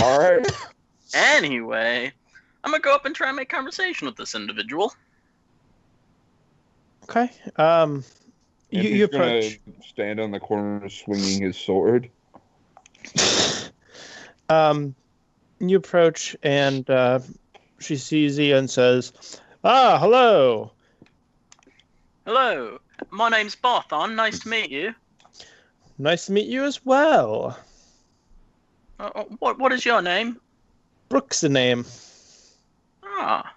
All right. Anyway, I'm gonna go up and try and make conversation with this individual. Okay. And You he's approach. gonna stand on the corner swinging his sword. You approach, and she sees you and says, "Ah, hello. Hello, my name's Barthon. Nice to meet you. Nice to meet you as well. What is your name? Brooks, the name. Ah.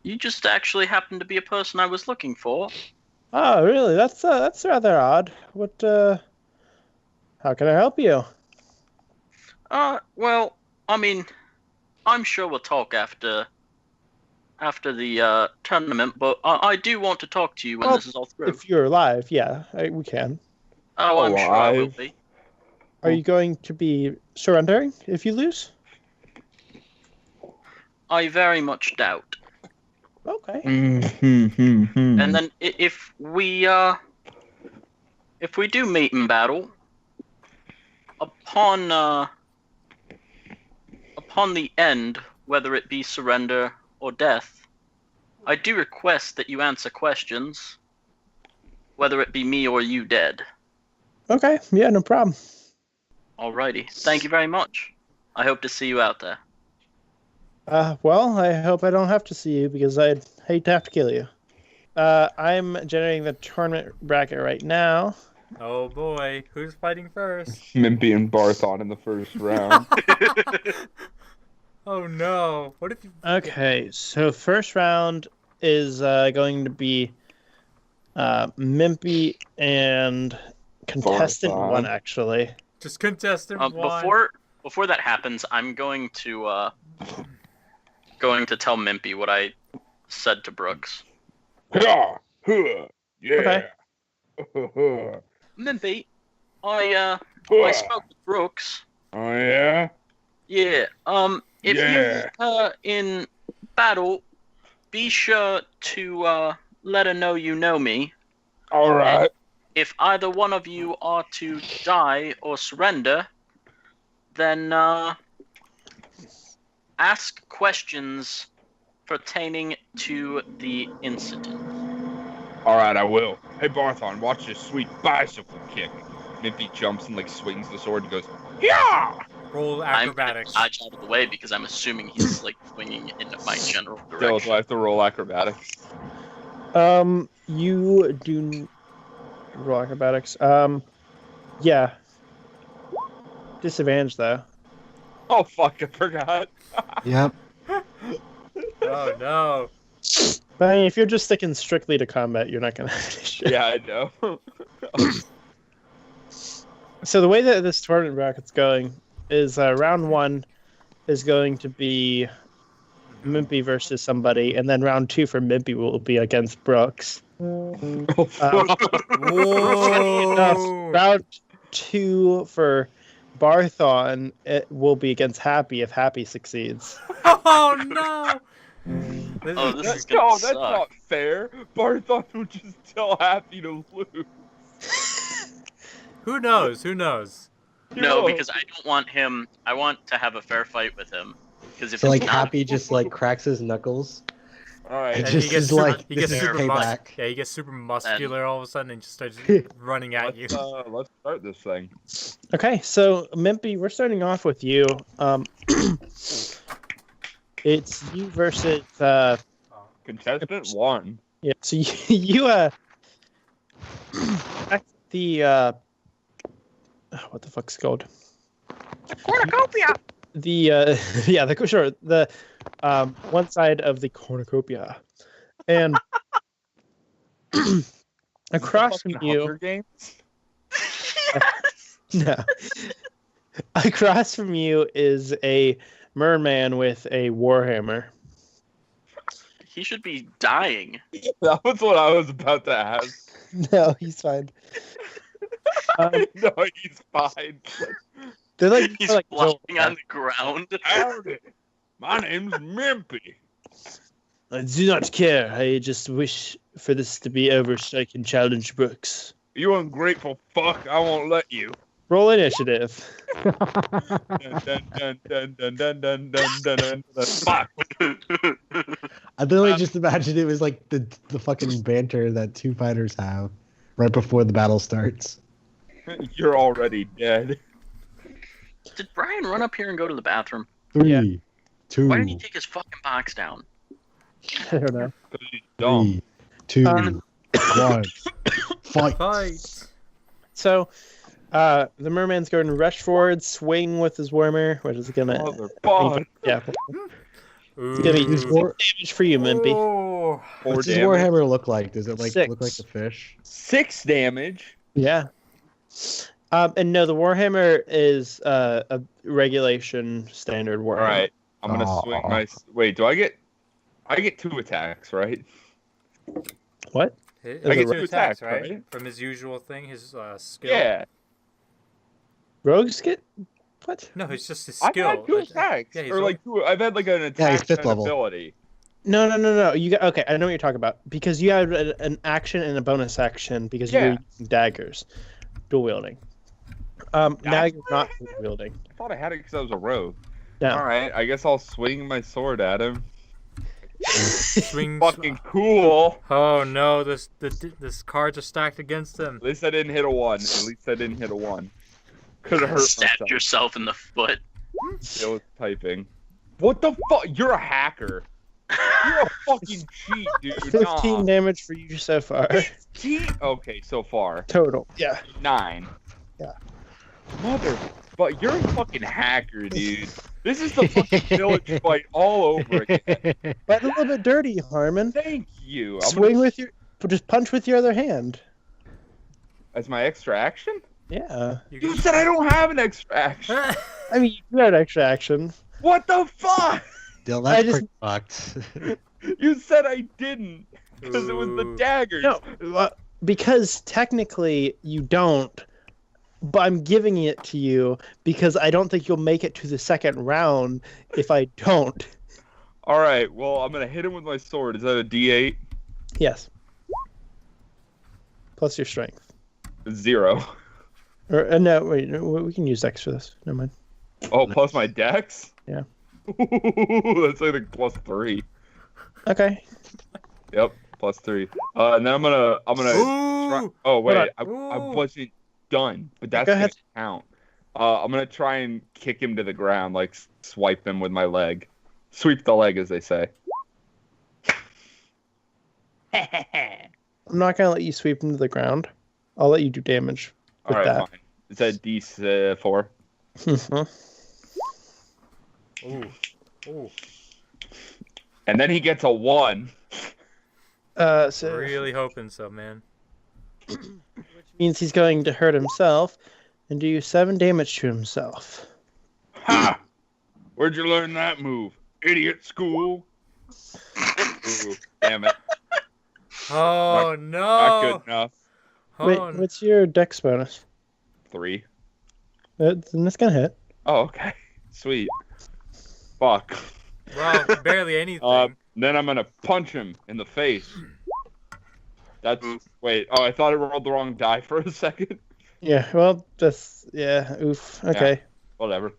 You just actually happen to be a person I was looking for. Oh, really? That's rather odd. What How can I help you? Well, I mean, I'm sure we'll talk after the tournament, but I do want to talk to you when Well, this is all through. If you're alive, yeah, we can. Oh, I'm sure I will Alive. be. Are you going to be surrendering if you lose? I very much doubt. Okay. Mm-hmm. And then if we do meet in battle, upon the end, whether it be surrender or death, I do request that you answer questions, whether it be me or you dead. Okay. Yeah, no problem. Alrighty. Thank you very much. I hope to see you out there. Well, I hope I don't have to see you because I'd hate to have to kill you. I'm generating the tournament bracket right now. Oh boy, who's fighting first? Mimpy and Barthon in the first round. Oh no! What if you? Okay, so first round is going to be Mimpy and contestant Barthon. 1, actually. Just contestant one. Before that happens, I'm going to tell Mimpy what I said to Brooks. Yeah. Yeah. Mimpy, I spoke to Brooks. Oh yeah. Yeah. If you in battle, be sure to let her know you know me. All right. If either one of you are to die or surrender, then ask questions pertaining to the incident. All right, I will. Hey Barthon, watch this sweet bicycle kick. Mimpy jumps and like swings the sword and goes, yeah. Roll I'm acrobatics. gonna dodge out of the way because I'm assuming he's like swinging in my general Still, direction. do I have to roll acrobatics? You do roll acrobatics. Yeah. Disadvantage though. Oh fuck, I forgot. Yep. Oh no! But I mean, if you're just sticking strictly to combat, you're not gonna have an issue. Yeah, I know. So the way that this tournament bracket's going is round 1 is going to be Mimpy versus somebody, and then round 2 for Mimpy will be against Brooks. Oh, fuck. Whoa! Round 2 for Barthon, it will be against Happy if Happy succeeds. Oh no! This Oh, is- this That's, is gonna no, that's suck. not fair. Barthon would just tell Happy to lose. Who knows? Who knows? No, Yo. because I don't want him. I want to have a fair fight with him. Because if So it's like not, Happy just like cracks his knuckles. All right. It And just is like he this gets is super payback. yeah, he gets super muscular all of a sudden and just starts running at you. Let's start this thing. Okay, so Mimpy, we're starting off with you. It's you versus Contestant 1. yeah. So you the what the fuck's it called? cornucopia. The the one side of the cornucopia, and across from Fucking you. Hunger Games? No. Across from you is a merman with a warhammer. He should be dying. That was what I was about to ask. No, he's fine. No, he's fine. They're like, He's they're like flopping on the ground. Howdy. My name's Mimpy. I do not care. I just wish for this to be over so I can challenge Brooks. You ungrateful fuck. I won't let you. Roll initiative. Dun, dun, dun, dun, dun, dun, dun, dun, dun, dun. Fuck. I literally just imagined it was like the fucking banter that two fighters have right before the battle starts. You're already dead. Did Brian run up here and go to the bathroom? 3, Yeah. 2, Why didn't he take his fucking box down? I don't know. 'Cause he's dumb. 3, 2, Um, 1, fight. Fight! So, the merman's going to rush forward, swing with his warhammer, which is gonna Motherfucker. yeah, Ooh. it's gonna be His war- damage for you, Mimpy. Oh. What's his damage. warhammer look like? Does it like 6. look like a fish? 6 damage. Yeah. And no, the Warhammer is a regulation standard Warhammer. All right, I'm gonna swing my. Wait, do I get? I get 2 attacks, right? What? I Is get it 2 two attacks, attacks, right? right? From his usual thing, his skill. Yeah, Rogues get what? No, it's just his I've skill. had 2 attacks, Yeah, he's or like 2. I've had like an he's attack fifth and level. ability. No. You got okay. I know what you're talking about because you have an action and a bonus action because you're using daggers, dual wielding. Now you're not dual wielding. I thought I had it because I was a rogue. No. All right, I guess I'll swing my sword at him. Swing. Fucking cool. Oh no, this cards are stacked against him. At least I didn't hit a 1. Could have hurt Stabbed myself. yourself in the foot. It was typing. What the fuck? You're a hacker. You're a fucking cheat, dude. 15 Nah. damage for you so far. Cheat? Okay, so far. Total. Yeah. 9. Yeah. Mother. But you're a fucking hacker, dude. This is the fucking village fight all over again. But a little bit dirty, Harmon. Thank you. Swing with your, just punch with your other hand. As my extra action? Yeah. You said I don't have an extra action. I mean, you had extra action. What the fuck? Dylan, I that's just- pretty fucked. You said I didn't. Because it was the Ooh. daggers. No, because technically you don't. But I'm giving it to you because I don't think you'll make it to the second round if I don't. Alright, well, I'm going to hit him with my sword. Is that a D8? Yes. Plus your strength. 0. Or no, wait, no, we can use X for this. Never mind. Oh, plus my dex? Yeah. Ooh, that's like plus 3. Okay. Yep, plus 3. And then I'm gonna try. Ooh! Oh wait, on. I Ooh. wasn't done, but that's Go gonna ahead. count. I'm gonna try and kick him to the ground, like swipe him with my leg, sweep the leg, as they say. I'm not gonna let you sweep him to the ground. I'll let you do damage All with right, that. fine. Is that D4? Ooh. Ooh. And then he gets a 1. So Really hoping so, man. means he's going to hurt himself and do 7 damage to himself. Ha! Where'd you learn that move? Idiot school. Ooh, damn it. Oh Not no! good enough. Wait, Oh, what's your dex bonus? 3. Then that's gonna hit. Oh, okay. Sweet. Fuck. well, barely anything. Then I'm gonna punch him in the face. That's wait. Oh, I thought I rolled the wrong die for a second. Yeah, well, that's oof. Okay. Whatever.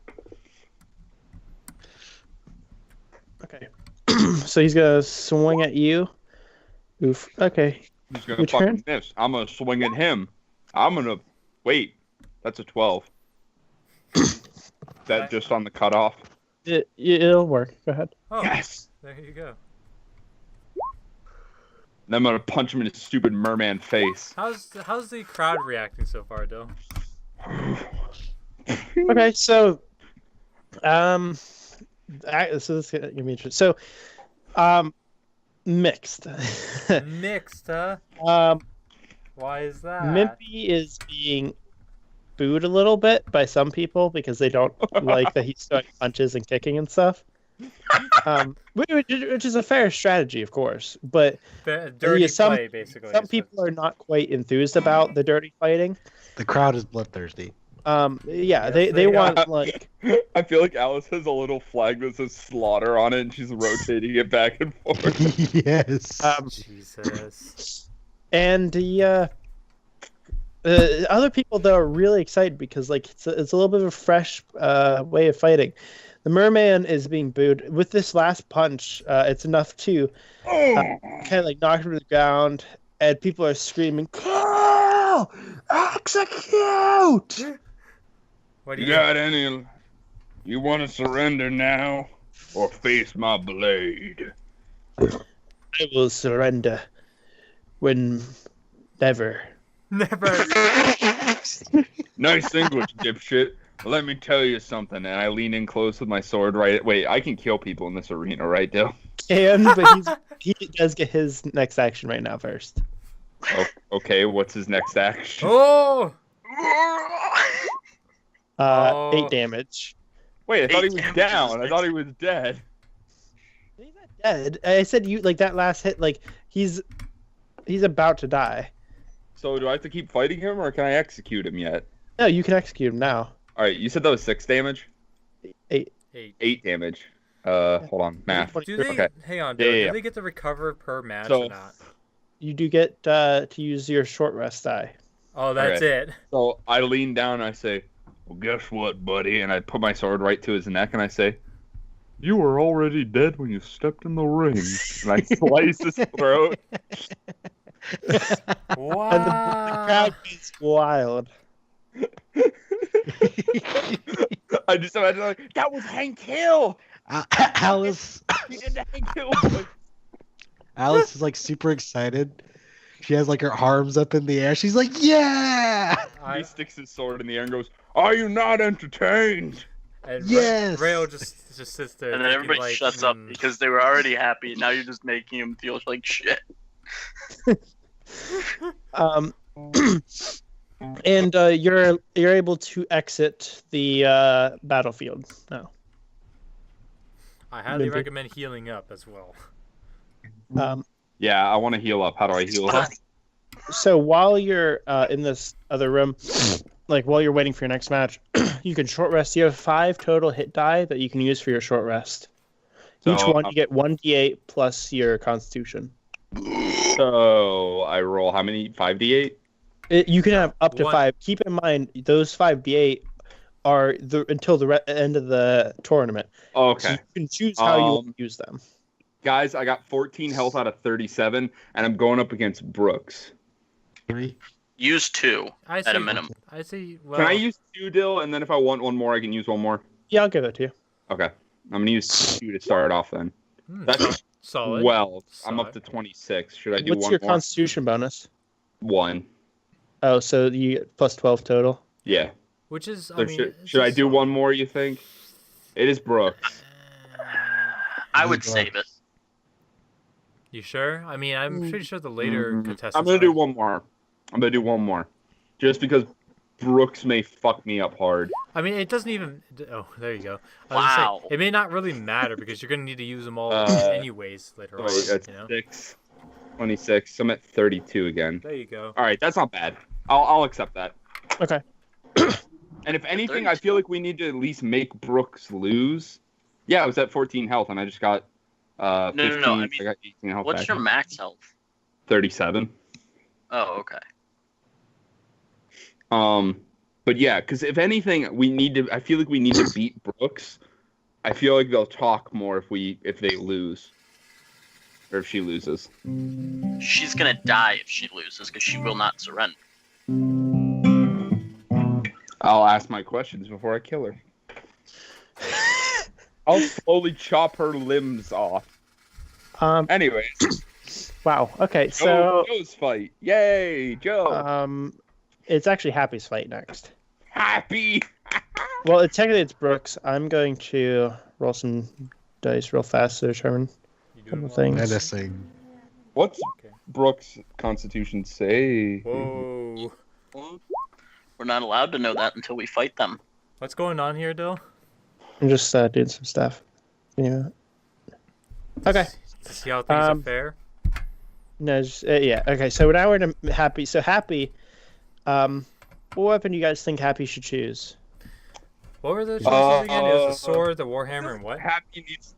Okay. So he's gonna swing at you. Oof. Okay. He's gonna Your fucking turn? miss. I'm gonna swing at him. I'm gonna wait. That's a 12. That just on the cutoff. It'll work. Go ahead. Oh, Yes. there you go. Then I'm gonna punch him in his stupid merman face. How's the crowd reacting so far, Dill? Okay, so so this is gonna be interesting. So mixed. Mixed, huh? Why is that? Mimpy is being booed a little bit by some people because they don't like that he's throwing punches and kicking and stuff. Which is a fair strategy, of course, but Dirty some play, basically. some people are not quite enthused about the dirty fighting. The crowd is bloodthirsty. Yeah, Yes, they want like I feel like Alice has a little flag that says slaughter on it, and she's rotating it back and forth. Yes. Jesus. and the other people though are really excited because like it's a little bit of a fresh way of fighting. The merman is being booed with this last punch. It's enough to kind of like knock him to the ground, and people are screaming, "Kill! Execute!" What do You you got any? You want to surrender now, or face my blade? I will surrender when never. never? Nice English, dipshit. Let me tell you something. And I lean in close with my sword. Right? Wait, I can kill people in this arena, right, Dill? But he does get his next action right now first. Oh, okay. What's his next action? Oh! Oh. 8 damage. Wait, I thought he 8 was damage down. is I thought he was dead. He's not dead. I said you like that last hit. Like he's about to die. So do I have to keep fighting him, or can I execute him yet? No, you can execute him now. All right, you said that was 6 damage. 8. 8 damage. Hold on, math. Do they? Okay. Hang on. Yeah, Do yeah. they get to recover per match So- or not? You do get to use your short rest die. Oh, that's it. So I lean down and I say, "Well, guess what, buddy?" And I put my sword right to his neck and I say, "You were already dead when you stepped in the ring." And I slice his throat. Wow. And the crowd is wild. I just imagine like, that was Hank Hill. Alice He did the Hank Hill. Alice is like super excited. She has like her arms up in the air. She's like, "Yeah!" He sticks his sword in the air and goes, "Are you not entertained?" And Yes! Rail just sits there. And then thinking, everybody like, shuts up because they were already happy. Now you're just making them feel like shit. And you're able to exit the battlefield now. I highly Maybe. recommend healing up as well. Yeah, I want to heal up. How do I heal up? So while you're in this other room, like while you're waiting for your next match, you can short rest. You have 5 total hit die that you can use for your short rest. Each So, one you get 1d8 plus your Constitution. So I roll how many? 5d8? You can have up to One- 5. Keep in mind those 5d8 are until the end of the tournament. So Okay. you can choose how you Um, use them. Guys, I got 14 health out of 37, and I'm going up against Brooks. 3. Use 2 I at say, a minimum. I say, well, Can I use 2, Dill? And then if I want one more, I can use one more? Yeah, I'll give it to you. Okay. I'm going to use 2 to start off then. That's solid. 12. I'm up Solid. to 26. Should I do What's one your more? Constitution bonus? 1. Oh, so you get plus 12 total. Yeah. Which is, So I mean, it's should I just do solid. one more, you think? It is Brooks. I would save it. You sure? I mean, I'm pretty sure the later contestants. I'm going to do one more. Just because Brooks may fuck me up hard. I mean, it doesn't even. Oh, there you go. I was gonna Wow. say, it may not really matter because you're gonna need to use them all anyways later on. So that's You know? 6, 26. I'm at 32 again. There you go. All right, that's not bad. I'll accept that. Okay. And if anything, I feel like we need to at least make Brooks lose. Yeah, I was at 14 health, and I just got 15. No, I mean, I got 18 health What's back. your max health? 37. Oh, okay. But yeah, because if anything, I feel like we need to beat Brooks. I feel like they'll talk more if they lose. Or if she loses. She's gonna die if she loses because she will not surrender. I'll ask my questions before I kill her. I'll slowly chop her limbs off. Anyways, Wow. Okay. So Joe's fight. Yay, Joe. it's actually Happy's fight next. Happy. Well, technically it's Brooks. I'm going to roll some dice real fast to determine You a couple doing things. Menacing. What's Okay. Brooks' constitution say? Whoa. We're not allowed to know that until we fight them. What's going on here, Dill? I'm just doing some stuff. Yeah. Okay. To see how things are fair. No. Yeah. Okay. So now we're in Happy. So Happy. What weapon do you guys think Happy should choose? What were the choices again? It was the sword, the warhammer, and what? Happy needs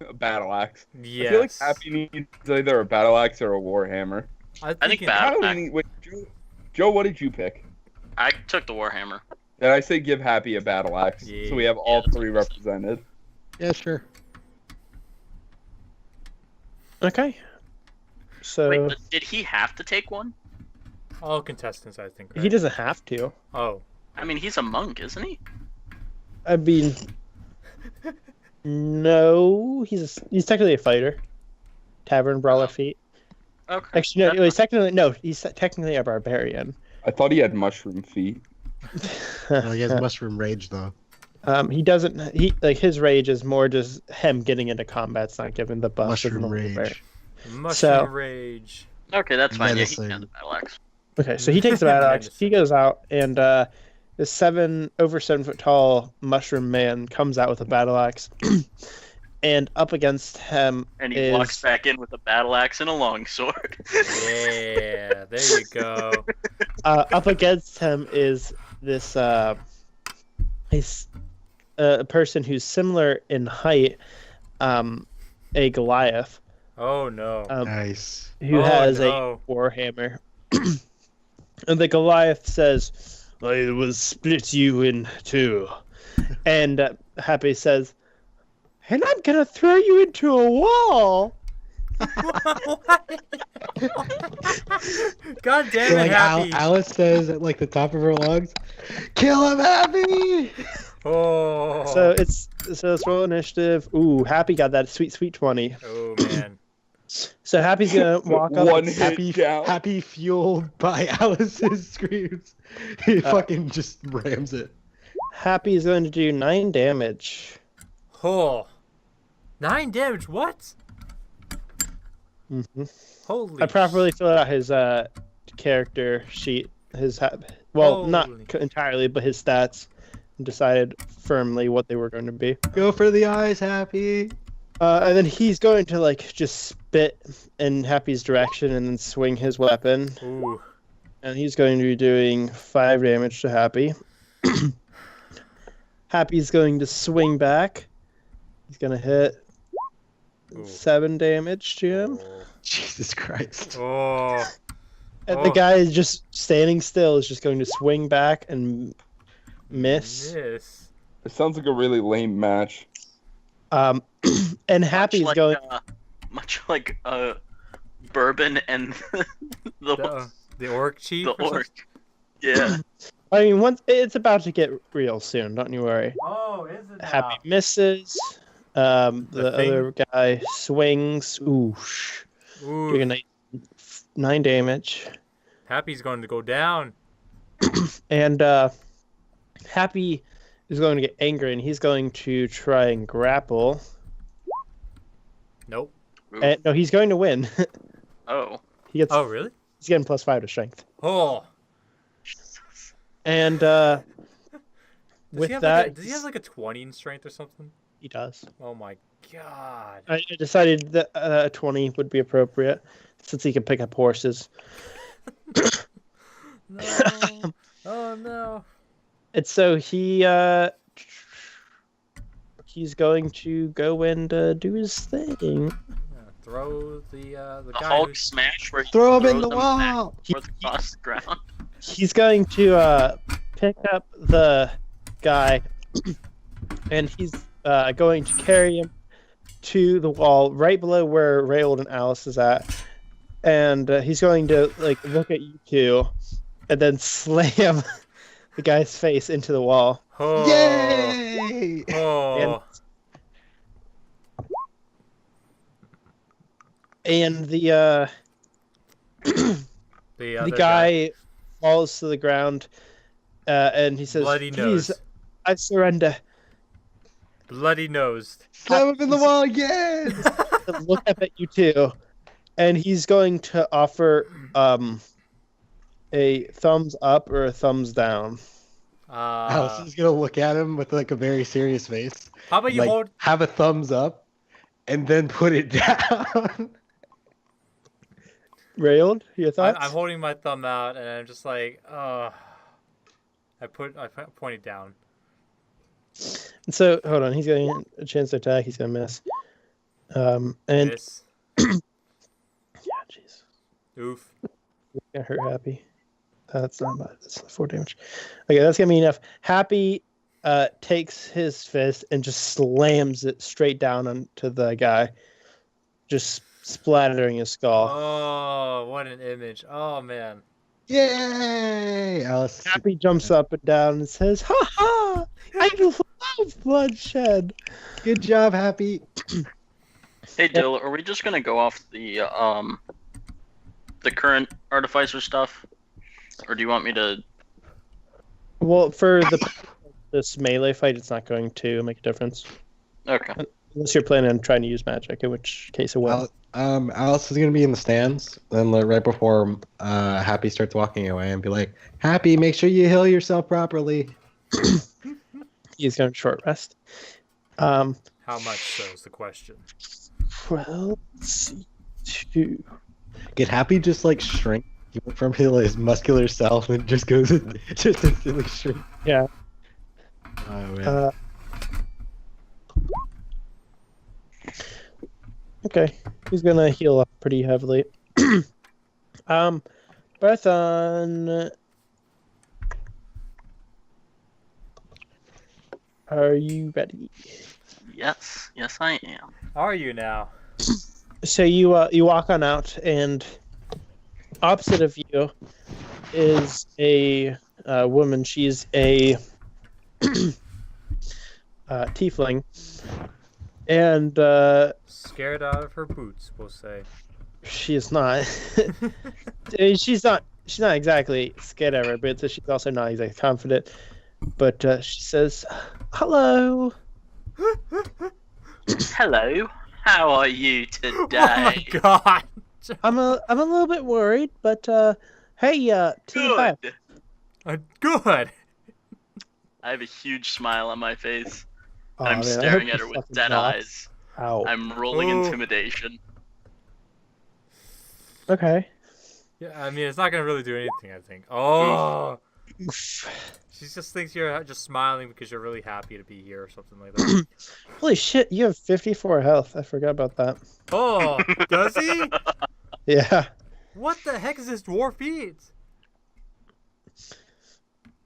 a battle axe. Yes. I feel like Happy needs either a battle axe or a warhammer. I think in- battle- Wait, Joe, what did you pick? I took the Warhammer. Did I say give Happy a battle axe? Yeah. So we have all that's 3 what I said. represented. Yeah, sure. Okay. So Wait, but did he have to take one? All contestants, I think. Right? he doesn't have to. Oh. I mean, he's a monk, isn't he? I mean, no. He's technically a fighter. Tavern brawler feat. Okay. Actually, no. He's technically a barbarian. I thought he had mushroom feet. No, he has mushroom rage though. He doesn't. His rage is more just him getting into combat. It's not given the buff. of Mushroom normal rage. barbarian. Mushroom So- Okay, that's fine. Yeah, he Menacing. can have the battle axe. Okay, so he takes the battle axe. He goes out and this over 7 foot tall mushroom man comes out with a battle axe, and up against him And he is walks back in with a battle axe and a longsword. Yeah, there you go. up against him is this a person who's similar in height, a Goliath, Oh no. Nice. who Oh, has no. a warhammer. And the Goliath says, "I will split you in two." And Happy says, "And I'm gonna throw you into a wall." God damn it, Like Happy. Alice says at like the top of her lungs, "Kill him, Happy!" Oh. So let's roll initiative. Ooh, Happy got that sweet 20. Oh man. So Happy's gonna walk up. One and- hit down. Happy fueled by Alice's screams. He fucking just rams it. Happy is going to do 9 damage. Oh. 9 damage. What? hmm Holy. I properly filled out his character sheet. Not Holy. entirely, but his stats, and decided firmly what they were going to be. Go for the eyes, Happy. And then he's going to just spit in Happy's direction and then swing his weapon. Ooh. And he's going to be doing 5 damage to Happy. Happy's going to swing back. He's going to hit Ooh. 7 damage to him. Jesus Christ. Oh. And the Oh. guy is just standing still, is just going to swing back and miss. Miss. It sounds like a really lame match. And Happy's much like, going. much like Bourbon and The orc chief. the or something? orc. Yeah. I mean, it's about to get real soon. Don't you worry. Oh, is it now? Happy misses. The thing? other guy swings. Ooh, Ooh. doing 9 damage. Happy's going to go down. And Happy is going to get angry, and he's going to try and grapple. Nope. Ooh. And, no, he's going to win. Oh. He's Oh, really? getting +5 to strength. Oh. And Does with he have that, does he have like a 20 in strength or something? he does. Oh my god. I decided that a 20 would be appropriate since he can pick up horses. No. Oh no. And so he's going to go and do his thing. Yeah, throw the The guy. Hulk who's- smash where he Throw him in throws the them back wall. and forth across the ground. He's going to pick up the guy, and he's going to carry him to the wall right below where Rayld and Alice is at. And he's going to look at you two, and then slam the guy's face into the wall. Oh. Yay! Oh. And the The other guy falls to the ground, and he says, Bloody "Please, nose. I surrender." Bloody nosed. Slam him in the wall again! Look up at you two, and he's going to offer a thumbs up or a thumbs down. Alice is gonna look at him with a very serious face. How about you Like, hold? have a thumbs up, and then put it down. Rayld, your thoughts? I'm holding my thumb out, and I'm just like, I point it down. And so, hold on, he's getting a chance to attack. He's gonna miss. And Miss. yeah, jeez, Oof. it's gonna hurt Happy. That's not bad. That's 4 damage. Okay, that's gonna be enough. Happy takes his fist and just slams it straight down onto the guy, just splattering his skull. Oh, what an image. Oh man. Yay! Alice. Happy jumps up and down and says, "Ha ha! I love bloodshed." Good job, Happy. Hey Dill, are we just gonna go off the current artificer stuff, or do you want me to? Well, for this melee fight, it's not going to make a difference. Okay. Unless you're planning on trying to use magic, in which case it will. Alice is gonna be in the stands. Then like, right before Happy starts walking away, and be like, "Happy, make sure you heal yourself properly." He's going to short rest. How much so is the question. Well, let's see. 2. Get Happy just like shrink from his muscular self and just goes just instantly shrink. Yeah. Oh man. Okay, he's gonna heal up pretty heavily. Berthon, are you ready? Yes, I am. Are you now? So you walk on out, and opposite of you is a woman. She's a tiefling, and Scared out of her boots, we'll say. she is not. I mean, she's not exactly scared of her boots, so she's also not exactly confident. But she says, "Hello." Hello, how are you today? Oh my god! I'm a little bit worried, but hey, team five. Good. Good! I have a huge smile on my face. Oh, I'm man, I staring hope at you her with fucking dead laugh. eyes. Ow. I'm rolling Ooh. intimidation. Okay. Yeah, I mean, it's not gonna really do anything, I think. Oh! She just thinks you're just smiling because you're really happy to be here or something like that. Holy shit, you have 54 health. I forgot about that. Oh, does he? Yeah. What the heck is this dwarf eat?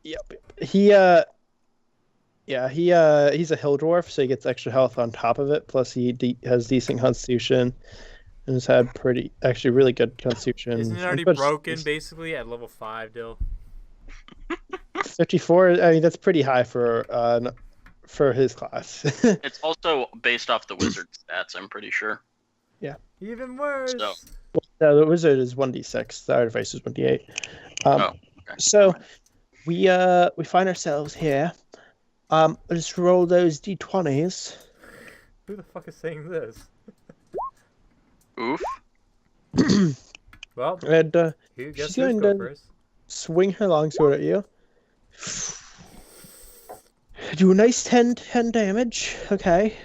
Yep. He's a hill dwarf, so he gets extra health on top of it. Plus, he has decent constitution, and has had actually really good constitution. Isn't it already broken basically at level 5, Dill? 54. I mean, that's pretty high for his class. It's also based off the wizard stats, I'm pretty sure. Even worse. So- No, the wizard is 1d6. The artificer is 1d8. Okay. So we find ourselves here. Let's roll those d20s. Who the fuck is saying this? Oof. Well, And who guess she's who's going go to- first? swing her longsword at you. Do a nice 10 damage. Okay.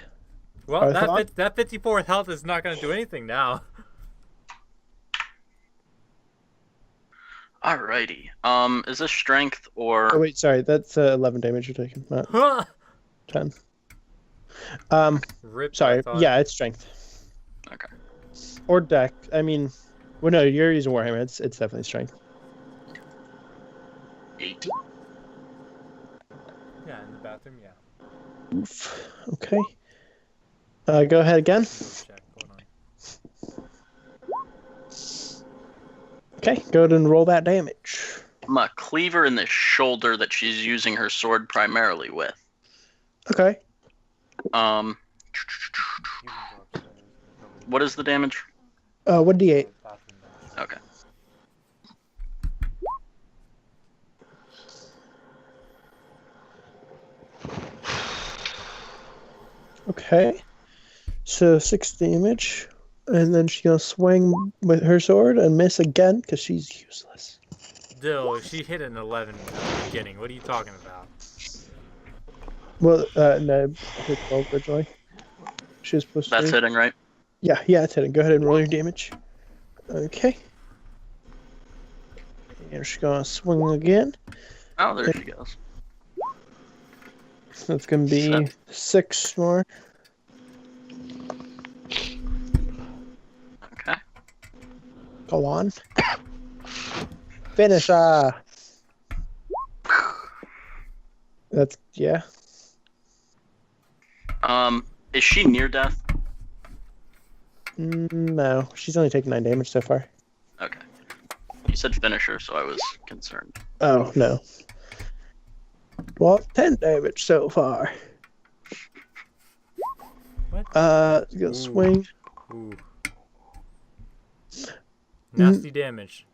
Well, Arthur? that 54 health is not going to do anything now. Alrighty. Is this strength or Oh wait, sorry. That's 11 damage you're taking. Not 10. Rip. Sorry. I thought. Yeah, it's strength. Okay. Or deck. I mean, well, no, you're using Warhammer. It's definitely strength. 8? Yeah, in the bathroom, yeah. Oof. Okay. Go ahead again. Check going on. Okay, go ahead and roll that damage. I'm a cleaver in the shoulder that she's using her sword primarily with. Okay. What is the damage? 1d8. Okay. Okay. So 6 damage. And then she's going to swing with her sword and miss again because she's useless. Dill, she hit an 11 at the beginning. What are you talking about? Well, no, hit 12 originally. She was supposed That's to. hitting, right? Yeah, it's hitting. Go ahead and roll your damage. Okay. And she's going to swing again. Oh, there she goes. That's going to be 7. 6 more. Okay. Go on. Finish. That's, yeah. Is she near death? No, she's only taken 9 damage so far. Okay. You said finisher, so I was concerned. Oh, no. Well, 10 damage so far. What? Gonna Ooh. swing. Ooh. Nasty damage.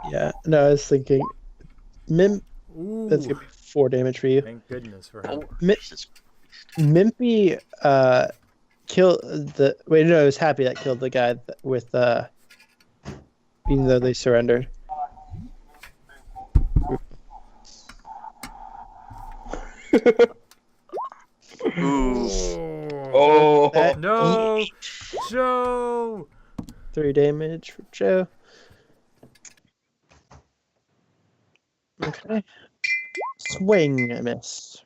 Yeah, no, I was thinking. Ooh. That's gonna be 4 damage for you. Thank goodness for him. Oh, Mi- Jesus. Mimpy killed the. Wait, no, it was Happy that killed the guy with even though they surrendered. Ooh. Oh, That- No, Joe. 3 damage for Joe. Okay. Swing and miss.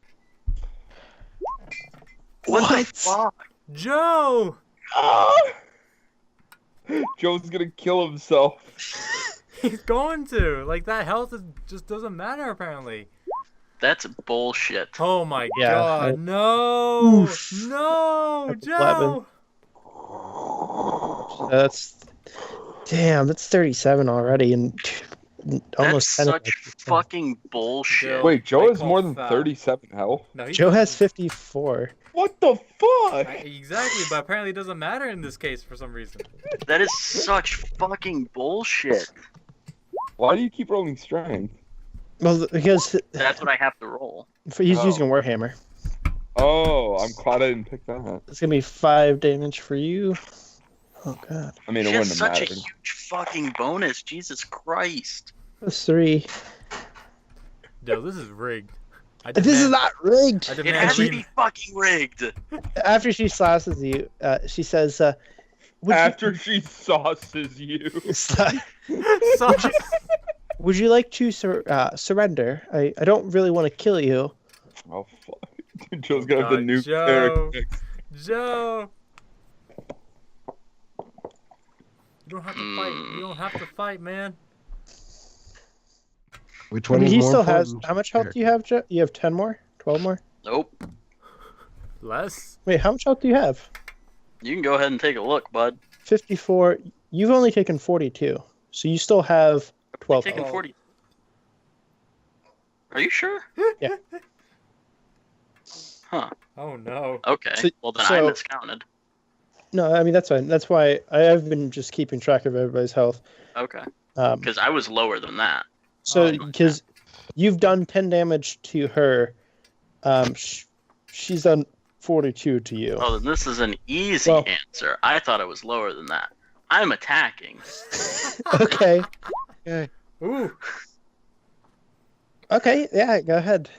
What the fuck? Joe. Joe's gonna kill himself. He's going to. Like, that health just doesn't matter, apparently. That's bullshit. Oh my Yeah, god, no! Oof. No, That's Joe! 11. That's 37 already, and almost That's 10. such fucking bullshit. Joe. Wait, Joe I has call more than foul. 37 health? No, he Joe doesn't- has 54. What the fuck? Exactly, but apparently it doesn't matter in this case for some reason. That is such fucking bullshit. Why do you keep rolling strength? Well, because That's what I have to roll. he's Oh. using a Warhammer. Oh, I'm glad I didn't pick that. It's gonna be 5 damage for you. Oh god. I mean, it She has wouldn't have such a mattered. huge fucking bonus. Jesus Christ. That's 3. Yo, this is rigged. I This is demand- not rigged. I It demand has to re- be fucking rigged. After she slashes you, she says, would After she sauces you. Sauce. would you like to surrender? I don't really want to kill you. Oh, fuck. Joe's gonna have the God, new Joe. character. Joe. You don't have to fight. You don't have to fight, man. Which I one mean, is he more still has. important? How much health do you have, Joe? You have 10 more? 12 more? Nope. Less. Wait, how much health do you have? You can go ahead and take a look, bud. 54. You've only taken 42. So you still have 12 Taking health. 40. Are you sure? Yeah. Huh. Oh no. Okay. So- Well, then I so- miscounted. No, I mean, that's fine. That's why I've been just keeping track of everybody's health. Okay. Um, Because I was lower than that. So, Oh, because you've done 10 damage to her, she's done 42 to you. Oh, then this is an easy Well- answer. I thought it was lower than that. I'm attacking. Okay. Ooh. Okay, yeah, go ahead.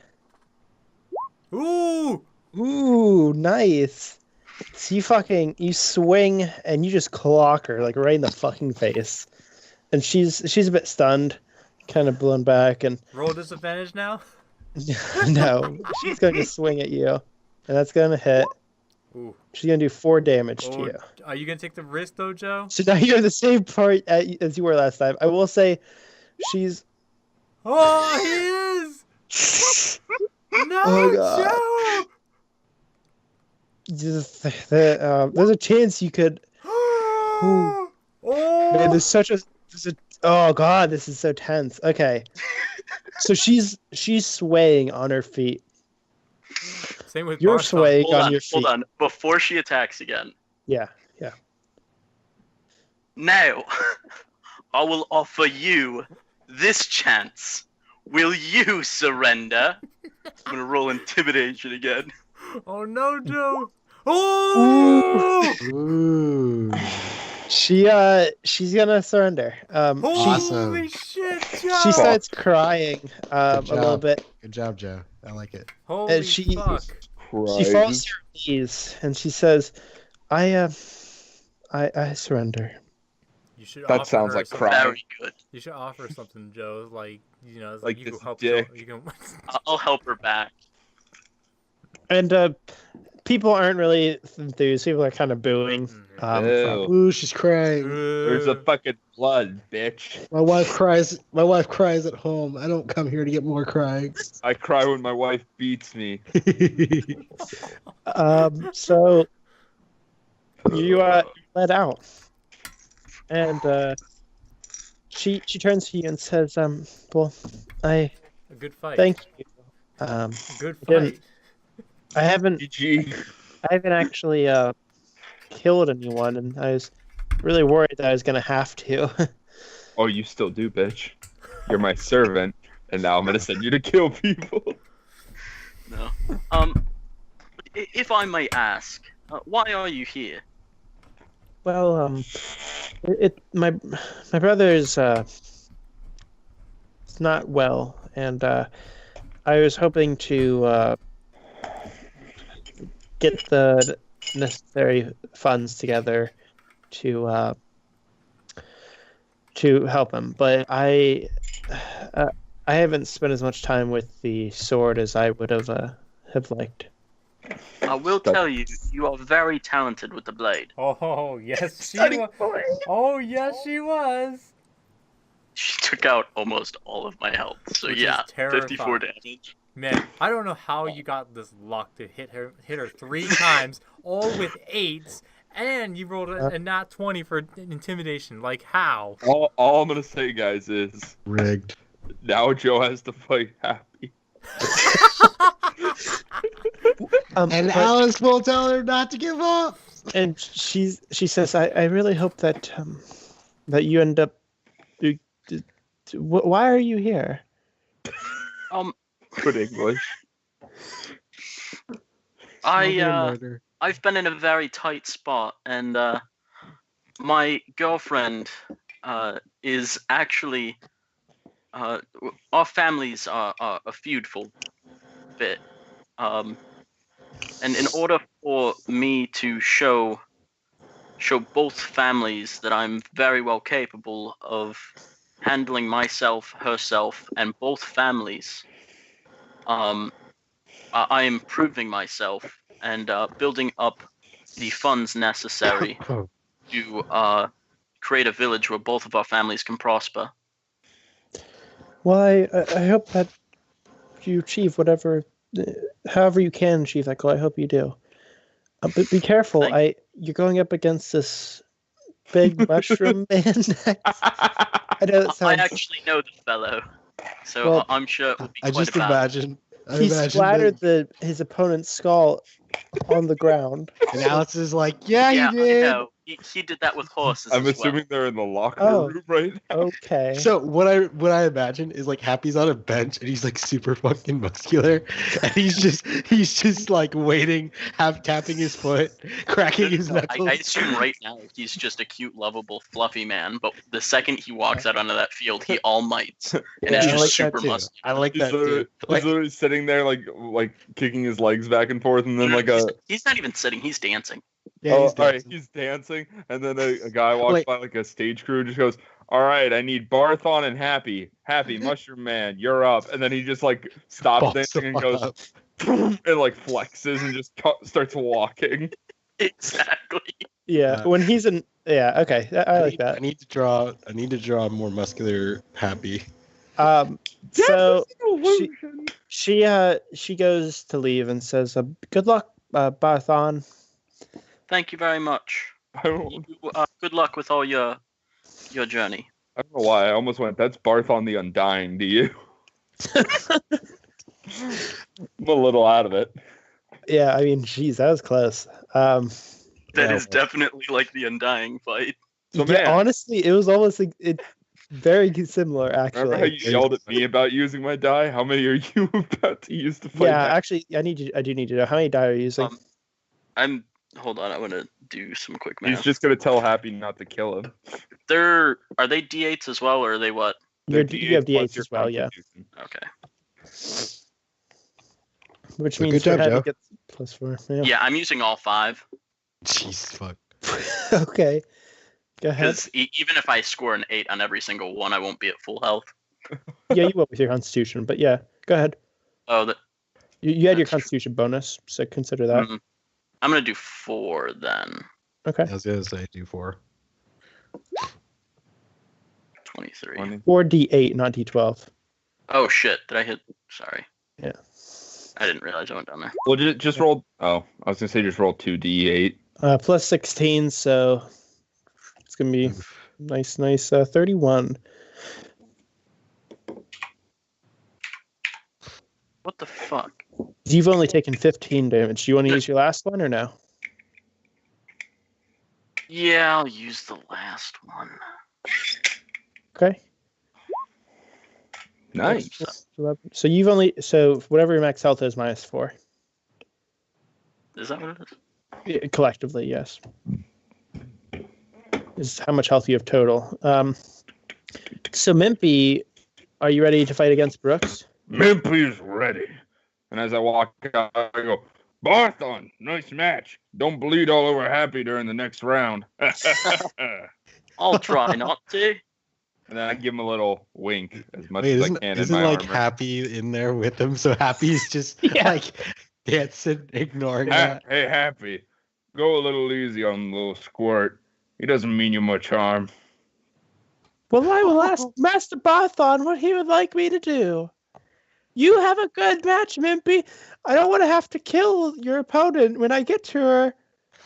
Ooh. Ooh, nice. So you swing and you just clock her like right in the fucking face. And she's a bit stunned, kind of blown back, and Roll disadvantage now. no, she's going to swing at you. And that's going to hit. Ooh. She's going to do 4 damage to Oh, you. are you gonna take the risk though, Joe? So now you're the same part as you were last time. I will say she's. Oh, he is. No, Oh, God. Joe. There's a chance you could. Oh. Man, oh god, this is so tense. Okay, so she's swaying on her feet. Same with You're Barstow. swaying Hold on on, your feet. hold on. Before she attacks again. Yeah. Now, I will offer you this chance. Will you surrender? I'm gonna roll intimidation again. Oh no, Joe. Oh. Ooh. She's gonna surrender. Holy shit, Joe. She starts crying a Good little job. bit. Good job, Joe. I like it. Holy she- fuck. She falls to her knees and she says, I surrender." You should That offer sounds her like something. crying. Very good. You should offer something, Joe. Like, you know, it's Like like you this can help. dick. Joe. You can. I'll help her back. And people aren't really enthused. People are kind of booing. Ew. Ooh, she's crying. There's a fucking blood, bitch. My wife cries. My wife cries at home. I don't come here to get more crying. I cry when my wife beats me. So you let out, and she turns to you and says, well, I A good fight. thank you. Good didn't- fight. I haven't GG. actually killed anyone, and I was really worried that I was gonna have to. Oh, you still do, bitch. You're my servant, and now I'm gonna send you to kill people. No. If I may ask, why are you here? Well, my brother is it's not well, and I was hoping to get the necessary funds together to help him, but I haven't spent as much time with the sword as I would have liked. I will tell you, you are very talented with the blade. Oh, yes, she was. Oh, yes, she was. She took out almost all of my health, so Which is yeah, 54 terrifying. damage. Man, I don't know how you got this luck to hit her 3 times, all with 8s, and you rolled a nat 20 for intimidation. Like, how? All I'm gonna say, guys, is Rigged. now Joe has to fight Happy. And but- Alice will tell her not to give up. And she says, I really hope that that you end up. Why are you here? Good English. I've been in a very tight spot, and my girlfriend is actually our families are a feudful bit, and in order for me to show both families that I'm very well capable of handling myself, herself, and both families, I am proving myself and building up the funds necessary to create a village where both of our families can prosper. Well, I hope that you achieve whatever, however you can achieve that goal. I hope you do. But be careful. You're going up against this big mushroom man next. I know that sounds. I actually know the fellow, so Well, I'm sure it will be I quite just a battle. imagine. He splattered his opponent's skull on the ground. And Alice is like, yeah, Yeah, you did. I know. He did that with horses I'm as assuming they're in the locker Oh. room right now. Okay. So what I imagine is like Happy's on a bench and he's like super fucking muscular and he's just like waiting, tapping his foot, cracking his knuckles. I assume right now he's just a cute, lovable, fluffy man, but the second he walks out onto that field, he all mights, and Yeah, it's I just like super that too. muscular. I like He's that too. literally sitting there like kicking his legs back and forth, and then No, like a he's not even sitting; he's dancing. Yeah, all he's right, dancing. he's dancing, and then a guy walks Wait. by, like a stage crew, just goes, "All right, I need Barthon and Happy, Mushroom Man, you're up." And then he just like stops Balls dancing the and fuck goes, up. and like flexes and just starts walking. Exactly. Yeah, when he's in. Yeah. Okay. I like I that. need to draw a more muscular Happy. So Illusion. she goes to leave and says, "Good luck, Barthon." Thank you very much. I don't Good luck with all your journey. know why. I almost went, that's Barthon the Undying, do you? I'm a little out of it. Yeah, I mean, geez, that was close. That Yeah, is definitely like the Undying fight. So, yeah, man, honestly, it was almost very similar, remember how actually. you yelled at me about using my die? How many are you about to use to fight? Yeah, back? actually, I do need to know how many die are you using. Hold on, I want to do some quick He's math. just gonna tell Happy not to kill him. Are they D8s as well, or are they what? You have plus D8s your as well, yeah. constitution. Okay. Which Well, means good job, for Hattie Joe. gets +4. Yeah. Yeah, I'm using all 5 Jeez, fuck. Okay. Go ahead. because even if I score an 8 on every single one, I won't be at full health. Yeah, you will with your Constitution, but yeah, go ahead. Oh, that. You had your That's true. Constitution bonus, so consider that. mm, I'm gonna do 4 then. Okay. I was gonna say do 4. 23. 4 D8, not D12. Oh shit! Did I hit? Sorry. Yeah. I didn't realize I went down there. Well, just roll. Oh, I was gonna say just roll 2d8. Plus 16, so it's gonna be nice. 31. What the fuck? You've only taken 15 damage. Do you want to use your last one or no? Yeah, I'll use the last one. Okay. Nice. 11. So you've only whatever your max health is -4. Is that what it is? Yeah, collectively, yes. Is how much health you have total. So Mimpy, are you ready to fight against Brooks? Mimpy's ready. And as I walk out, I go, Barthon, nice match. Don't bleed all over Happy during the next round. I'll try not to. And then I give him a little wink as much Wait, as I can in isn't my like armor. Happy in there with him? So Happy's just like dancing, ignoring that. Hey, Happy, go a little easy on the little squirt. He doesn't mean you much harm. Well, I will ask Master Barthon what he would like me to do. You have a good match, Mimpy. I don't want to have to kill your opponent when I get to her.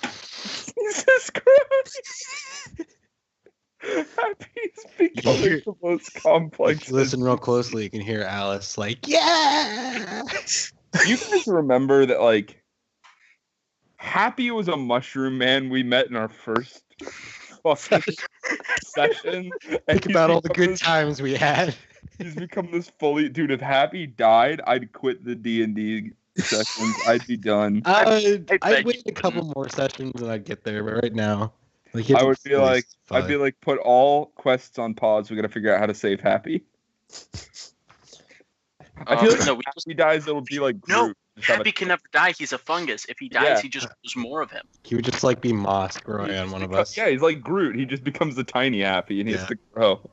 Jesus Christ! Happy's becoming the most complex. If you listen real closely, you can hear Alice like, yeah! You guys remember that, like, Happy was a mushroom man we met in our first fucking session. And Think about all the good this, times we had. He's become this fully... Dude, if Happy died, I'd quit the D&D sessions. I'd be done. I'd beg wait you. a couple more sessions and I'd get there, but right now... Like, I would be like, put all quests on pause. We gotta figure out how to save Happy. I feel like no, if Happy dies, it'll be like No, Groot. Just have Happy can never die. He's a fungus. If he dies, Yeah. he just grows more of him. He would just like be moss growing He on just one of becomes- us. Yeah, he's like Groot. He just becomes the tiny Happy, and he has Yeah. to grow.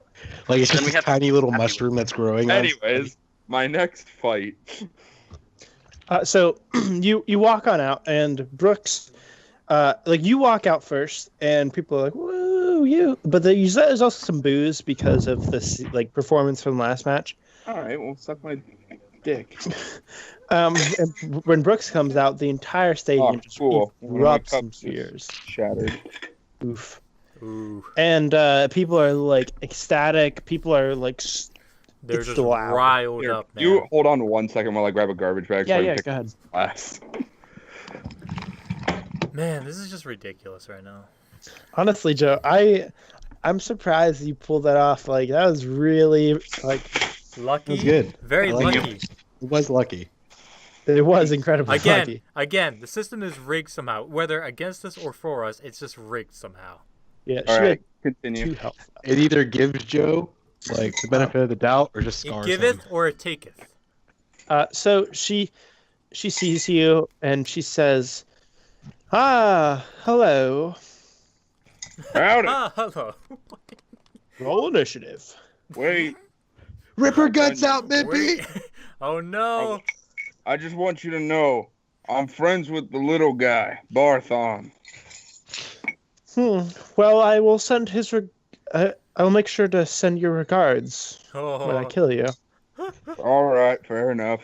Like it's Then just we this have tiny little Happy mushroom that's growing. on Anyways, my next fight. So you walk on out, and Brooks, like you walk out first, and people are like, "Woo, you!" But there's also some boos because of this like performance from last match. All right, well, suck my dick. And when Brooks comes out, the entire stadium just cool. erupts My in cup cheers. Shattered. Oof. Ooh. And people are like ecstatic. People are like, They're It's just loud. riled Here, up, man. you hold on 1 second while I grab a garbage bag. yeah, so I can yeah. pick Go ahead. up glass. Man, this is just ridiculous right now. Honestly, Joe, I'm surprised you pulled that off. Like that was really like Lucky. It was good. Very I like lucky. It was lucky. it was incredibly lucky. Again, the system is rigged somehow. Whether against us or for us, it's just rigged somehow. Yeah, All she right, had continue. 2 health. It either gives Joe like the benefit of the doubt or just It scars giveth him. or it taketh. So she sees you and she says, "Ah, hello. Howdy. Ah, hello. Roll initiative." Wait, Rip her guts out, Mippy! Wait. Oh no. I just want you to know I'm friends with the little guy, Barthon. Well, I will send his. I'll make sure to send your regards when I Oh. kill you. All right, fair enough.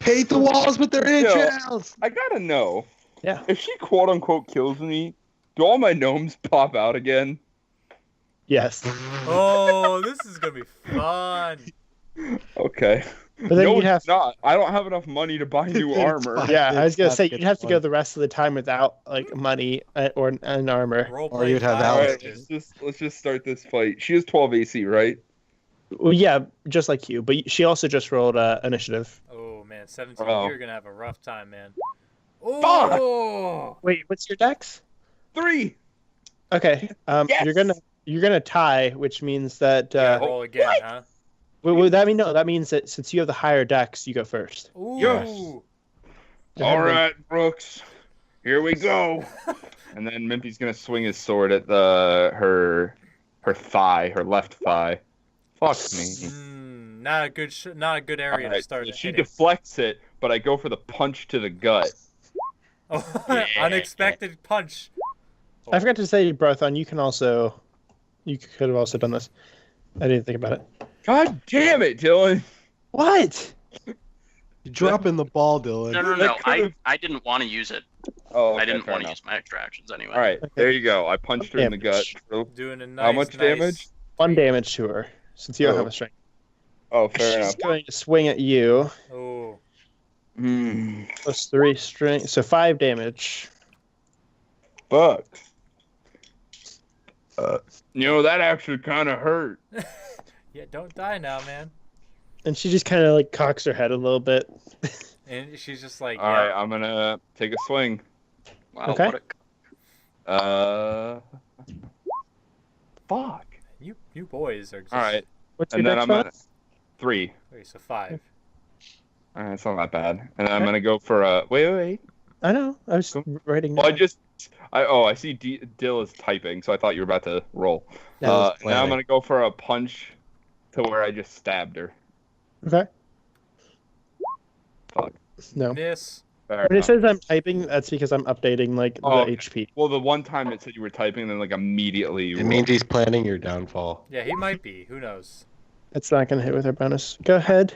Paint the walls with their entrails! I gotta know. Yeah. If she quote unquote kills me, do all my gnomes pop out again? Yes. Oh, this is gonna be fun. Okay. But then No, you'd have. it's not. I don't have enough money to buy new It's armor. fine. Yeah, I was gonna It's say not you'd good have to go fun. the rest of the time without like money or an armor. Roleplay you'd have file. All Alex. right, let's just start this fight. She has 12 AC, right? Well, yeah, just like you, but she also just rolled initiative. Oh man, 17. Oh. You're gonna have a rough time, man. Oh. Wait, what's your dex? 3. Okay, Yes! you're gonna tie, which means that. Roll again, huh? Would that mean no? That means that since you have the higher dex, you go first. Ooh. Yes. Go All ahead, right, Brooks. Here we go. And then Mimpy's gonna swing his sword at her thigh, her left thigh. Fuck me. Not a good area to Alright, start. so she hitting. deflects it, but I go for the punch to the gut. Oh, Yeah. unexpected punch. I forgot to say, Brothon, you could have also done this. I didn't think about it. God damn it, Dylan. What? You're dropping the ball, Dylan. No. That could've- I didn't want to use it. Oh, I didn't fair want to enough. use my extra actions anyway. All right, there you go. I punched her in the gut. Damage. Doing a nice. How much damage? 1 damage to her, since you don't Oh. have a strength. Oh, fair She's enough. going to swing at you. Oh. Hmm. Plus 3 strength, so 5 damage. Fuck. That actually kind of hurt. Yeah, don't die now, man. And she just kind of like cocks her head a little bit. And she's just like, All right, I'm gonna take a swing. Wow, Okay. what Fuck. You boys are just... All right, What's your and then dex I'm bonus? at 3. Okay, so 5. All right, it's not that bad. And then I'm Okay. gonna go for a wait. I know. I was Cool. writing. Well, down. I see Dill is typing, so I thought you were about to roll. That was Now I'm planning. gonna go for a punch to where I just stabbed her. Okay. Fuck. No. Miss. Fair When it enough. says I'm typing, that's because I'm updating like the Oh, okay. HP. Well, the one time it said you were typing, then like immediately you It means he's planning your downfall. Yeah, he might be. Who knows? It's not gonna hit with our bonus. Go ahead.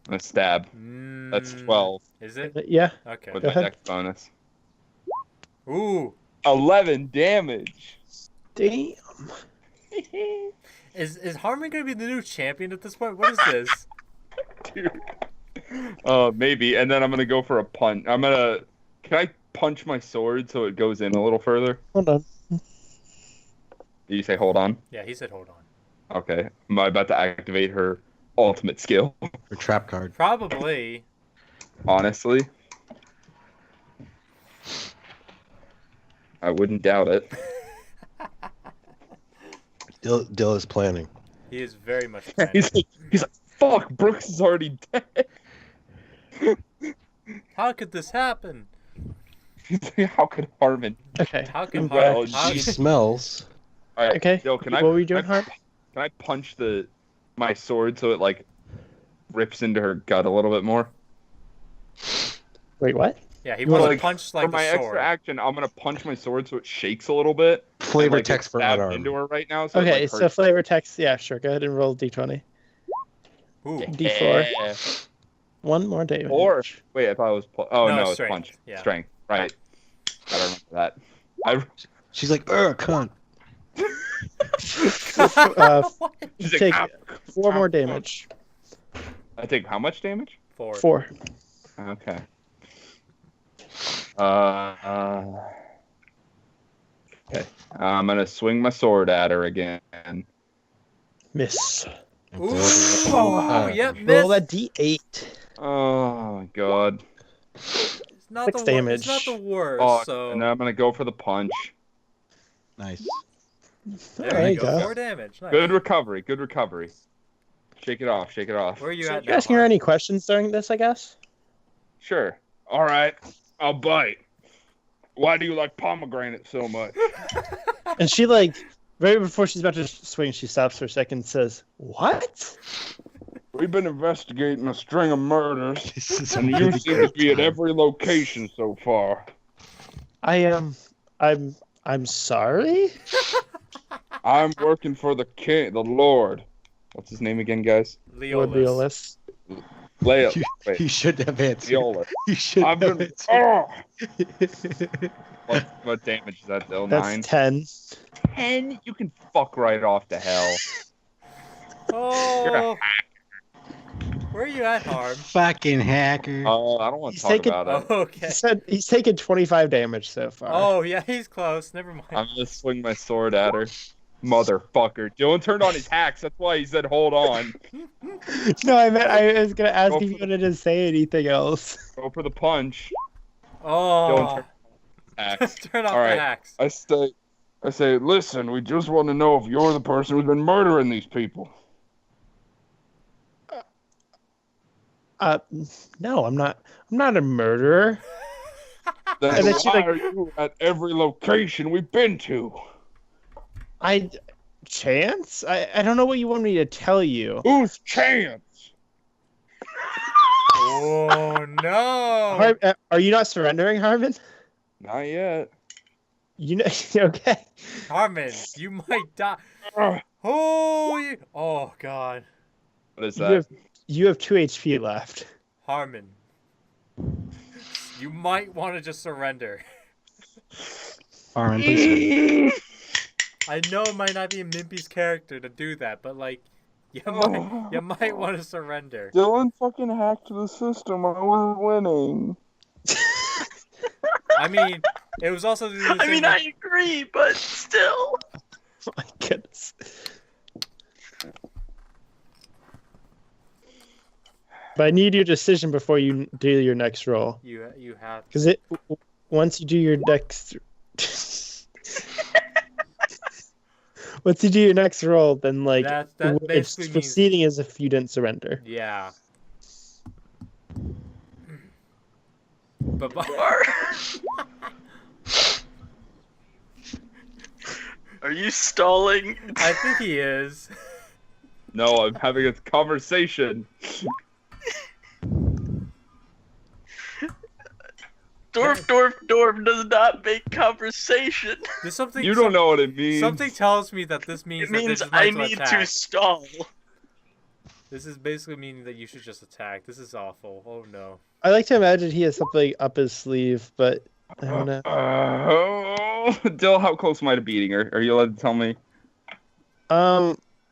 a stab. That's 12 Is it? Yeah. Okay. with Go my ahead. dex bonus. Ooh. 11 damage. Damn. Is Harmon gonna be the new champion at this point? What is this? Dude. Maybe. And then I'm gonna go for a punch. Can I punch my sword so it goes in a little further? Hold on. Did you say hold on? Yeah, he said hold on. Okay. Am I about to activate her ultimate skill? Or trap card. Probably. Honestly. I wouldn't doubt it. Dill is planning. He is very much planning. He's like, fuck, Brooks is already dead. How could this happen? He's like, how could Harmon? Okay. How can Well, Harmon? How, She smells. All right, Okay. Dill, can What I, were you doing, can I- Harm? Can I punch my sword so it like rips into her gut a little bit more? Wait, what? yeah, he You wants wanna, to punch like For my the sword. extra action, I'm gonna punch my sword so it shakes a little bit. Flavor and, like, text it's for stabbed unarmed. into her right now. So it, Okay, like, so hurts. flavor text. Yeah, sure. Go ahead and roll d20. Ooh. D4. Yeah. One more damage. Or wait, I thought it was. No, No, it's strength. punch. Yeah. Strength. Right. I don't remember that. I She's like, cunt. She's Take like, 4 more damage. I take how much damage? 4. 4. Okay. Okay. I'm gonna swing my sword at her again. Miss. Ooh. Oh, Yep, Roll miss. that d8. Oh my god. It's not 6 the damage. It's not the worst. Oh, so and then I'm gonna go for the punch. Nice. There you go. 4 damage. Nice. Good recovery. Good recovery. Shake it off. Shake it off. Where are you So at you now? asking her Harm? any questions during this, I guess? Sure. All right. I'll bite. Why do you like pomegranate so much? And she, like, right before she's about to swing, she stops for a second and says, "What?" We've been investigating a string of murders, This is a and you really seem to good be at time. every location so far. I'm sorry? I'm working for the king, the Lord. What's his name again, guys? Lord Leolus. Leolus. Leo. You Wait, should have answered. Leola. You should I've have been. answered. Oh! What damage is that, Bill? That's 9? 10. 10? You can fuck right off to hell. You're a Oh. Where are you at, Harm? Fucking hacker. I don't want to He's talk taking- about it. Oh, okay. He said he's taken 25 damage so far. Oh, yeah, he's close. Never mind. I'm gonna swing my sword at her. Motherfucker. Dylan turned on his hacks. That's why he said, hold on. No, I was gonna ask Go if for you the- wanted to say anything else. Go for the punch. Oh. Hacks. Turn off All right. the hacks. I say, listen, we just want to know if you're the person who's been murdering these people. No, I'm not. I'm not a murderer. Then And then she, why like- are you at every location we've been to? Chance? I don't know what you want me to tell you. Who's Chance? Oh, no. Are you not surrendering, Harmon? Not yet. You know, okay. Harmon, you might die. Ugh. Oh, God. What is You that? have 2 HP left. Harmon. You might want to just surrender. Armin, please. I know it might not be in Mimpy's character to do that, but, like, you might want to surrender. Dylan fucking hacked the system. I wasn't winning. I mean, it was also... I mean, I agree, but still. Oh my goodness. But I need your decision before you do your next roll. You have Because once you do your next once you do your next roll, then like that it's basically means proceeding as if you didn't surrender. yeah. But Are you stalling? I think he is. No, I'm having a conversation. Dwarf does not make conversation. There's something. You don't know what it means. Something tells me that this means It that they means just I like to need attack. to stall. This is basically meaning that you should just attack. This is awful. Oh no. I like to imagine he has something up his sleeve, but I don't know. Dill, how close am I to beating her? Are you allowed to tell me?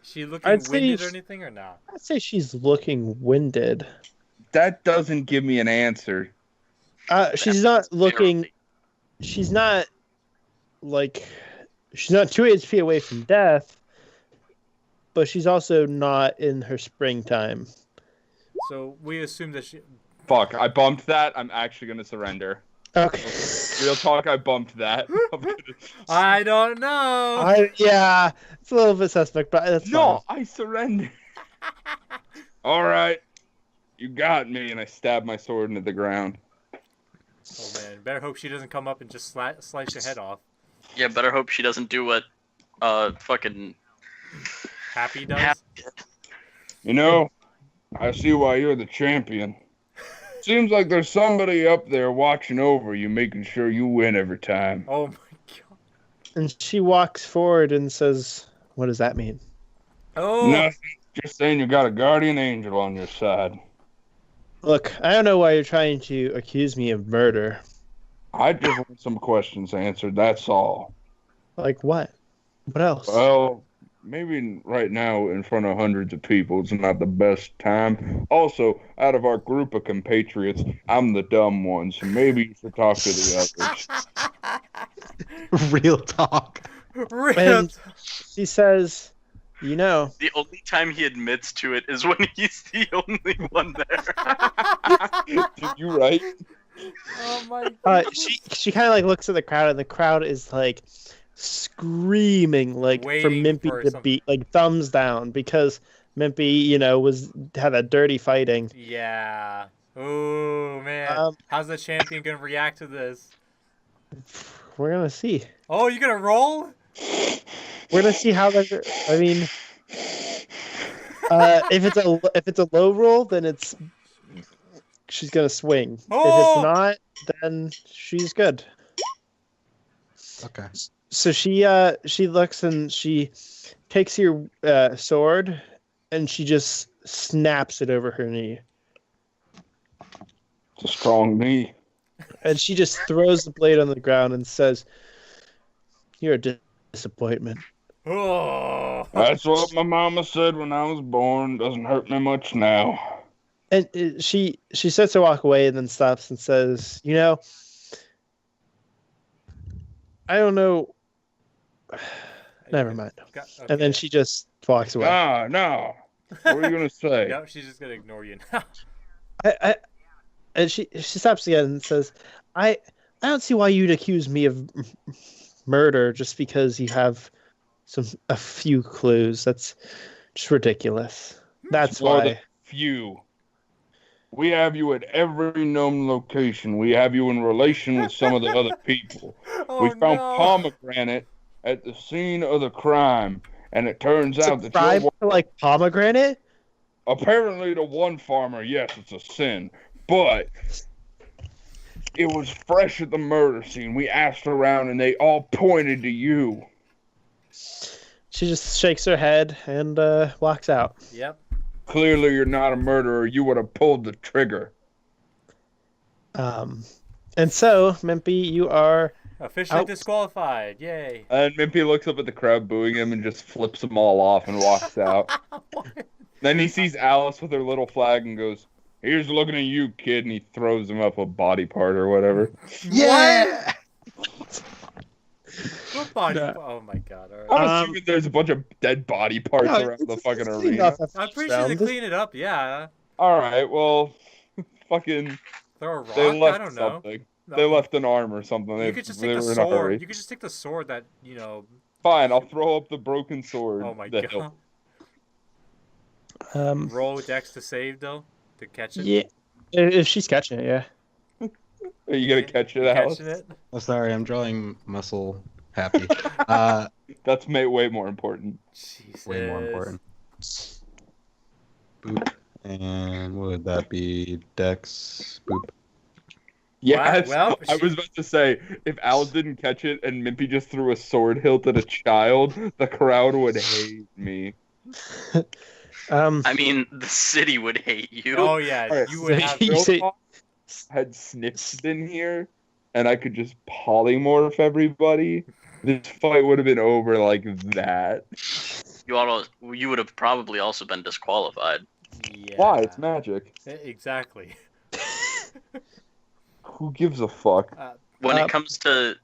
She looking I'd say winded or sh- anything or not? I'd say she's looking winded. That doesn't give me an answer. She's not looking. She's not like. She's not 2 HP away from death, but she's also not in her springtime. So we assume that she. Fuck, I bumped that. I'm actually gonna surrender. Okay. Real talk, I bumped that. I don't know. Yeah, it's a little bit suspect, but that's No, I surrender. All right, you got me, and I stab my sword into the ground. Oh man, better hope she doesn't come up and just slice your head off. Yeah, better hope she doesn't do what fucking Happy does. You know, I see why you're the champion. Seems like there's somebody up there watching over you, making sure you win every time. Oh my god. And she walks forward and says, "What does that mean?" Oh. Nothing. Just saying you got a guardian angel on your side. Look, I don't know why you're trying to accuse me of murder. I just want some questions answered, that's all. Like what? What else? Well, maybe right now in front of hundreds of people it's not the best time. Also, out of our group of compatriots, I'm the dumb one, so maybe you should talk to the others. Real talk. And she says, "You know, the only time he admits to it is when he's the only one there. Did you write? Oh my god. she kind of like looks at the crowd, and the crowd is like screaming like for Waiting Mimpy for to some- beat, like thumbs down, because Mimpy, had that dirty fighting. Yeah. Oh man. How's the champion gonna react to this? We're gonna see. Oh, you gonna roll? We're gonna see how they're. I mean, if it's a low roll, then she's gonna swing. Oh! If it's not, then she's good. Okay. So she looks and she takes your sword and she just snaps it over her knee. It's a strong knee. And she just throws the blade on the ground and says, "You're a disappointment." Oh. That's what my mama said when I was born. Doesn't hurt me much now. And she starts to walk away and then stops and says, "You know, I don't know." Never mind. Okay. And then she just walks away. No. What were you gonna say? Yep, she's just gonna ignore you now. And she stops again and says, I don't see why you'd accuse me of murder just because you have a few clues. That's just ridiculous. That's Well, why." the few. We have you at every known location. We have you in relation with some of the other people. Oh, We found no. pomegranate at the scene of the crime, and it turns out that Subscribe you're to like pomegranate? apparently to one farmer, yes, it's a sin, but it was fresh at the murder scene. We asked around, and they all pointed to you. She just shakes her head and walks out. Yep. Clearly, you're not a murderer. You would have pulled the trigger. And so, Mimpy, you are Officially out. disqualified. Yay. And Mimpy looks up at the crowd booing him and just flips them all off and walks out. Then he sees Alice with her little flag and goes, "Here's looking at you, kid," and he throws him up a body part or whatever. Yeah. What body? No. Oh my god. All right. I'm assuming there's a bunch of dead body parts around the fucking arena. I'm pretty sure they clean it up. Yeah. All right, well, fucking, Throw a they rock? I left don't know. something. No, They left an arm or something. you could just take They the were in a sword. hurry. You could just take the sword that, you know. Fine, I'll throw up the broken sword. Oh my The god. hilt. Roll Dex to save, though, to catch it. Yeah, if she's catching it, yeah. Are you gonna catch it, You Alice? catching it? Oh, sorry, I'm drawing muscle happy. That's way more important. Jesus. Way more important. Boop. And what would that be? Dex. Boop. Yes. Well, I was about to say, if Al didn't catch it and Mimpy just threw a sword hilt at a child, the crowd would hate me. I mean, the city would hate you. Oh yeah, Alright, you would so have. you Real say- talk, had sniffs in here, and I could just polymorph everybody, this fight would have been over like that. You would have probably also been disqualified. Yeah. Why? It's magic. Exactly. Who gives a fuck? When it comes to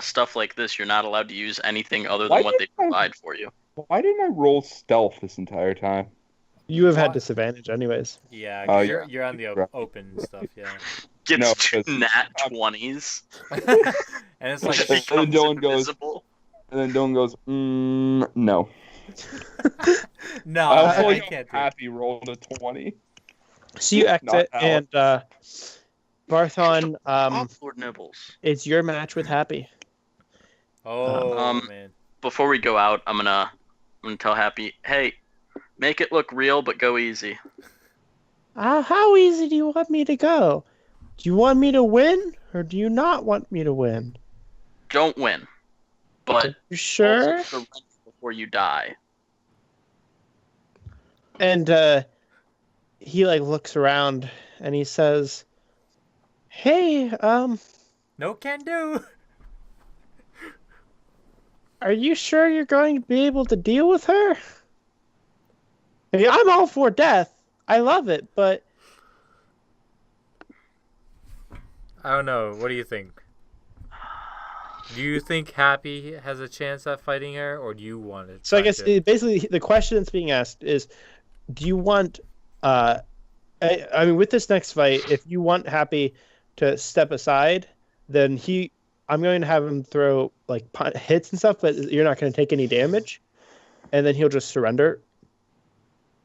stuff like this, you're not allowed to use anything other Why than what they didn't I- provide for you. Why didn't I roll stealth this entire time? You have had What? disadvantage, anyways. Yeah, Oh, 'cause yeah. you're on the Right. open stuff, yeah. Gets No, two because- nat 20s. And it's like, And then becomes Dylan goes- invisible. And then Dylan goes, no. no, I also I like can't do it. Happy rolled a 20. So you Not exit, Al. and Barthon, Awkward nibbles. it's your match with Happy. Oh man. Before we go out, I'm gonna tell Happy, hey, make it look real, but go easy. How easy do you want me to go? Do you want me to win, or do you not want me to win? Don't win, but You sure? also surrender before you die. And he like looks around and he says, "Hey, No can do. are you sure you're going to be able to deal with her? I mean, I'm all for death. I love it, but I don't know. What do you think? Do you think Happy has a chance at fighting her, or do you want it? so I guess basically the question that's being asked is, do you want? I mean, with this next fight, if you want Happy to step aside, then I'm going to have him throw like hits and stuff, but you're not going to take any damage, and then he'll just surrender.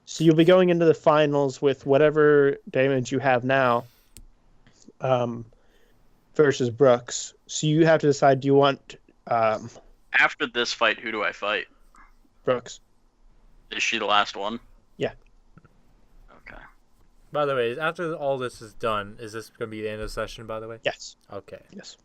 So you'll be going into the finals with whatever damage you have now, versus Brooks. So you have to decide: do you want After this fight, who do I fight? Brooks? Is she the last one? Yeah. Okay. By the way, after all this is done, is this going to be the end of the session? By the way. Yes. Okay. Yes.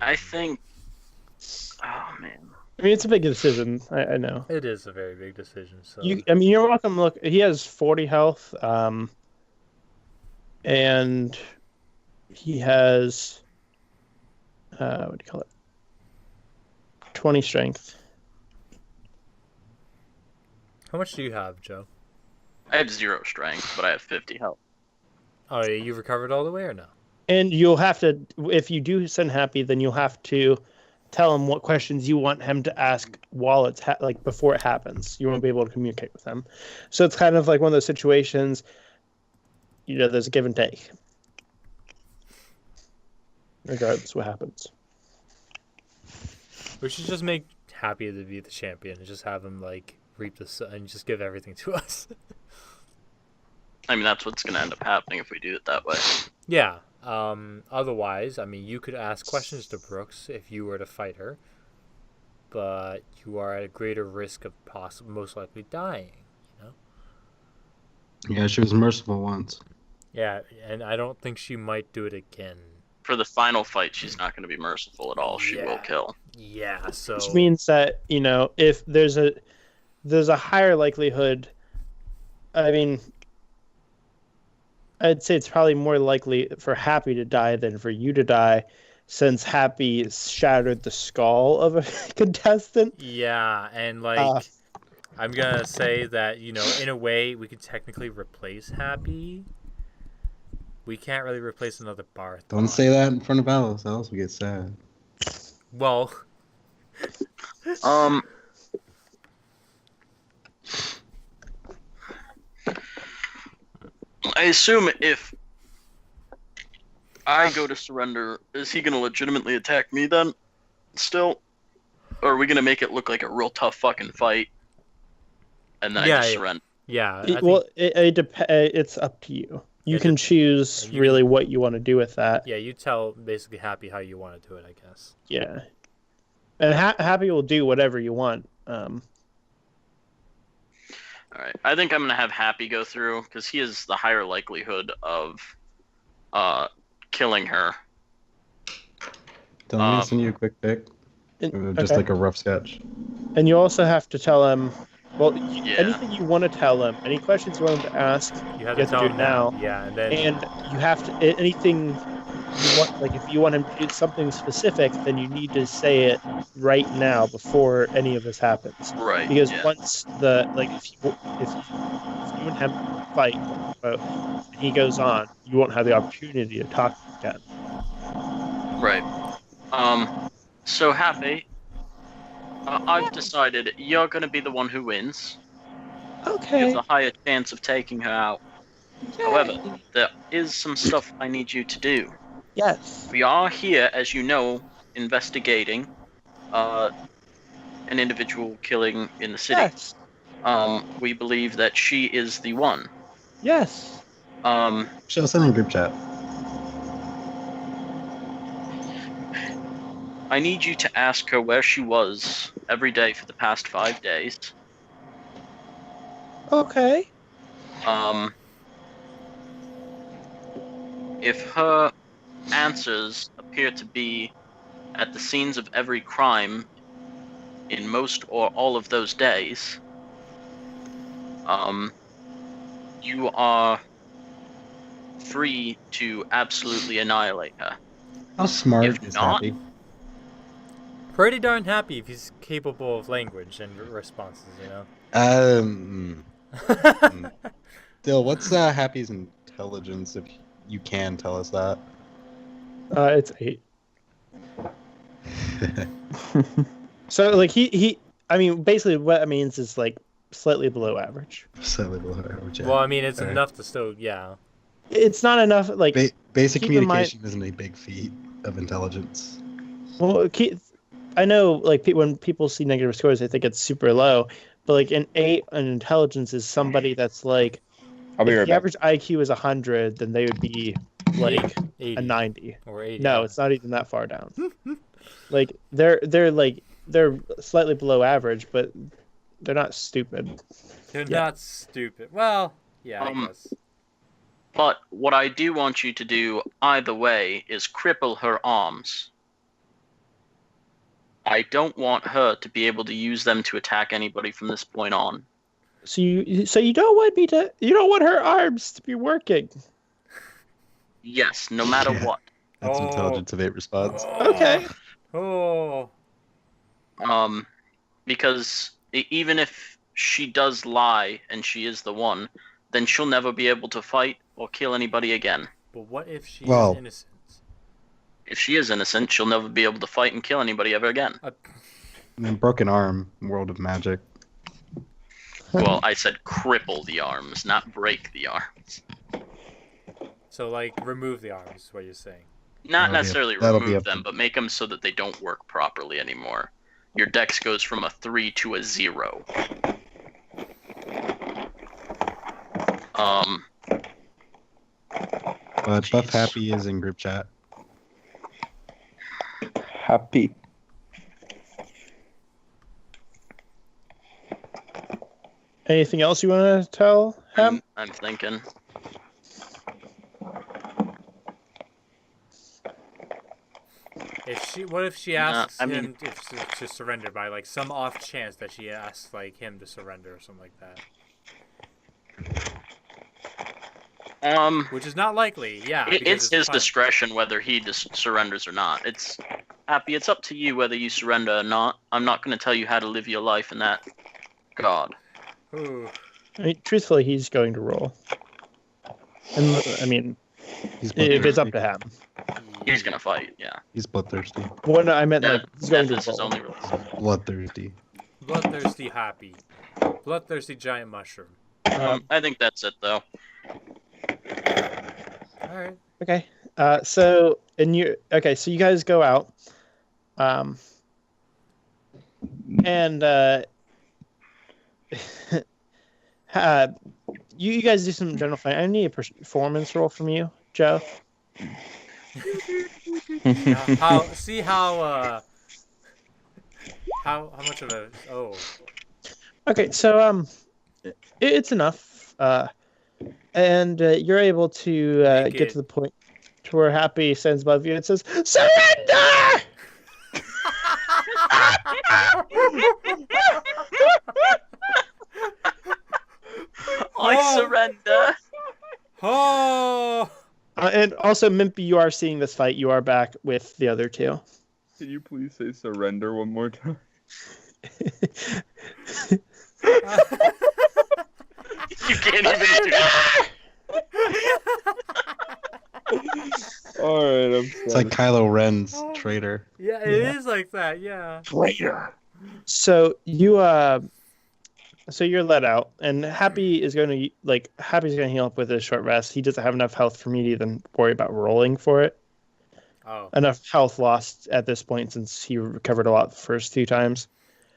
I think. Oh man. I mean, it's a big decision. I know. It is a very big decision. So I mean, you're welcome. Look, he has 40 health, and he has what do you call it? 20 strength. how much do you have, Joe? I have 0 strength, but I have 50 health. Oh, yeah, you recovered all the way or no? And you'll have to, if you do send Happy, then you'll have to tell him what questions you want him to ask while it's like before it happens. You won't be able to communicate with him. So it's kind of like one of those situations. You know, there's a give and take, regardless what happens. We should just make Happy to be the champion and just have him like reap the and just give everything to us. I mean, that's what's going to end up happening if we do it that way. Yeah. Otherwise, I mean, you could ask questions to Brooks if you were to fight her, but you are at a greater risk of most likely dying. You know. Yeah, she was merciful once. Yeah, and I don't think she might do it again. For the final fight, she's not going to be merciful at all. She will Yeah. kill. Yeah. So. Which means that, you know, if there's a higher likelihood, I mean, I'd say it's probably more likely for Happy to die than for you to die, since Happy shattered the skull of a contestant. Yeah, and like, I'm gonna say that, you know, in a way, we could technically replace Happy, We can't really replace another bar. Don't say that in front of Alice, else we get sad. Well, I assume if I go to surrender, is he going to legitimately attack me then? Still? Or are we going to make it look like a real tough fucking fight? And then I just surrender? yeah. It's up to you. You can choose really what you want to do with that. Yeah, you tell basically Happy how you want to do it, I guess. Yeah. And Happy will do whatever you want. Alright, I think I'm going to have Happy go through, because he has the higher likelihood of killing her. Tell me to send you a quick pic. Just like a rough sketch. And you also have to tell him, anything you want to tell him, any questions you want him to ask, you have to do it now. Yeah, and then... And you have to, anything you want, like if you want him to do something specific, then you need to say it right now before any of this happens. Right. Because once if you and him fight, and he goes on, you won't have the opportunity to talk again. Right. So Happy, I've decided you're going to be the one who wins. Okay. You have the higher chance of taking her out. Yay. However, there is some stuff I need you to do. Yes. We are here, as you know, investigating an individual killing in the city. Yes. We believe that she is the one. Yes. She'll send in a group chat. I need you to ask her where she was every day for the past 5 days. Okay. If her answers appear to be at the scenes of every crime in most or all of those days, you are free to absolutely annihilate her. How smart If is not, Happy? Pretty darn happy if he's capable of language and responses, you know? Dill, what's Happy's intelligence, if you can tell us that? It's 8. So, like, he I mean, basically what that means is, like, slightly below average. Slightly below average, yeah. Well, I mean, it's enough to still, yeah. It's not enough, like... basic communication isn't a big feat of intelligence. Well, I know, like, when people see negative scores, they think it's super low. But, like, an 8 on intelligence is somebody that's, like... I'll be if right the back. average IQ is 100, then they would be, like, 80. a 90. Or 80. No, it's not even that far down. Like, they're slightly below average, but they're not stupid. They're not stupid. Well, yeah, I guess. But what I do want you to do either way is cripple her arms. I don't want her to be able to use them to attack anybody from this point on. So you don't want her arms to be working. Yes, no matter what. That's intelligence of 8 response. Okay. Oh. Because even if she does lie and she is the one, then she'll never be able to fight or kill anybody again. But what if she's innocent? If she is innocent, she'll never be able to fight and kill anybody ever again. Broken arm, world of magic. Well, I said cripple the arms, not break the arms. So, like, remove the arms, is what you're saying. Not necessarily remove them, but make them so that they don't work properly anymore. Your dex goes from a 3 to a 0. But Buff Happy is in group chat. Happy. Anything else you want to tell him? I'm thinking. What if she asks him to surrender by, like, some off chance that she asks, like, him to surrender or something like that? Which is not likely, yeah. It's his discretion whether he surrenders or not. It's Happy. It's up to you whether you surrender or not. I'm not going to tell you how to live your life in that. God. Ooh. I mean, truthfully, he's going to roll. And I mean, He's if it's up bloodthirsty. to him. He's gonna fight. Yeah. He's bloodthirsty. Well, no, I meant like he's going Death to is his roll. only release. Bloodthirsty. Bloodthirsty happy. Bloodthirsty giant mushroom. I think that's it though. All right. Okay. So you guys go out. And you guys do some general fighting. I need a performance roll from you, Joe. How much of a Okay, so it's enough. And you're able to get to the point to where Happy stands above you and says, "Surrender!" I surrender. Oh! And also, Mimpy, you are seeing this fight. You are back with the other two. Can you please say surrender one more time? You can't even do that. Alright, I'm It's like Kylo Ren's traitor. Yeah, it is like that. Yeah. traitor. So so you're let out, and Happy's going to heal up with a short rest. He doesn't have enough health for me to even worry about rolling for it. Oh. Enough health lost at this point since he recovered a lot the first two times.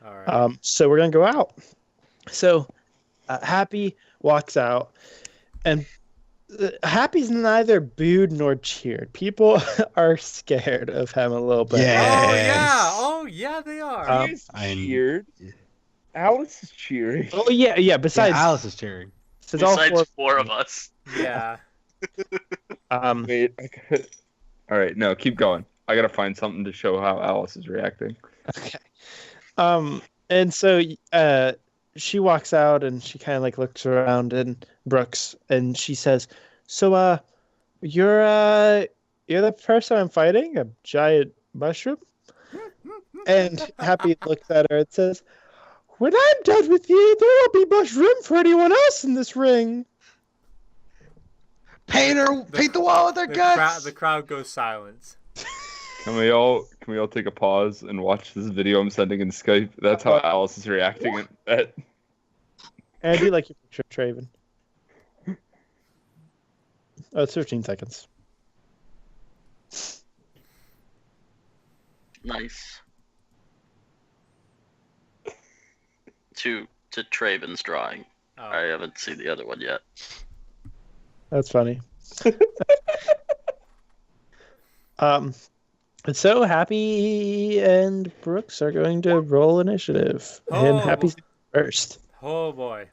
All right. So we're gonna go out. So Happy walks out, and Happy's neither booed nor cheered. People are scared of him a little bit. Yeah. Oh yeah, they are. He's I'm- cheered. Alice is cheering. Oh yeah. Besides, Alice is cheering. since all Besides four, four of us. Yeah. Wait, I gotta... Alright, no, keep going. I gotta find something to show how Alice is reacting. Okay. And so she walks out and she kind of like looks around and Brooks and she says, "So you're the person I'm fighting, a giant mushroom?" And Happy looks at her and says, "When I'm done with you, there won't be much room for anyone else in this ring." Paint the wall with their guts. The crowd goes silent. Can we all take a pause and watch this video I'm sending in Skype? That's how Alice is reacting at And I do like your picture, Traven. Oh, it's 15 seconds. Nice. To Traven's drawing. Oh. I haven't seen the other one yet. That's funny. So Happy and Brooks are going to roll initiative. And Oh. Happy's first. Oh boy.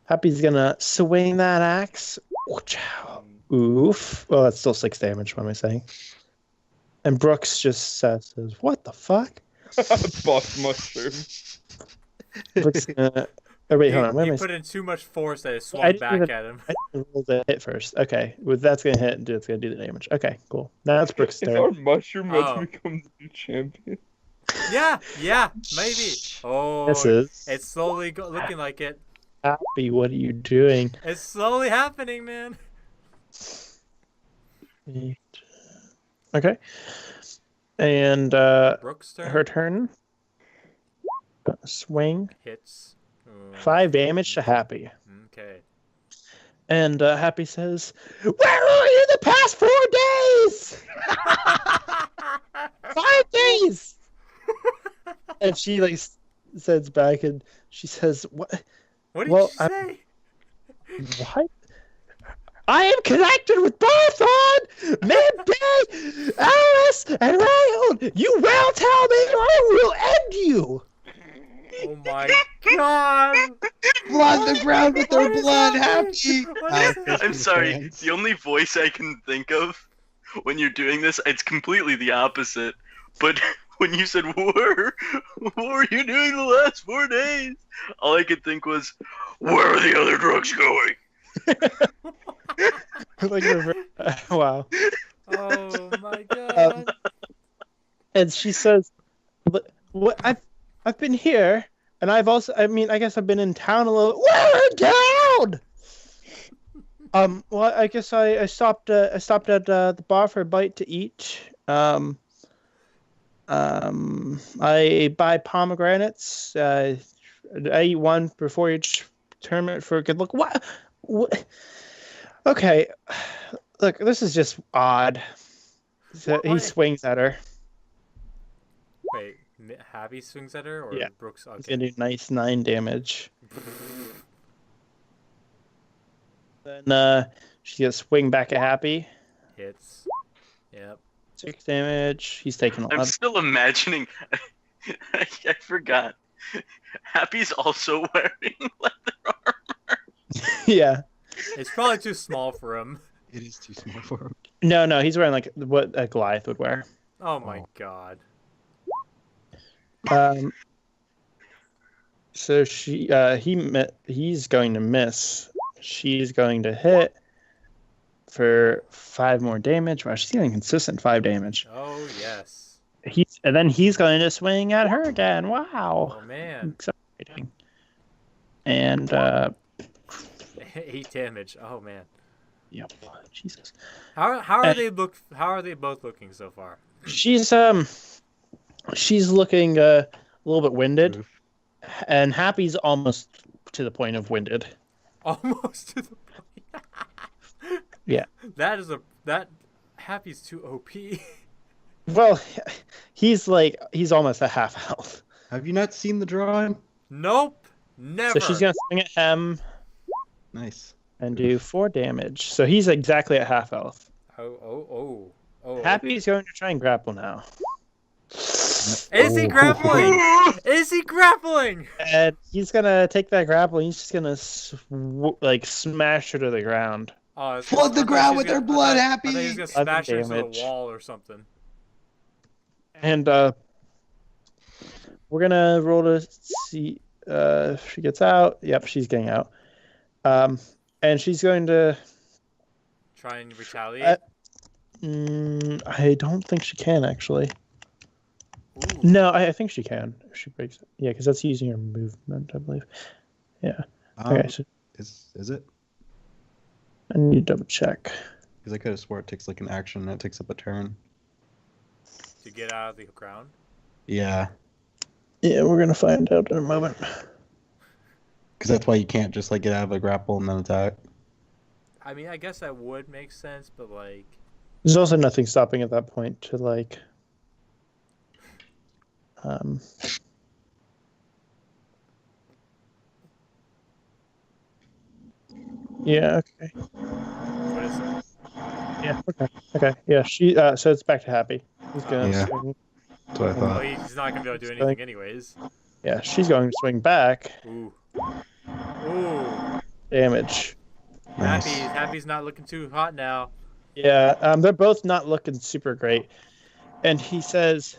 Happy's gonna swing that axe. Oof. Well, that's still 6 damage. What am I saying? And Brooks just says, "What the fuck?" Boss mushroom. Brooks gonna... Oh, wait, hold on. What am He I put in too much force that it I swung didn't back even- at him. I didn't roll the hit first. Okay, well, that's gonna hit and it's gonna do the damage. Okay, cool. Now it's Brooks' Is turn. our mushroom about Oh. to become the new champion? Yeah, maybe. Oh, This is it's slowly looking like it. Happy. What are you doing? It's slowly happening, man. Okay. And Brooks' turn. her turn. Swing. Hits. 5 damage to Happy. Okay. And Happy says, "Where were you the past 4 days? 5 days!" And she like sends back and she says, "What? What did Well, you say? What? I am connected with both on Midday, Alice, and Rayold. You will tell me or I will end you." Oh my god! Flood the ground with their What is blood, happening? Happy. What Alice is goes I'm to the sorry. fans. The only voice I can think of when you're doing this, it's completely the opposite. But when you said, what were you doing the last 4 days? All I could think was, where are the other drugs going? Like, wow. Oh my god! And she says, "But what? I've been here, and I've also. I mean, I guess I've been in town a little. Where in town?" Well, I guess I stopped at the bar for a bite to eat. I buy pomegranates. I eat one before each tournament for a good look. What? What? Okay, look, this is just odd. So he What? swings at her. Wait, Happy swings at her or Yeah. Brooks? He's Okay. gonna do nice 9 damage. Then she's gonna swing back at Happy. Hits. Yep. 6 damage. He's taking I'm 11. still imagining. I forgot. Happy's also wearing leather armor. Yeah. It's probably too small for him. It is too small for him. No, he's wearing like what a Goliath would wear. Oh my Oh. god. So he's going to miss. She's going to hit for 5 more damage. Wow, she's getting consistent 5 damage. Oh yes. Then he's going to swing at her again. Wow. Oh man. Exciting. And 8 damage. Oh man. yep. Jesus. How are they both looking so far? She's looking a little bit winded, Oof. and Happy's almost to the point of winded. Almost to the point. Yeah. That Happy's too OP. Well, he's almost at half health. Have you not seen the drawing? Nope. Never. So she's gonna swing at him Nice. and do 4 damage. So he's exactly at half health. Oh. Happy's going to try and grapple now. Is he grappling? Is he grappling? And he's gonna take that grapple and he's just gonna smash her to the ground. Oh, Flood the ground with her blood, I thought he Happy! was gonna smash her into Damage. the wall or something. And we're gonna roll to see if she gets out. Yep, she's getting out. And she's going to. Try and retaliate. I don't think she can actually. Ooh. No, I think she can. If she breaks it. Yeah, because that's using her movement, I believe. Yeah. Okay, so Is it? I need to double check. Because I could have swore it takes like an action and it takes up a turn. To get out of the ground. Yeah. Yeah, we're gonna find out in a moment. Because that's why you can't just like get out of a grapple and then attack. I mean, I guess that would make sense, but like. There's also nothing stopping at that point to like. Yeah. Okay. What is it? Yeah. Okay. Okay. Yeah. She. So it's back to Happy. He's gonna Yeah. swing. That's what I Well, thought. he's not gonna be able to do anything anyways. Yeah. She's going to swing back. Ooh. Ooh. Damage. Nice. Happy's not looking too hot now. Yeah. They're both not looking super great, and he says,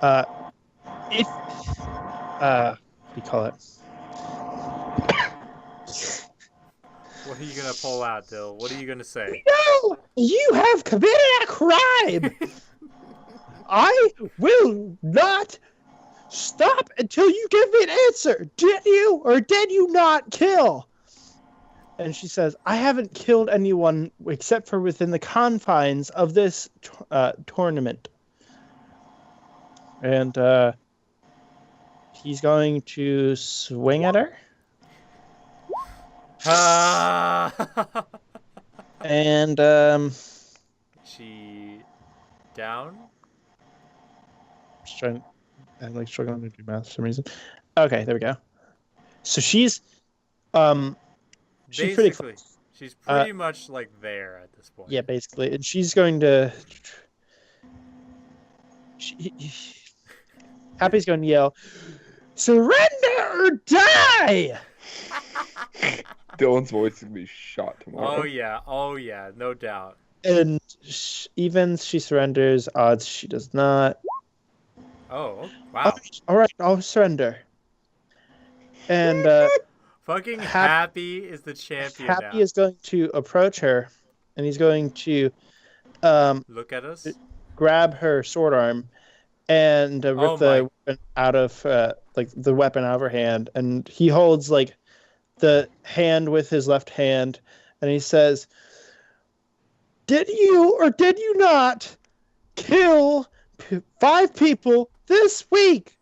if what do you call it? What are you gonna pull out, Dill? What are you gonna say? No, you have committed a crime. I will not stop until you give me an answer. Did you or did you not kill? And she says, I haven't killed anyone except for within the confines of this tournament. And he's going to swing at her. And She down? just trying. I'm like struggling to do math for some reason. Okay, there we go. So she's pretty Basically, close. she's pretty much like there at this point. Yeah, basically, and she's going to. Happy's going to yell, "Surrender or die!" Dylan's voice is gonna be shot tomorrow. Oh yeah, no doubt. And even she surrenders. Odds she does not. Oh wow. All right, I'll surrender. And Fucking Hap- Happy is the champion Happy now. is going to approach her, and he's going to Look at us. grab her sword arm and rip Oh the weapon out of the weapon out of her hand, and he holds like the hand with his left hand and he says, "Did you or did you not kill 5 people this week?"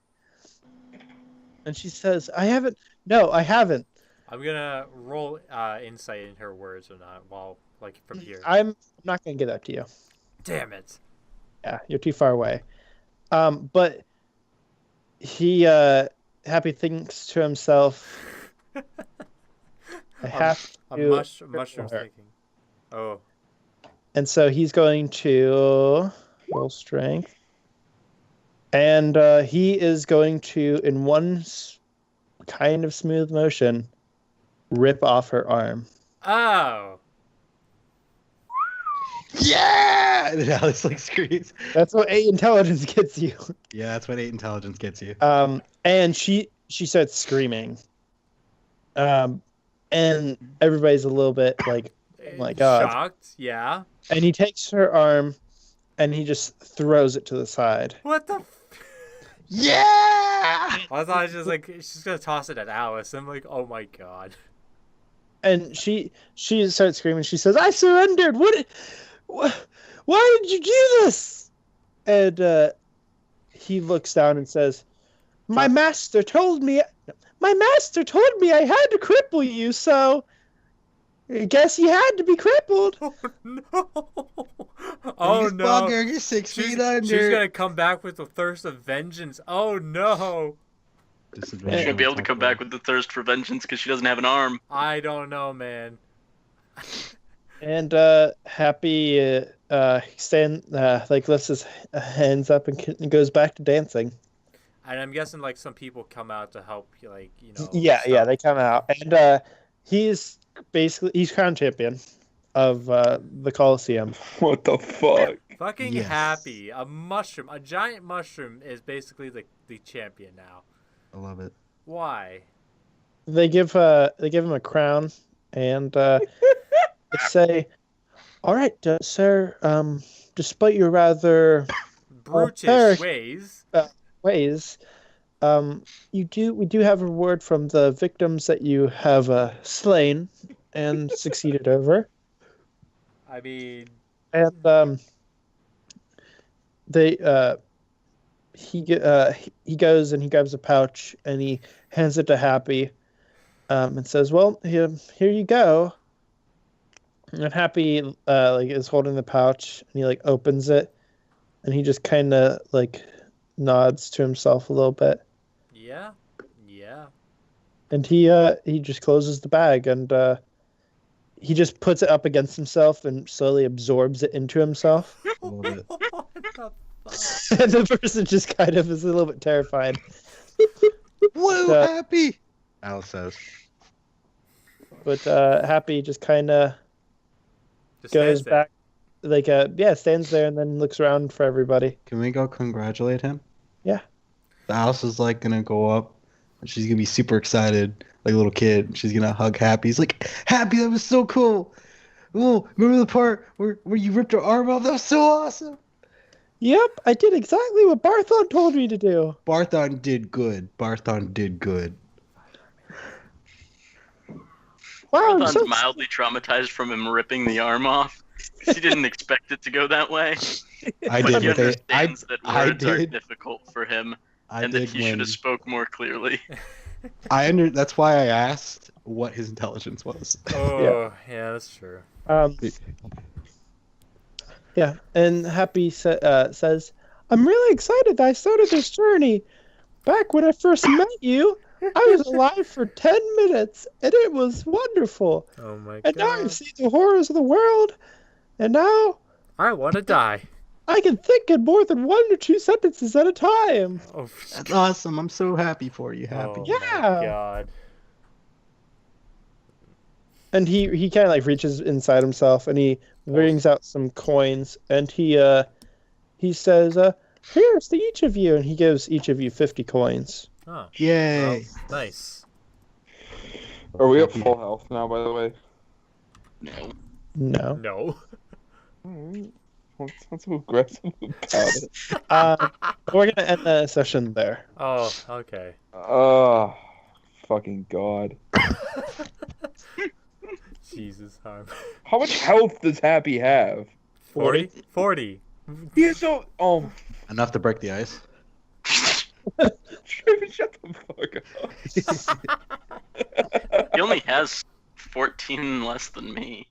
And she says, "I haven't. No, I haven't." I'm gonna roll insight in her words or not while from here. I'm not gonna get that to you. Damn it. Yeah, you're too far away. But he Happy thinks to himself, I have A to mushroom's her. thinking. Oh. And so he's going to roll strength. And he is going to, in one kind of smooth motion, rip off her arm. Oh. Yeah! And Alex screams. That's what 8 intelligence gets you. Yeah, that's what 8 intelligence gets you. And she starts screaming. And everybody's a little bit like, oh my God. Shocked? Yeah. And he takes her arm and he just throws it to the side. What the? Yeah! I thought she's gonna toss it at Alice. I'm like, oh my God. And she starts screaming. She says, "I surrendered. Why did you do this?" And he looks down and says, My master told me I had to cripple you, so I guess you had to be crippled." Oh no! Oh no! Bugger, you're 6 feet under. She's gonna come back with the thirst of vengeance. Oh no! She's gonna be able to come back with the thirst for vengeance because she doesn't have an arm. I don't know, man. And Happy lifts his hands up and goes back to dancing. And I'm guessing some people come out to help, Yeah, stop. they come out, and he's crown champion of the Colosseum. What the fuck? Fucking Yes. Happy. A giant mushroom is basically the champion now. I love it. Why? They give him a crown, and they say, "All right, sir. Despite your rather Brutish ways. ways, we do have a reward from the victims that you have slain and succeeded over." I mean, And he goes and he grabs a pouch and he hands it to Happy, and says, "Well, here you go." And Happy is holding the pouch and he opens it, and he just kind of nods to himself a little bit, yeah. and he just closes the bag, and he just puts it up against himself and slowly absorbs it into himself. I love it. What the fuck? And the person just kind of is a little bit terrified. Whoa, Happy! Alice says. But Happy just kind of Just goes stands there. back, stands there and then looks around for everybody. Can we go congratulate him? Yeah. Alice is gonna go up and she's gonna be super excited, like a little kid. She's gonna hug Happy. He's like, "Happy, that was so cool. Oh, remember the part where you ripped her arm off? That was so awesome." Yep, I did exactly what Barthon told me to do. Barthon did good. Wow, I'm Barthon's so mildly traumatized from him ripping the arm off. 'Cause he didn't expect it to go that way. I But did. he But understands that I words are did. difficult for him, I and that did he should when have spoke more clearly. That's why I asked what his intelligence was. Oh, yeah, that's true. Yeah, and Happy says, "I'm really excited that I started this journey. Back when I first met you, I was alive for 10 minutes, and it was wonderful. Oh my And now God. I've seen the horrors of the world, and now I want to die. I can think in more than 1 or 2 sentences at a time." Oh, That's awesome. I'm so happy for you, Happy. oh Yeah. my God. And he kind of reaches inside himself, and he brings out some coins, and he says, "Here's to each of you," and he gives each of you 50 coins. Oh, Yay. well, nice. Are we at full health now, by the way? No. No. No. Alright. Well, it's not so aggressive about it. We're gonna end the session there. Oh, okay. Oh, fucking God. Jesus, Harm. How much health does Happy have? 40? 40. He is so. Oh, Enough to break the ice. Trevor, shut the fuck up. He only has 14 less than me.